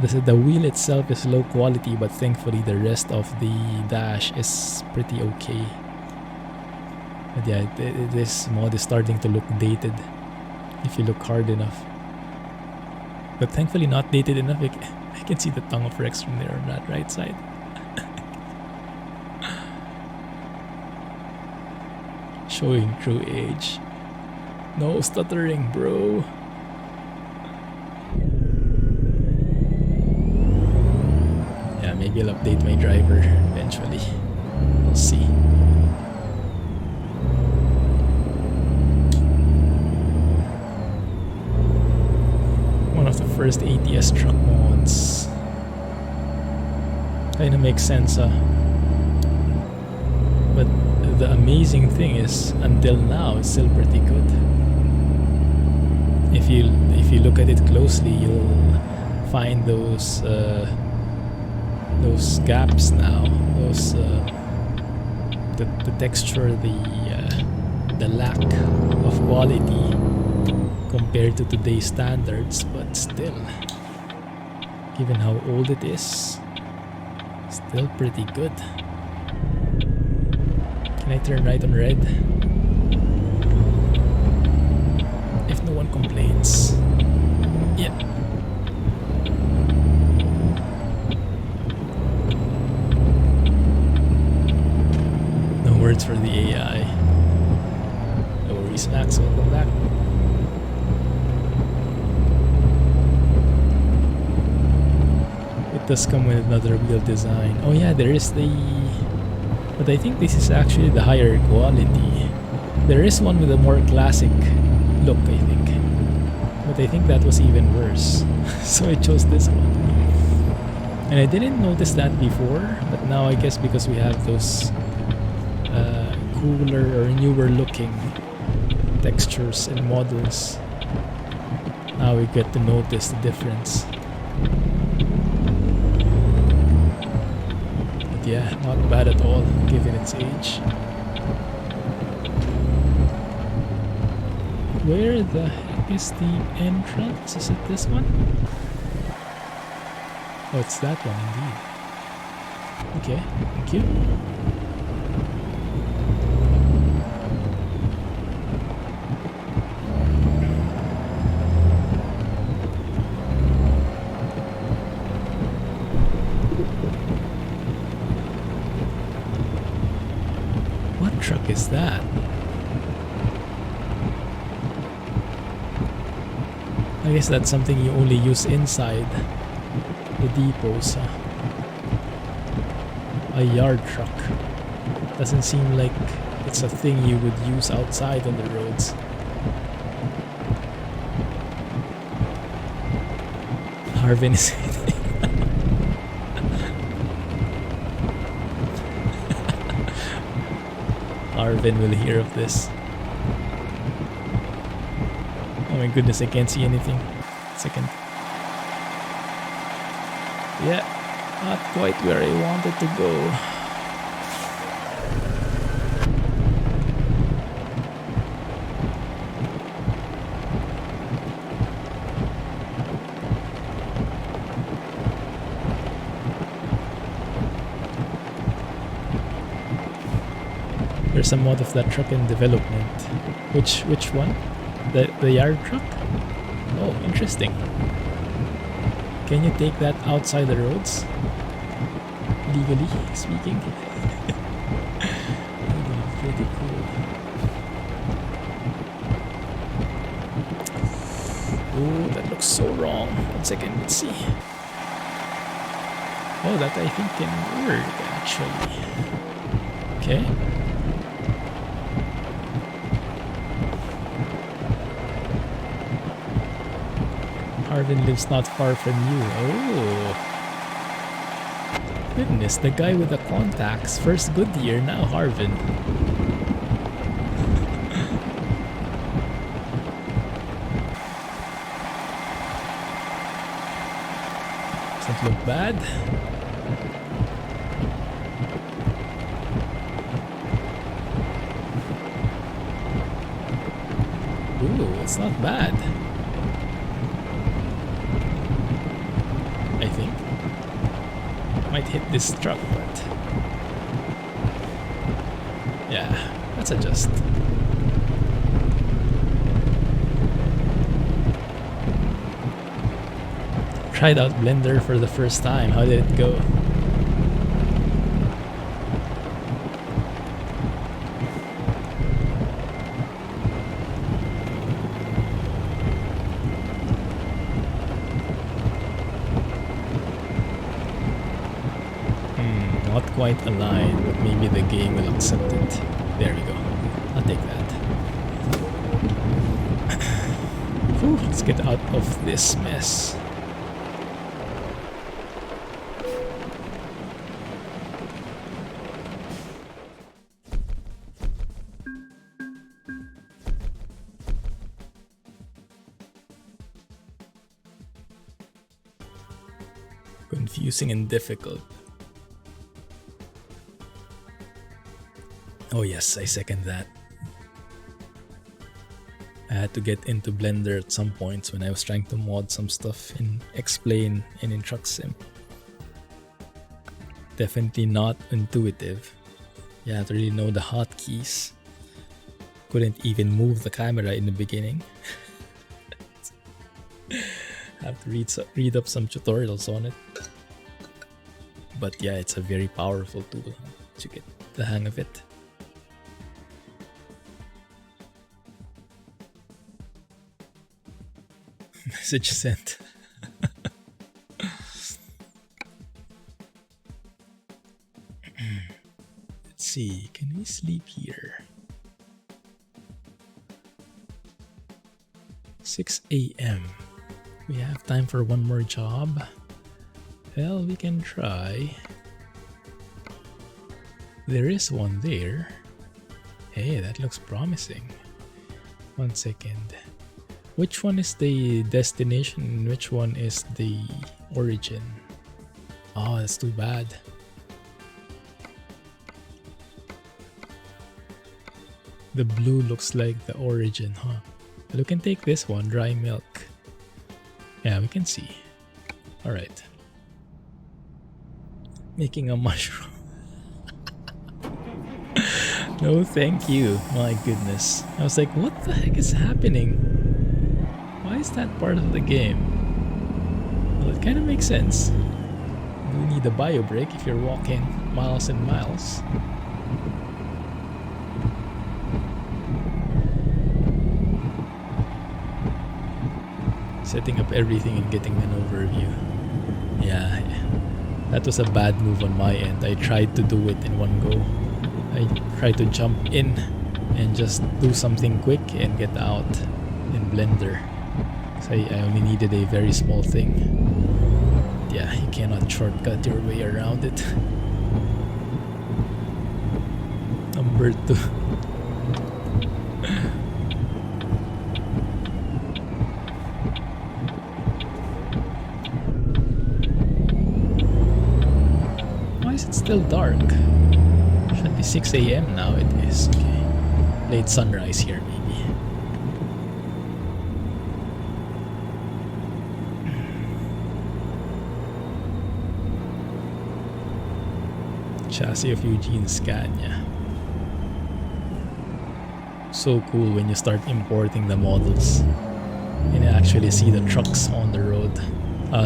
Speaker 1: The wheel itself is low quality, but thankfully the rest of the dash is pretty okay. But yeah, this mod is starting to look dated if you look hard enough. But thankfully not dated enough. I can see the tongue of Rex from there on that right side. Showing true age. No stuttering, bro. Maybe I'll update my driver eventually. We'll see. One of the first ATS truck mods. Kinda makes sense, huh? But the amazing thing is, until now, it's still pretty good. If you look at it closely, you'll find those gaps now, the texture, the lack of quality compared to today's standards, but still, given how old it is, still pretty good. Can I turn right on red? If no one complains. Yeah. Words for the AI. No worries, Max. Welcome back. It does come with another wheel design. Oh yeah, there is the... But I think this is actually the higher quality. There is one with a more classic look, I think. But I think that was even worse. So I chose this one. And I didn't notice that before, but now I guess because we have those cooler or newer looking textures and models, now we get to notice the difference. But yeah, not bad at all given its age. Where the heck is the entrance? Is it this one? Oh, it's that one indeed. Okay, thank you. Truck is that? I guess that's something you only use inside the depots. A yard truck. Doesn't seem like it's a thing you would use outside on the roads. Harven is Harven will hear of this. Oh my goodness, I can't see anything. Second. Yeah, not quite where I wanted to go. There's a mod of that truck in development. Which one? The yard truck? Oh, interesting. Can you take that outside the roads? Legally speaking. That would be pretty cool. Oh, that looks so wrong. 1 second, let's see. Oh, that I think can work actually. Okay. Harven lives not far from you. Oh. Goodness, the guy with the contacts. First Goodyear, now Harven. Doesn't look bad. Ooh, it's not bad. I think. Might hit this truck, but yeah, let's adjust. Tried out Blender for the first time. How did it go? Not quite aligned, but maybe the game will accept it. There we go. I'll take that. Whew, let's get out of this mess. Confusing and difficult. Oh yes, I second that. I had to get into Blender at some points when I was trying to mod some stuff in X-Plane and in Truck Sim. Definitely not intuitive. You have to really know the hotkeys. Couldn't even move the camera in the beginning. Have to read up some tutorials on it. But yeah, it's a very powerful tool to get the hang of it. Message sent. Let's see, can we sleep here? 6 a.m. We have time for one more job. Well, we can try. There is one there. Hey, that looks promising. 1 second. Which one is the destination and which one is the origin? Oh, that's too bad. The blue looks like the origin, huh? But we can take this one, dry milk. Yeah, we can see. Alright. Making a mushroom. No, thank you. My goodness. I was like, what the heck is happening? Why is that part of the game? Well, it kind of makes sense. You need a bio break if you're walking miles and miles. setting up everything and getting an overview. Yeah, that was a bad move on my end. I tried to do it in one go. I tried to jump in and just do something quick and get out in Blender. So I only needed a very small thing. Yeah, you cannot shortcut your way around it. Number 2. Why is it still dark? Should be 6 AM now. It is. Okay. Late sunrise here, maybe. Chassis of Eugene Scania. So cool when you start importing the models and you actually see the trucks on the road,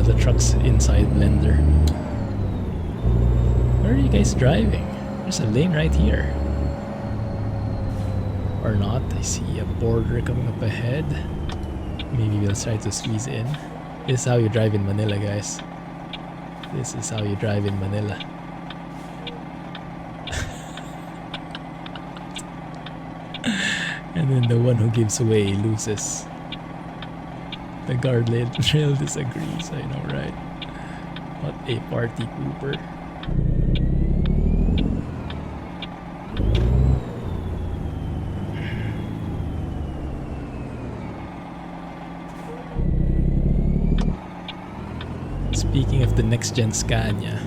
Speaker 1: the trucks inside Blender. Where are you guys driving? There's a lane right here. Or not, I see a border coming up ahead. Maybe we'll try to squeeze in. This is how you drive in Manila, guys. This is how you drive in Manila. And then the one who gives away loses. The guardrail disagrees, I know, right? What a party pooper. Speaking of the next gen Scania,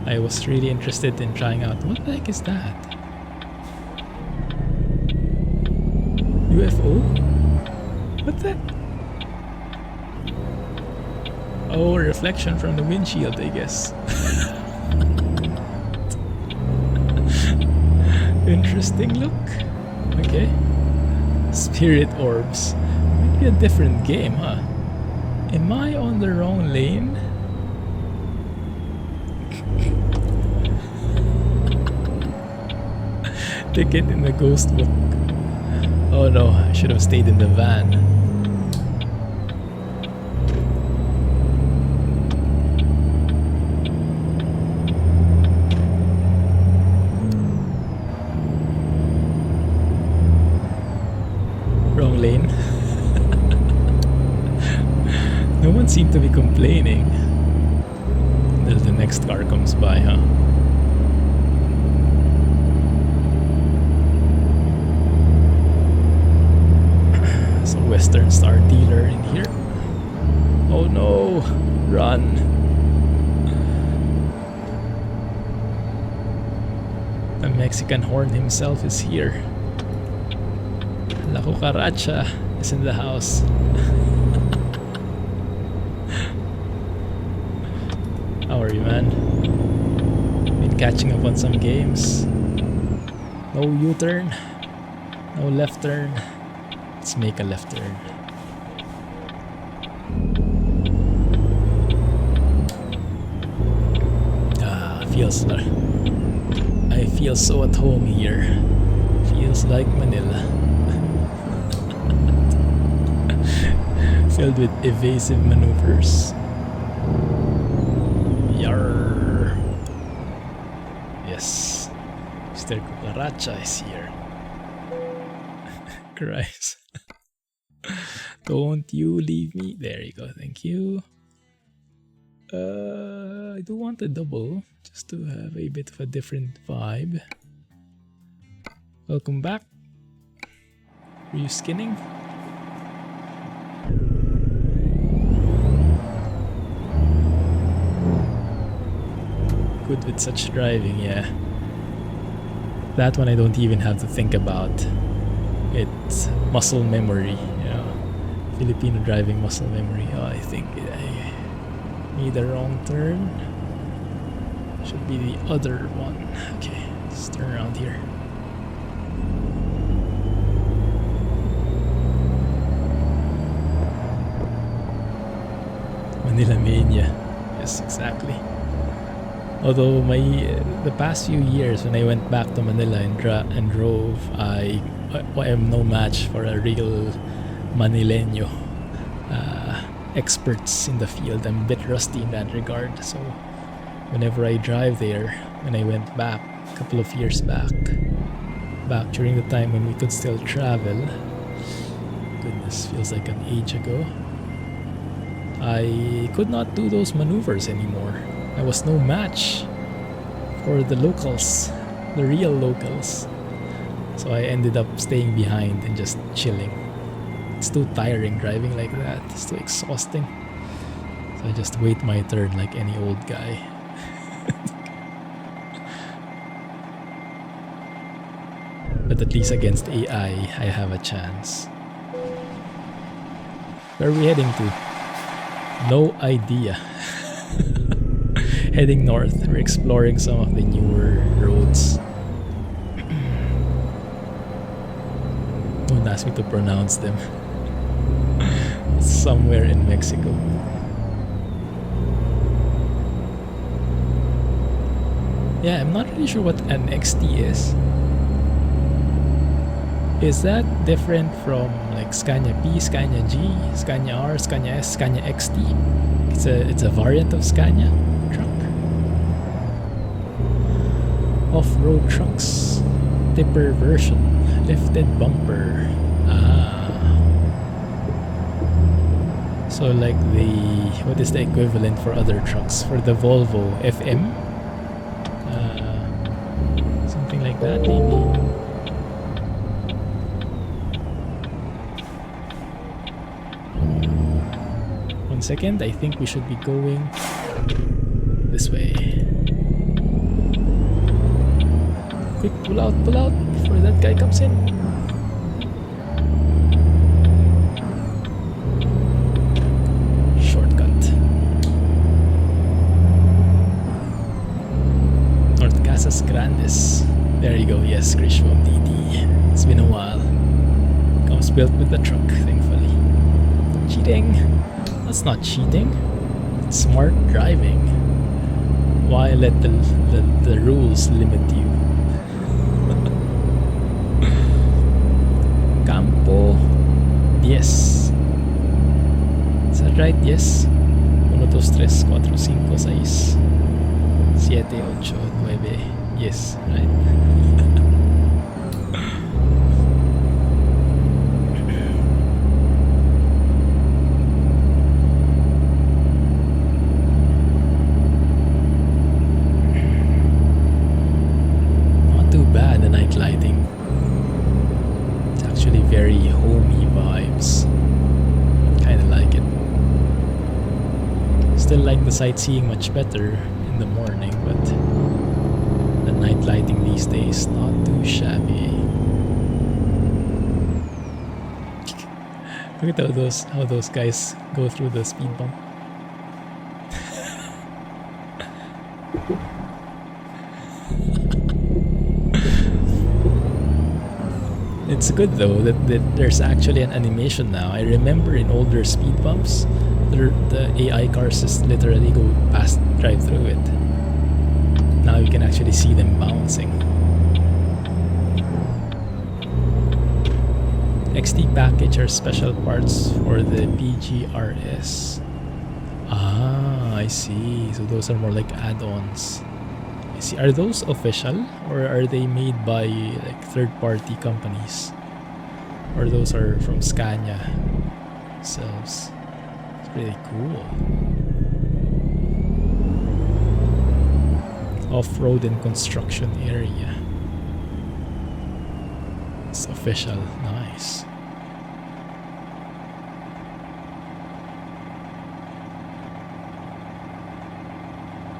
Speaker 1: I was really interested in trying out. What the heck is that? UFO? What the? Oh, reflection from the windshield, I guess. Interesting look. Okay. Spirit orbs. Might be a different game, huh? Am I on the wrong lane? Ticket in the ghost book. Oh no, I should have stayed in the van. Wrong lane. No one seemed to be complaining until the next car comes by, huh? Western Star dealer in here. Oh no! Run! The Mexican horn himself is here. La Cucaracha is in the house. How are you, man? Been catching up on some games. No U-turn. No left turn. Let's make a left turn. I feel so at home here. Feels like Manila. Filled with evasive maneuvers. Yarr. Yes. Mr. Cucaracha is here. Christ. Don't you leave me. There you go. Thank you. I do want a double just to have a bit of a different vibe. Welcome back. Were you skinning? Good with such driving, yeah. That one I don't even have to think about. It's muscle memory, you know. Filipino driving muscle memory. Oh, I think I made the wrong turn. Should be the other one. Okay, let's turn around here. Manila Mania. Yes, exactly. Although the past few years when I went back to Manila and drove, I am no match for a real Manileño. experts in the field. I'm a bit rusty in that regard, so whenever I drive there, when I went back a couple of years back during the time when we could still travel, goodness, feels like an age ago, I could not do those maneuvers anymore. I was no match for the locals, the real locals. So I ended up staying behind and just chilling. It's too tiring driving like that. It's too exhausting. So I just wait my turn like any old guy. But at least against AI, I have a chance. Where are we heading to? No idea. Heading north, we're exploring some of the newer roads. Don't ask me to pronounce them. Somewhere in Mexico. Yeah, I'm not really sure what an XT is. Is that different from like Scania P, Scania G, Scania R, Scania S, Scania XT? It's a variant of Scania truck. Off-road trucks, tipper version, lifted bumper. So like what is the equivalent for other trucks? For the Volvo FM? Something like that maybe. 1 second, I think we should be going this way. Quick, pull out before that guy comes in. Shortcut. North Casas Grandes. There you go, yes, Kriechbaum DD. It's been a while. Comes built with the truck, thankfully. Cheating. That's not cheating. It's smart driving. Why let the rules limit you? Campo 10. Is that right? Yes. 1, 2, 3, 4, 5, 6, 7, 8, 9. Yes, right. Lighting. It's actually very homey vibes. Kinda like it. Still like the sightseeing much better in the morning, but the night lighting these days not too shabby. Look at how those guys go through the speed bump. It's good though that there's actually an animation now. I remember in older speed bumps, the AI cars just literally go past, drive through it. Now you can actually see them bouncing. XT package are special parts for the PGRS. Ah, I see. So those are more like add-ons. I see. Are those official or are they made by like third-party companies? Or those are from Scania themselves? It's pretty cool. Off-road and construction area. It's official. Nice.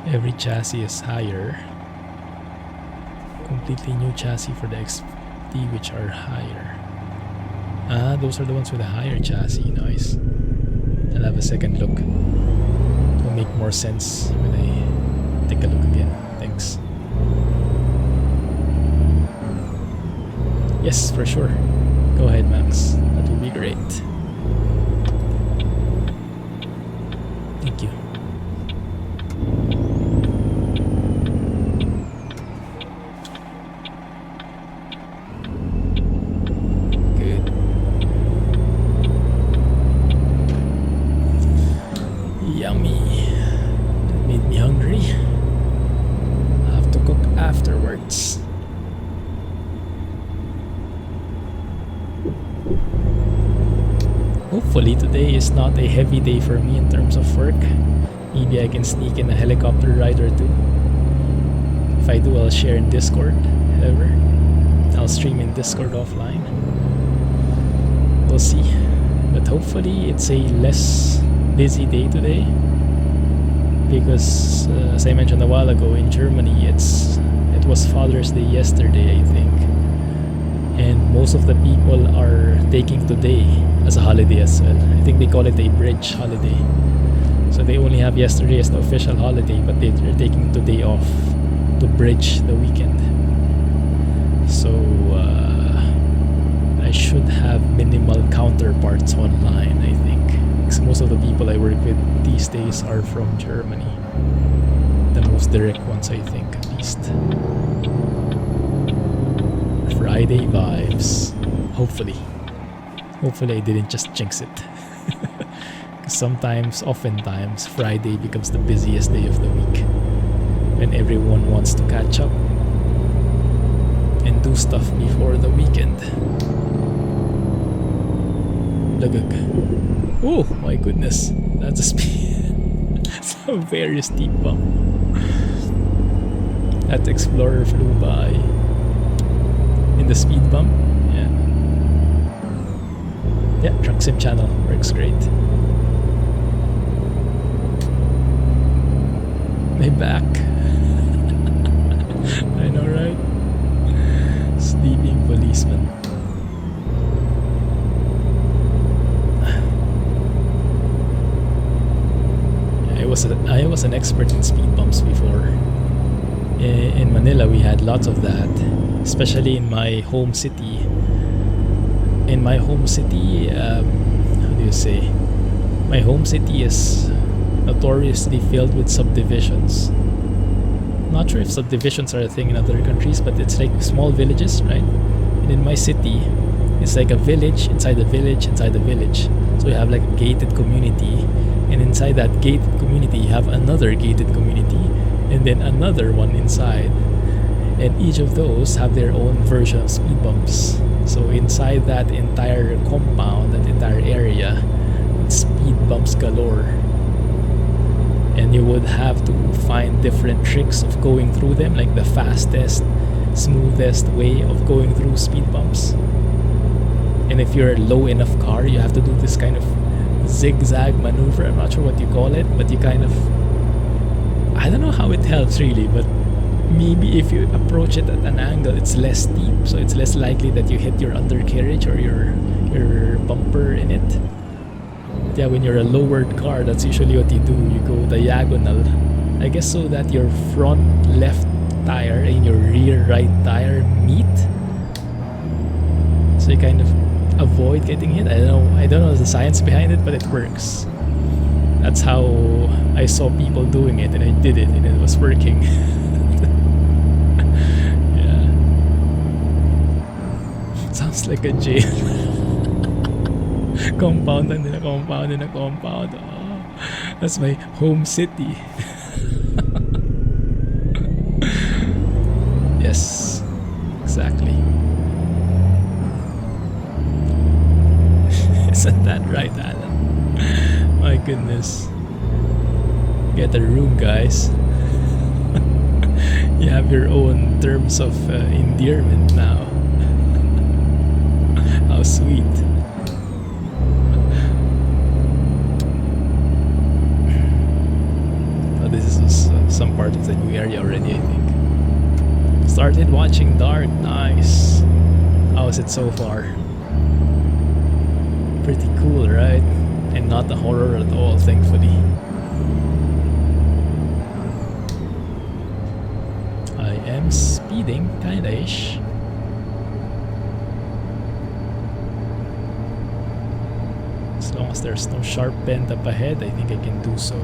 Speaker 1: Every chassis is higher. Completely new chassis for the XT, which are higher. Ah, those are the ones with a higher chassis. Nice. I'll have a second look. It will make more sense when I take a look again. Thanks. Yes, for sure. Go ahead, Max. That will be great. Thank you. Good. Hopefully today is not a heavy day for me in terms of work. Maybe I can sneak in a helicopter ride or two. If I do, I'll share in Discord. However, I'll stream in Discord offline. We'll see. But hopefully it's a less busy day today. Because as I mentioned a while ago, in Germany it was Father's Day yesterday, I think. And most of the people are taking today as a holiday as well. I think they call it a bridge holiday. So they only have yesterday as the official holiday, but they're taking today off to bridge the weekend. So I should have minimal counterparts online, I think. Because most of the people I work with these days are from Germany. The most direct ones, I think, at least. Friday vibes. Hopefully I didn't just jinx it. Sometimes, oftentimes, Friday becomes the busiest day of the week when everyone wants to catch up and do stuff before the weekend. Lagag. Oh my goodness, that's a speed. That's a very steep bump. That Explorer flew by in the speed bump. Yeah, Truck Sim channel works great. My back. I know, right? Sleeping policeman. I was an expert in speed bumps before. In Manila, we had lots of that, especially in my home city. In my home city, how do you say? My home city is notoriously filled with subdivisions. Not sure if subdivisions are a thing in other countries, but it's like small villages, right? And in my city, it's like a village inside a village inside a village. So you have like a gated community, and inside that gated community, you have another gated community, and then another one inside. And each of those have their own version of speed bumps. So inside that entire compound, that entire area, it's speed bumps galore. And you would have to find different tricks of going through them, like the fastest, smoothest way of going through speed bumps. And if you're a low enough car, you have to do this kind of zigzag maneuver. I'm not sure what you call it, but you kind of, I don't know how it helps really, but maybe if you approach it at an angle, it's less steep, so it's less likely that you hit your undercarriage or your bumper in it. Yeah, when you're a lowered car, that's usually what you do. You go diagonal, I guess, so that your front left tire and your rear right tire meet. So you kind of avoid getting hit. I don't know the science behind it, but it works. That's how I saw people doing it, and I did it, and it was working. Yeah. Sounds like a jail. Compound and then a compound and a compound. Oh, that's my home city. Yes, exactly. Isn't that right, Alan? My goodness. Get a room, guys. You have your own terms of endearment now. How sweet. This is some part of the new area already, I think. Started watching Dark. Nice. How is it so far? Pretty cool, right? And not a horror at all, thankfully. I am speeding, kinda-ish. As long as there's no sharp bend up ahead, I think I can do so.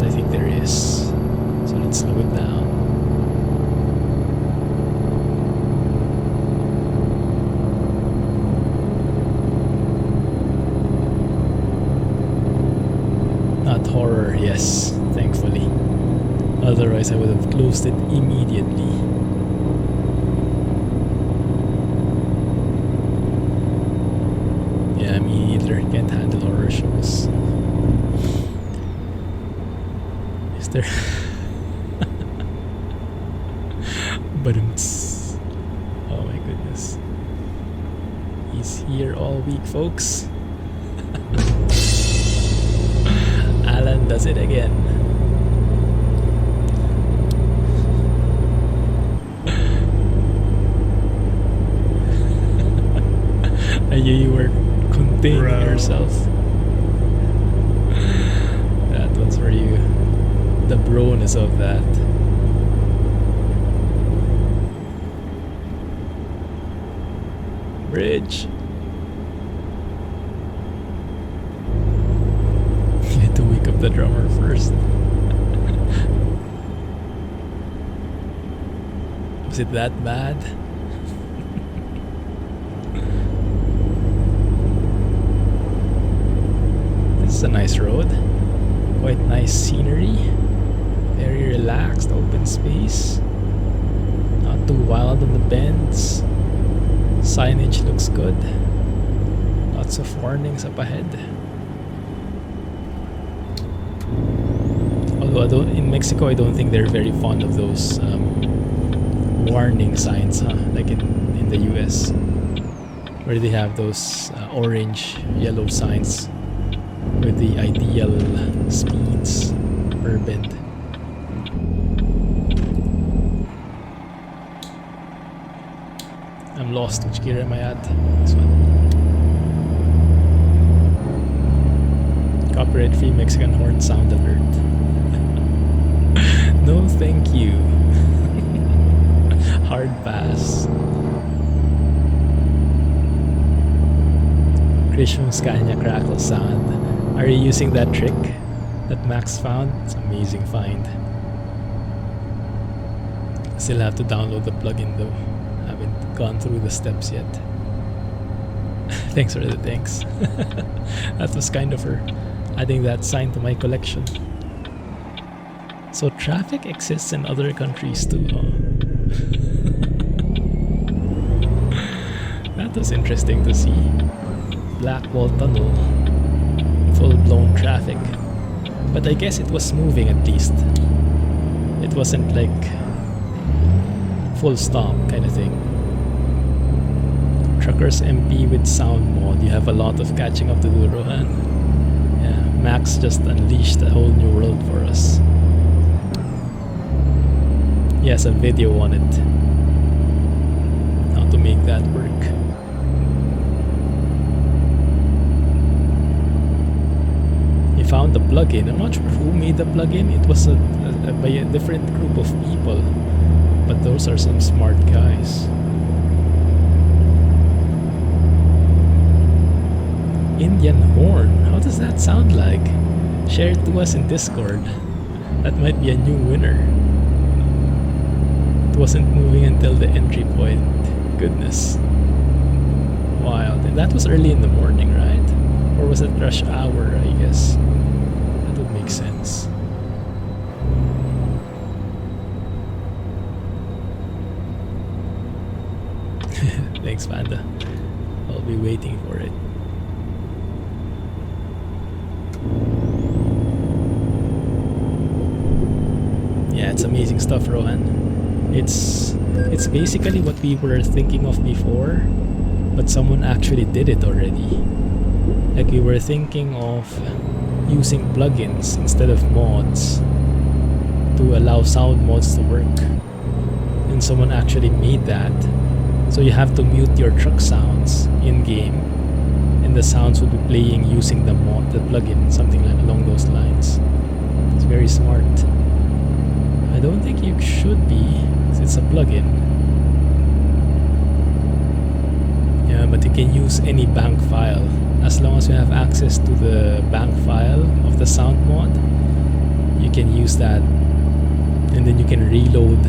Speaker 1: I think there is. So let's slow it down. Not horror, yes, thankfully. Otherwise I would have closed it immediately. Can't handle horror shows. Is there? But oh my goodness. He's here all week, folks. Alan does it again. You were containing yourself. That one's for you. The broness of that. Bridge. You had to wake up the drummer first. Was it that bad? This is a nice road. Quite nice scenery. Very relaxed, open space. Not too wild on the bends. Signage looks good. Lots of warnings up ahead. Although in Mexico, I don't think they're very fond of those warning signs, like in the US, where they have those orange, yellow signs with the ideal speeds per bend. I'm lost. Which gear am I at? This one. Copyright free Mexican horn sound alert. No thank you. Hard pass. Kriechbaum Scania crackle sound. Are you using that trick that Max found? It's an amazing find. Still have to download the plugin though. Haven't gone through the steps yet. Thanks for the thanks. That was kind of her adding that sign to my collection. So traffic exists in other countries too, huh? That was interesting to see. Blackwall Tunnel. Full-blown traffic. But I guess it was moving at least. It wasn't like full stop kind of thing. Truckers MP with sound mod. You have a lot of catching up to do, Rohan. Yeah, Max just unleashed a whole new world for us. He has a video on it. How to make that work. He found the plugin. I'm not sure who made the plugin. It was by a different group of people. But those are some smart guys. Indian horn. How does that sound like? Share it to us in Discord. That might be a new winner. It wasn't moving until the entry point. Goodness. Wild. And that was early in the morning, right? Or was it rush hour, I guess? That would make sense. Thanks, Panda. I'll be waiting for it. Yeah, it's amazing stuff, Rohan. It's basically what we were thinking of before, but someone actually did it already. Like we were thinking of using plugins instead of mods to allow sound mods to work. And someone actually made that. So you have to mute your truck sounds in-game, and the sounds will be playing using the mod, the plugin, something like along those lines. It's very smart. I don't think you should be, it's a plugin. Yeah, but you can use any bank file. As long as you have access to the bank file of the sound mod, you can use that, and then you can reload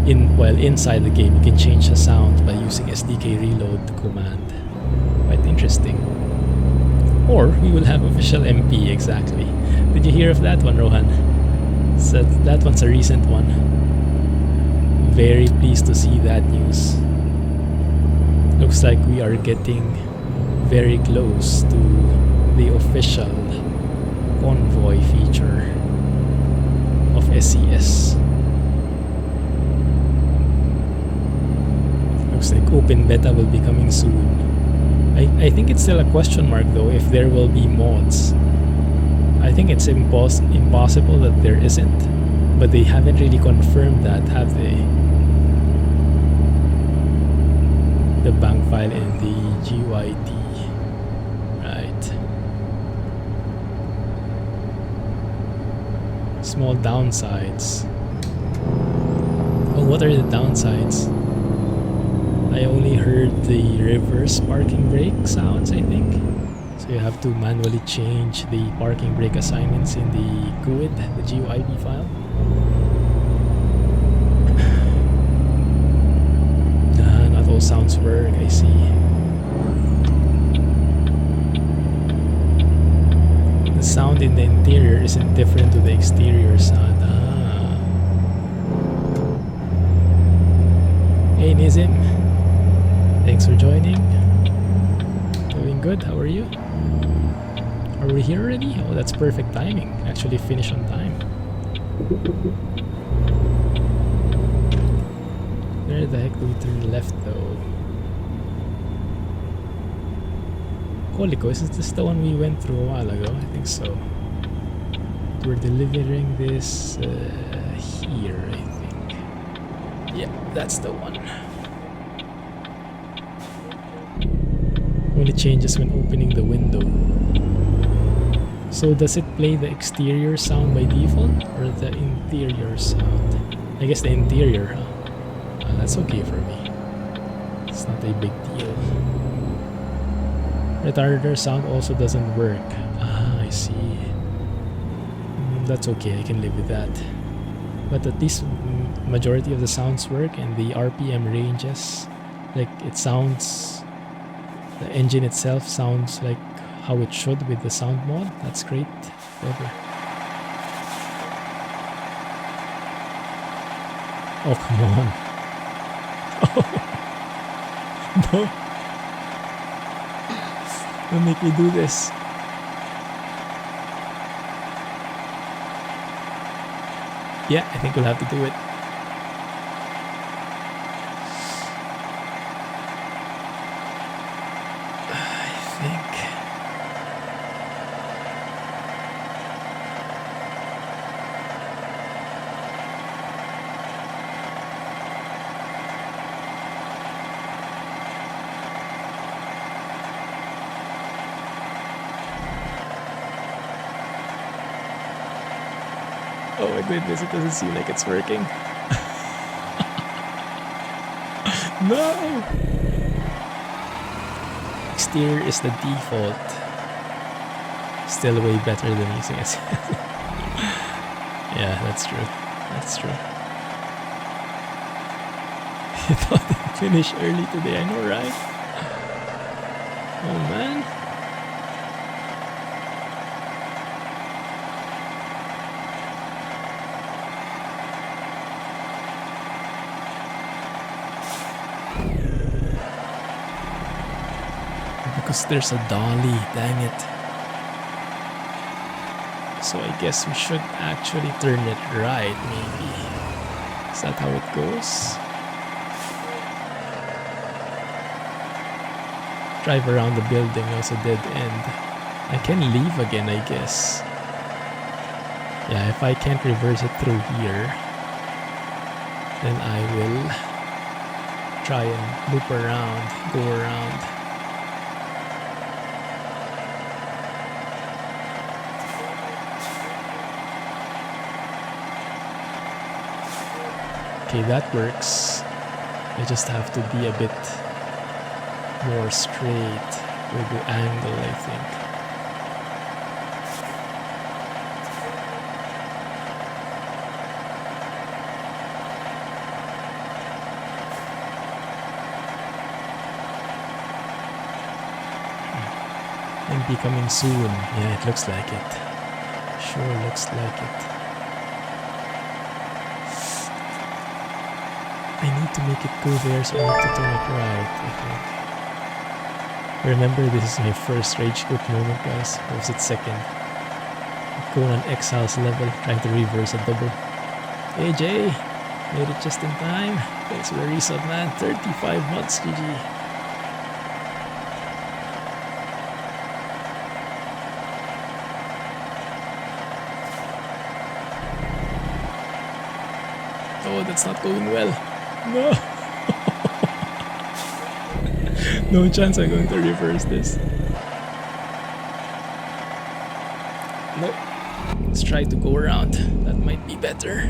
Speaker 1: inside the game. You can change the sound by using SDK reload command. Quite interesting. Or we will have official MP, exactly. Did you hear of that one, Rohan? So that one's a recent one. Very pleased to see that news. Looks like we are getting very close to the official Convoy feature of SCS. Looks like open beta will be coming soon. I think it's still a question mark though if there will be mods. I think it's impossible that there isn't, but they haven't really confirmed that, have they? The bank file in the GUID. Right. Small downsides. Oh, what are the downsides? I only heard the reverse parking brake sounds, I think. So you have to manually change the parking brake assignments in the GUID, the GUID file. Not all sounds work, I see. The sound in the interior isn't different to the exterior sound. Hey Nizim, thanks for joining. Doing good, how are you? Are we here already? Oh, that's perfect timing. Actually finish on time. Where the heck do we turn left though? Colico, is this the one we went through a while ago? I think so. We're delivering this here, I think. Yeah, that's the one. Only changes when opening the window. So does it play the exterior sound by default or the interior sound? I guess the interior, huh? That's okay for me. It's not a big deal. Retarder sound also doesn't work. I see. That's okay, I can live with that. But at least majority of the sounds work and the RPM ranges. Like it sounds, the engine itself sounds like how it should with the sound mod. That's great. Whatever. Oh, come on. Oh. No. Don't make me do this. Yeah, I think we'll have to do it. Oh my goodness, it doesn't seem like it's working. No! Exterior is the default. Still way better than using it. Yeah, that's true. That's true. I thought I'd finish early today, I know, right? Oh man. Because there's a dolly, dang it. So I guess we should actually turn it right, maybe. Is that how it goes? Drive around the building, also dead end. I can leave again, I guess. Yeah, if I can't reverse it through here, then I will try and loop around, go around. Okay, that works. I just have to be a bit more straight with the angle, I think. And becoming soon. Yeah, it looks like it. Sure looks like it. I need to make it go there, so I need to turn it right, I think. Remember, this is my first rage quit moment, guys. Or was it second? Conan Exiles level, trying to reverse a double. Hey Jay, made it just in time. Thanks for the resub, man. 35 months, GG. Oh, that's not going well. No. No chance I'm going to reverse this. Nope. Let's try to go around. That might be better.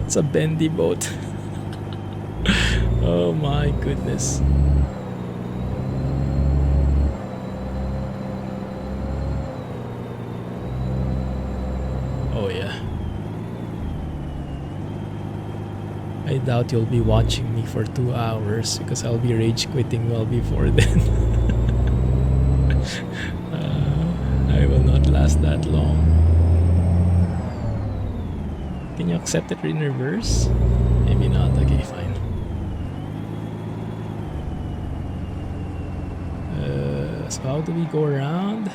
Speaker 1: It's a bendy boat. Oh my goodness. Oh yeah. I doubt you'll be watching me for 2 hours because I'll be rage quitting well before then. I will not last that long. Can you accept it in reverse? Maybe not. Okay, fine. So how do we go around?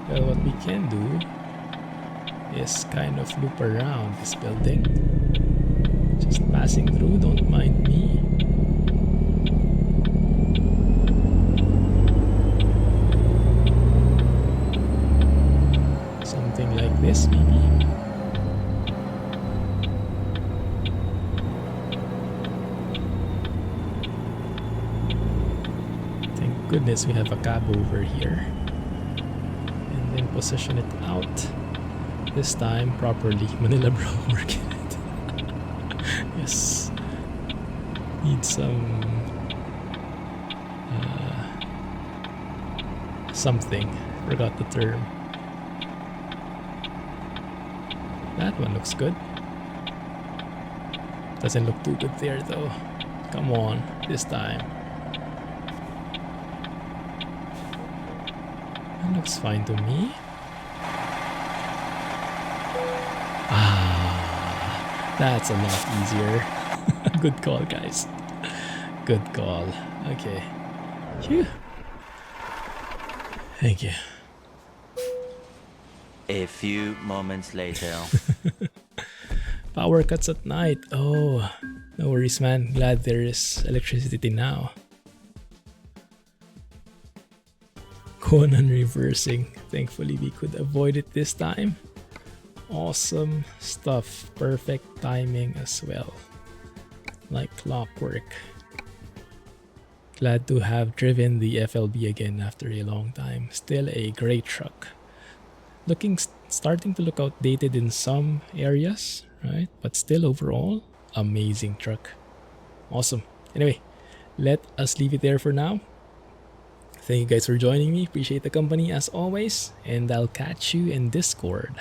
Speaker 1: Well, what we can do is kind of loop around this building. Just passing through, don't mind me. Something like this, maybe. Thank goodness we have a cab over here. And then position it out. This time properly. Manila bro, working it. Yes. Need some something. Forgot the term. That one looks good. Doesn't look too good there though. Come on, this time. That looks fine to me. That's a lot easier. Good call, guys. Good call. Okay. Phew. Thank you.
Speaker 2: A few moments later.
Speaker 1: Power cuts at night. Oh, no worries, man. Glad there is electricity now. Conan reversing. Thankfully, we could avoid it this time. Awesome stuff. Perfect timing as well. Like clockwork. Glad to have driven the FLB again after a long time. Still a great truck. Starting to look outdated in some areas, right? But still overall, amazing truck. Awesome. Anyway, let us leave it there for now. Thank you guys for joining me. Appreciate the company as always. And I'll catch you in Discord.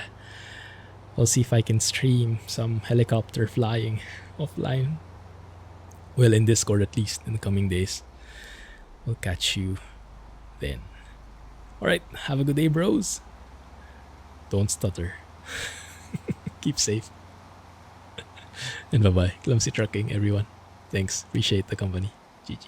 Speaker 1: I'll see if I can stream some helicopter flying offline. Well, in Discord at least in the coming days. We'll catch you then. Alright, have a good day, bros. Don't stutter. Keep safe. And bye-bye. Clumsy trucking, everyone. Thanks. Appreciate the company. GG.